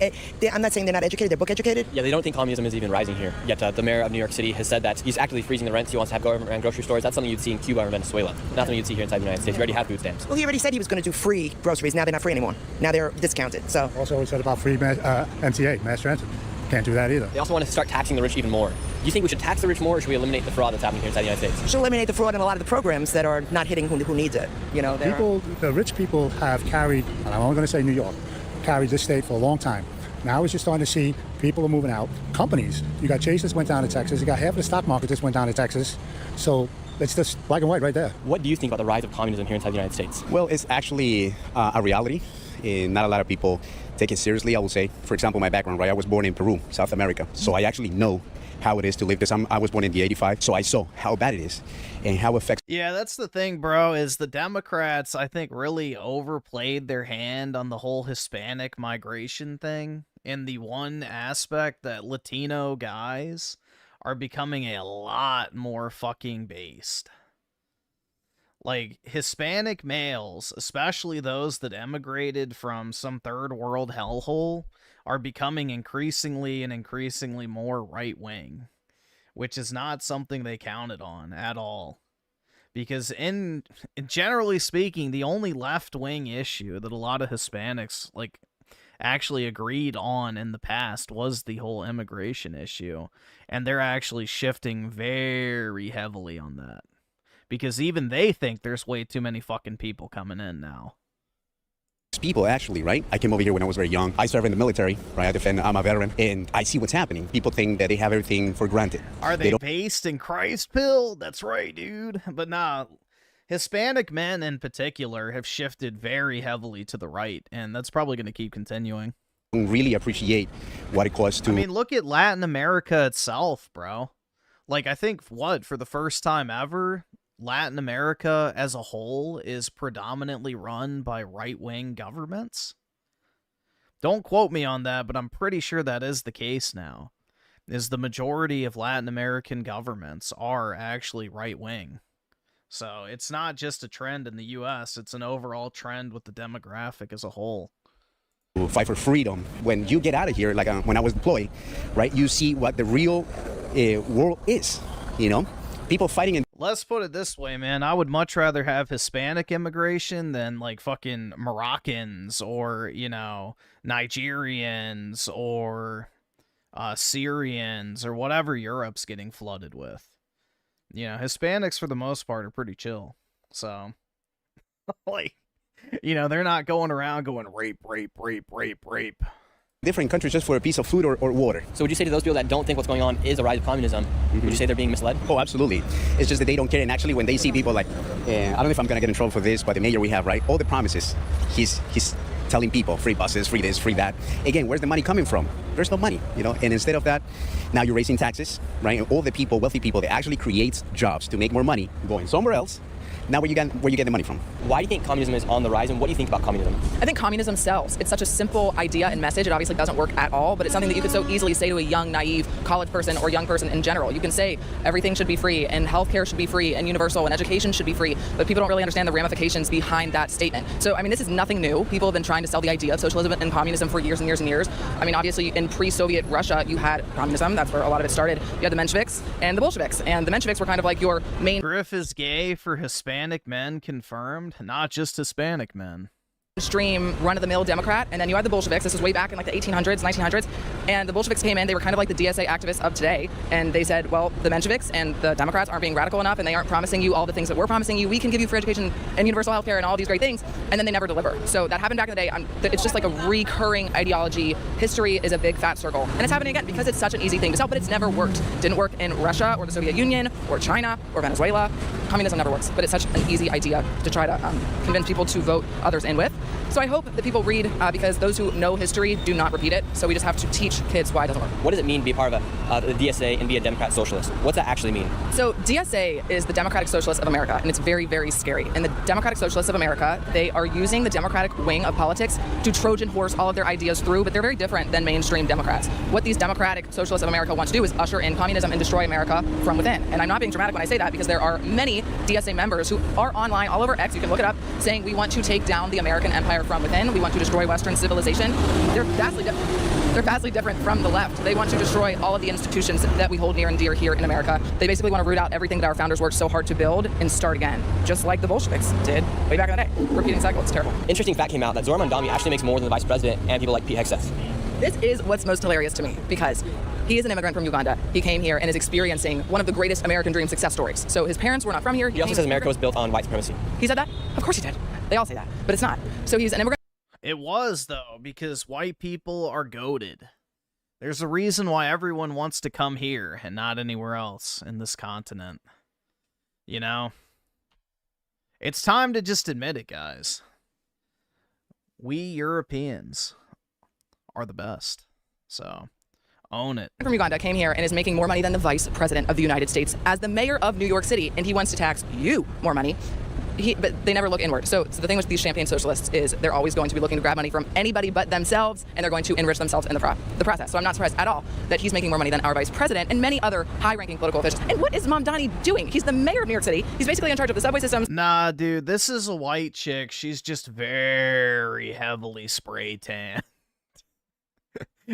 I'm not saying they're not educated. They're book educated. Yeah, they don't think communism is even rising here. Yet the mayor of New York City has said that he's actively freezing the rents. He wants to have government-run grocery stores. That's something you'd see in Cuba or Venezuela. Not something you'd see here inside the United States. We already have food stamps. Well, he already said he was going to do free groceries. Now they're not free anymore. Now they're discounted. So also he said about free MTA, mass transit. Can't do that either. They also want to start taxing the rich even more. Do you think we should tax the rich more, or should we eliminate the fraud that's happening here inside the United States? we should eliminate the fraud in a lot of the programs that are not hitting who needs it. You know, the rich people have carried, and I'm only going to say New York, carried this state for a long time. Now we're just starting to see people are moving out. Companies, you got Chase that went down to Texas. You got half of the stock market just went down to Texas. So it's just black and white right there. What do you think about the rise of communism here inside the United States? Well, it's actually a reality. Not a lot of people take it seriously, I will say. For example, my background, right? I was born in Peru, South America. So I actually know how it is to live this. I was born in the 85, so I saw how bad it is and how it affects. Yeah, that's the thing, bro, is the Democrats, I think, really overplayed their hand on the whole Hispanic migration thing. in the one aspect that Latino guys are becoming a lot more fucking based. Like, Hispanic males, especially those that emigrated from some third world hellhole, are becoming increasingly more right-wing, which is not something they counted on at all. Because generally speaking, the only left-wing issue that a lot of Hispanics, like, actually agreed on in the past was the whole immigration issue. And they're actually shifting very heavily on that. Because even they think there's way too many fucking people coming in now. People actually, right? I came over here when I was very young. I served in the military, right? I'm a veteran, and I see what's happening. People think that they have everything for granted. Are they based in Christ pill? That's right, dude. But nah, Hispanic men in particular have shifted very heavily to the right, and that's probably going to keep continuing. Don't really appreciate what it costs to. I mean, look at Latin America itself, bro. Like, I think, for the first time ever, Latin America as a whole is predominantly run by right-wing governments. Don't quote me on that, but I'm pretty sure that is the case now. Is the majority of Latin American governments are actually right-wing. So it's not just a trend in the U.S., it's an overall trend with the demographic as a whole. Fight for freedom. When you get out of here, like when I was deployed, right, you see what the real world is, you know? People fighting in... Let's put it this way, man. I would much rather have Hispanic immigration than, like, fucking Moroccans or, you know, Nigerians or Syrians or whatever Europe's getting flooded with. You know, Hispanics, for the most part, are pretty chill. So, like, you know, they're not going around going rape, rape, rape, rape, rape. Different countries just for a piece of food or water. So would you say to those people that don't think what's going on is a rise of communism, would you say they're being misled? Oh, absolutely. It's just that they don't care. And actually, when they see people like, I don't know if I'm going to get in trouble for this, but the mayor we have, right? All the promises, he's telling people free buses, free this, free that. Again, where's the money coming from? There's no money, you know? And instead of that, now you're raising taxes, right? And all the people, wealthy people, that actually create jobs to make more money going somewhere else. Now where you get the money from? Why do you think communism is on the rise, and what do you think about communism? I think communism sells. It's such a simple idea and message. It obviously doesn't work at all, but it's something that you could so easily say to a young, naive college person or young person in general. You can say everything should be free, and healthcare should be free, and universal, and education should be free, but people don't really understand the ramifications behind that statement. So, I mean, this is nothing new. People have been trying to sell the idea of socialism and communism for years and years and years. I mean, obviously, in pre-Soviet Russia, you had communism. That's where a lot of it started. You had the Mensheviks and the Bolsheviks, and the Mensheviks were kind of like your main... Griff is gay for Hispanic men confirmed, not just Hispanic men. Stream run-of-the-mill Democrat, and then you had the Bolsheviks. This was way back in like the 1800s, 1900s, and the Bolsheviks came in. They were kind of like the DSA activists of today, and they said, well, the Mensheviks and the Democrats aren't being radical enough, and they aren't promising you all the things that we're promising you. We can give you free education and universal health care and all these great things, and then they never deliver. So that happened back in the day. It's just like a recurring ideology. History is a big fat circle, and it's happening again because it's such an easy thing to sell, but it's never worked. Didn't work in Russia or the Soviet Union or China or Venezuela. Communism never works, but it's such an easy idea to try to convince people to vote others in with. So I hope that people read because those who know history do not repeat it. So we just have to teach kids why it doesn't work. What does it mean to be a part of the DSA and be a Democrat socialist? What's that actually mean? So DSA is the Democratic Socialists of America, and it's very, very scary. And the Democratic Socialists of America, they are using the Democratic wing of politics to Trojan horse all of their ideas through, but they're very different than mainstream Democrats. What these Democratic Socialists of America want to do is usher in communism and destroy America from within. And I'm not being dramatic when I say that, because there are many DSA members who are online all over X, you can look it up, saying we want to take down the American empire from within. We want to destroy Western civilization. They're vastly different from the left. They want to destroy all of the institutions that we hold near and dear here in America. They basically want to root out everything that our founders worked so hard to build and start again, just like the Bolsheviks did way back in the day. Repeating cycle, it's terrible. Interesting fact came out that Zoran Mondani actually makes more than the vice president and people like Pete Hegseth. This is what's most hilarious to me, because he is an immigrant from Uganda. He came here and is experiencing one of the greatest American dream success stories. So his parents were not from here. He also says America was built on white supremacy. He said that? Of course he did. They all say that, but it's not. So he's an immigrant. It was, though, because white people are goated. There's a reason why everyone wants to come here and not anywhere else in this continent. You know? It's time to just admit it, guys. We Europeans are the best. So, own it. From Uganda came here and is making more money than the vice president of the United States as the mayor of New York City, and he wants to tax you more money. But they never look inward. So the thing with these champagne socialists is they're always going to be looking to grab money from anybody but themselves, and they're going to enrich themselves in the process. So I'm not surprised at all that he's making more money than our vice president and many other high-ranking political officials. And what is Mamdani doing? He's the mayor of New York City. He's basically in charge of the subway systems. Nah, dude, this is a white chick. She's just very heavily spray tanned.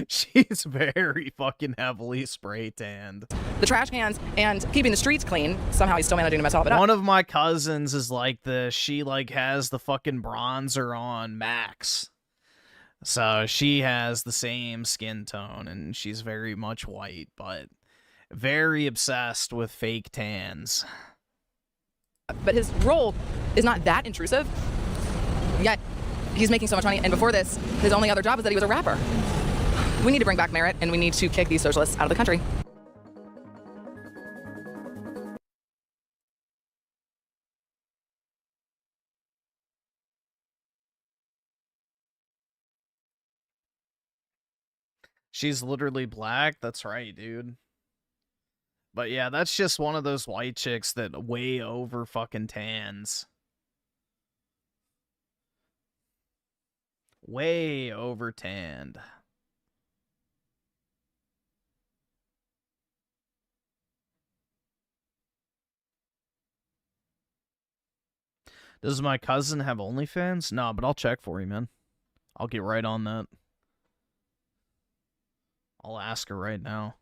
She's very fucking heavily spray tanned. The trash cans and keeping the streets clean. Somehow he's still managing to mess all of it up. One of my cousins is like she has the fucking bronzer on max. So she has the same skin tone and she's very much white, but very obsessed with fake tans. But his role is not that intrusive. Yet he's making so much money, and before this, his only other job was that he was a rapper. We need to bring back merit, and we need to kick these socialists out of the country. She's literally black. That's right, dude. But yeah, that's just one of those white chicks that way over fucking tans. Way over tanned. Does my cousin have OnlyFans? No, but I'll check for you, man. I'll get right on that. I'll ask her right now.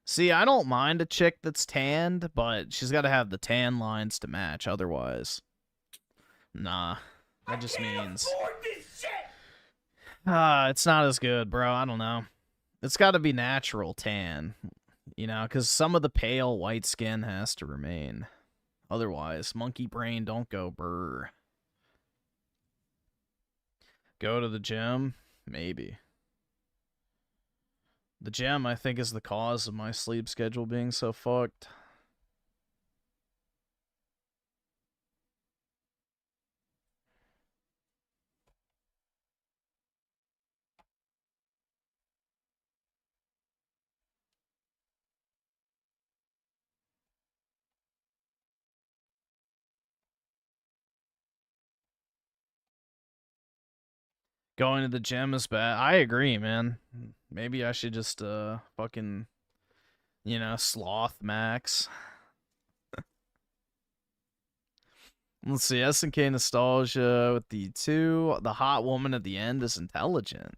See, I don't mind a chick that's tanned, but she's got to have the tan lines to match. Otherwise, nah. That just means it's not as good, bro. I don't know. It's got to be natural tan, you know, because some of the pale white skin has to remain. Otherwise, monkey brain don't go brr. Go to the gym? Maybe. The gym, I think, is the cause of my sleep schedule being so fucked. Going to the gym is bad. I agree, man. Maybe I should just, fucking, you know, sloth max. Let's see, SNK Nostalgia with the 2. The hot woman at the end is intelligent.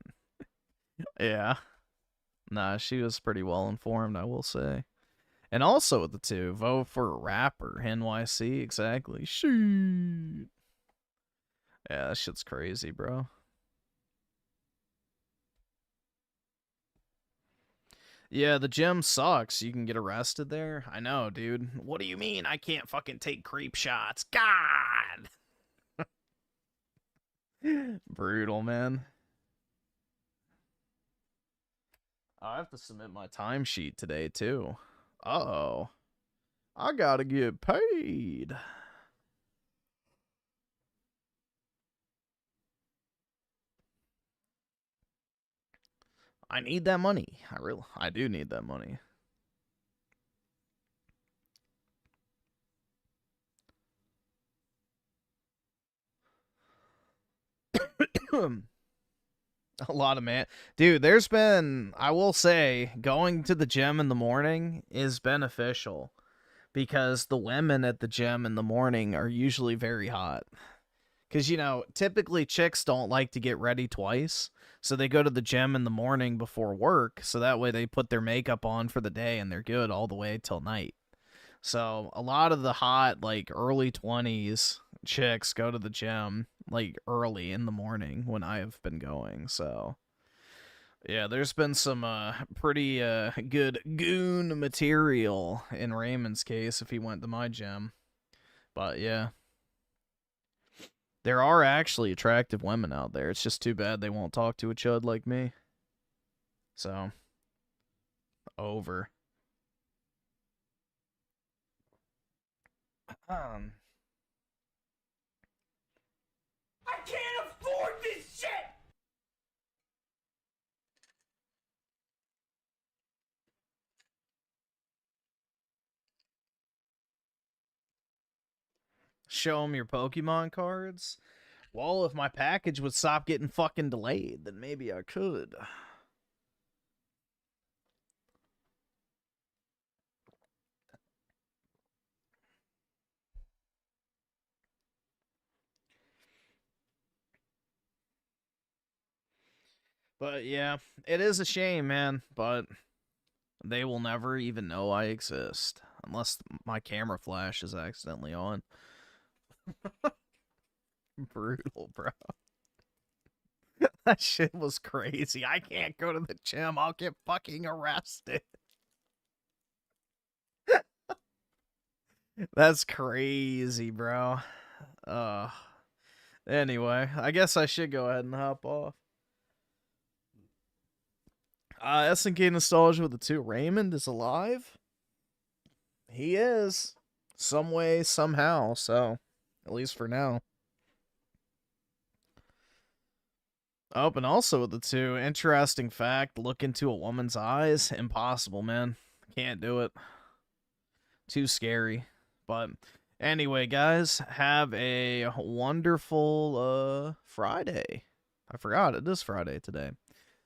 Yeah. Nah, she was pretty well informed, I will say. And also with the 2, vote for a rapper. NYC, exactly. Shoot. Yeah, that shit's crazy, bro. Yeah, the gym sucks. You can get arrested there. I know, dude. What do you mean I can't fucking take creep shots? God! Brutal, man. I have to submit my timesheet today, too. Uh-oh. I gotta get paid. I need that money. I do need that money. A lot of man. Dude, there's been, I will say, going to the gym in the morning is beneficial because the women at the gym in the morning are usually very hot. Because, you know, typically chicks don't like to get ready twice. So they go to the gym in the morning before work. So that way they put their makeup on for the day and they're good all the way till night. So a lot of the hot, like, early 20s chicks go to the gym, like, early in the morning when I have been going. So, yeah, there's been some pretty good goon material in Raymond's case if he went to my gym. But, yeah. There are actually attractive women out there. It's just too bad they won't talk to a chud like me. So, over. I can't afford this shit! Show them your Pokemon cards? Well, if my package would stop getting fucking delayed, then maybe I could. But yeah, it is a shame, man, but they will never even know I exist. Unless my camera flash is accidentally on. Brutal, bro. That shit was crazy. I can't go to the gym. I'll get fucking arrested. That's crazy, bro. Anyway, I guess I should go ahead and hop off. SNK Nostalgia with the 2. Raymond is alive. He is. Some way, somehow, so at least for now. Oh, and also with the 2. Interesting fact, look into a woman's eyes. Impossible, man. Can't do it. Too scary. But anyway, guys, have a wonderful Friday. I forgot, it is Friday today.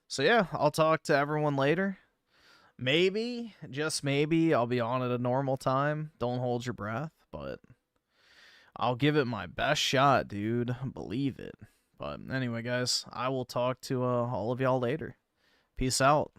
So yeah, I'll talk to everyone later. Maybe, just maybe, I'll be on at a normal time. Don't hold your breath, but I'll give it my best shot, dude. Believe it. But anyway, guys, I will talk to all of y'all later. Peace out.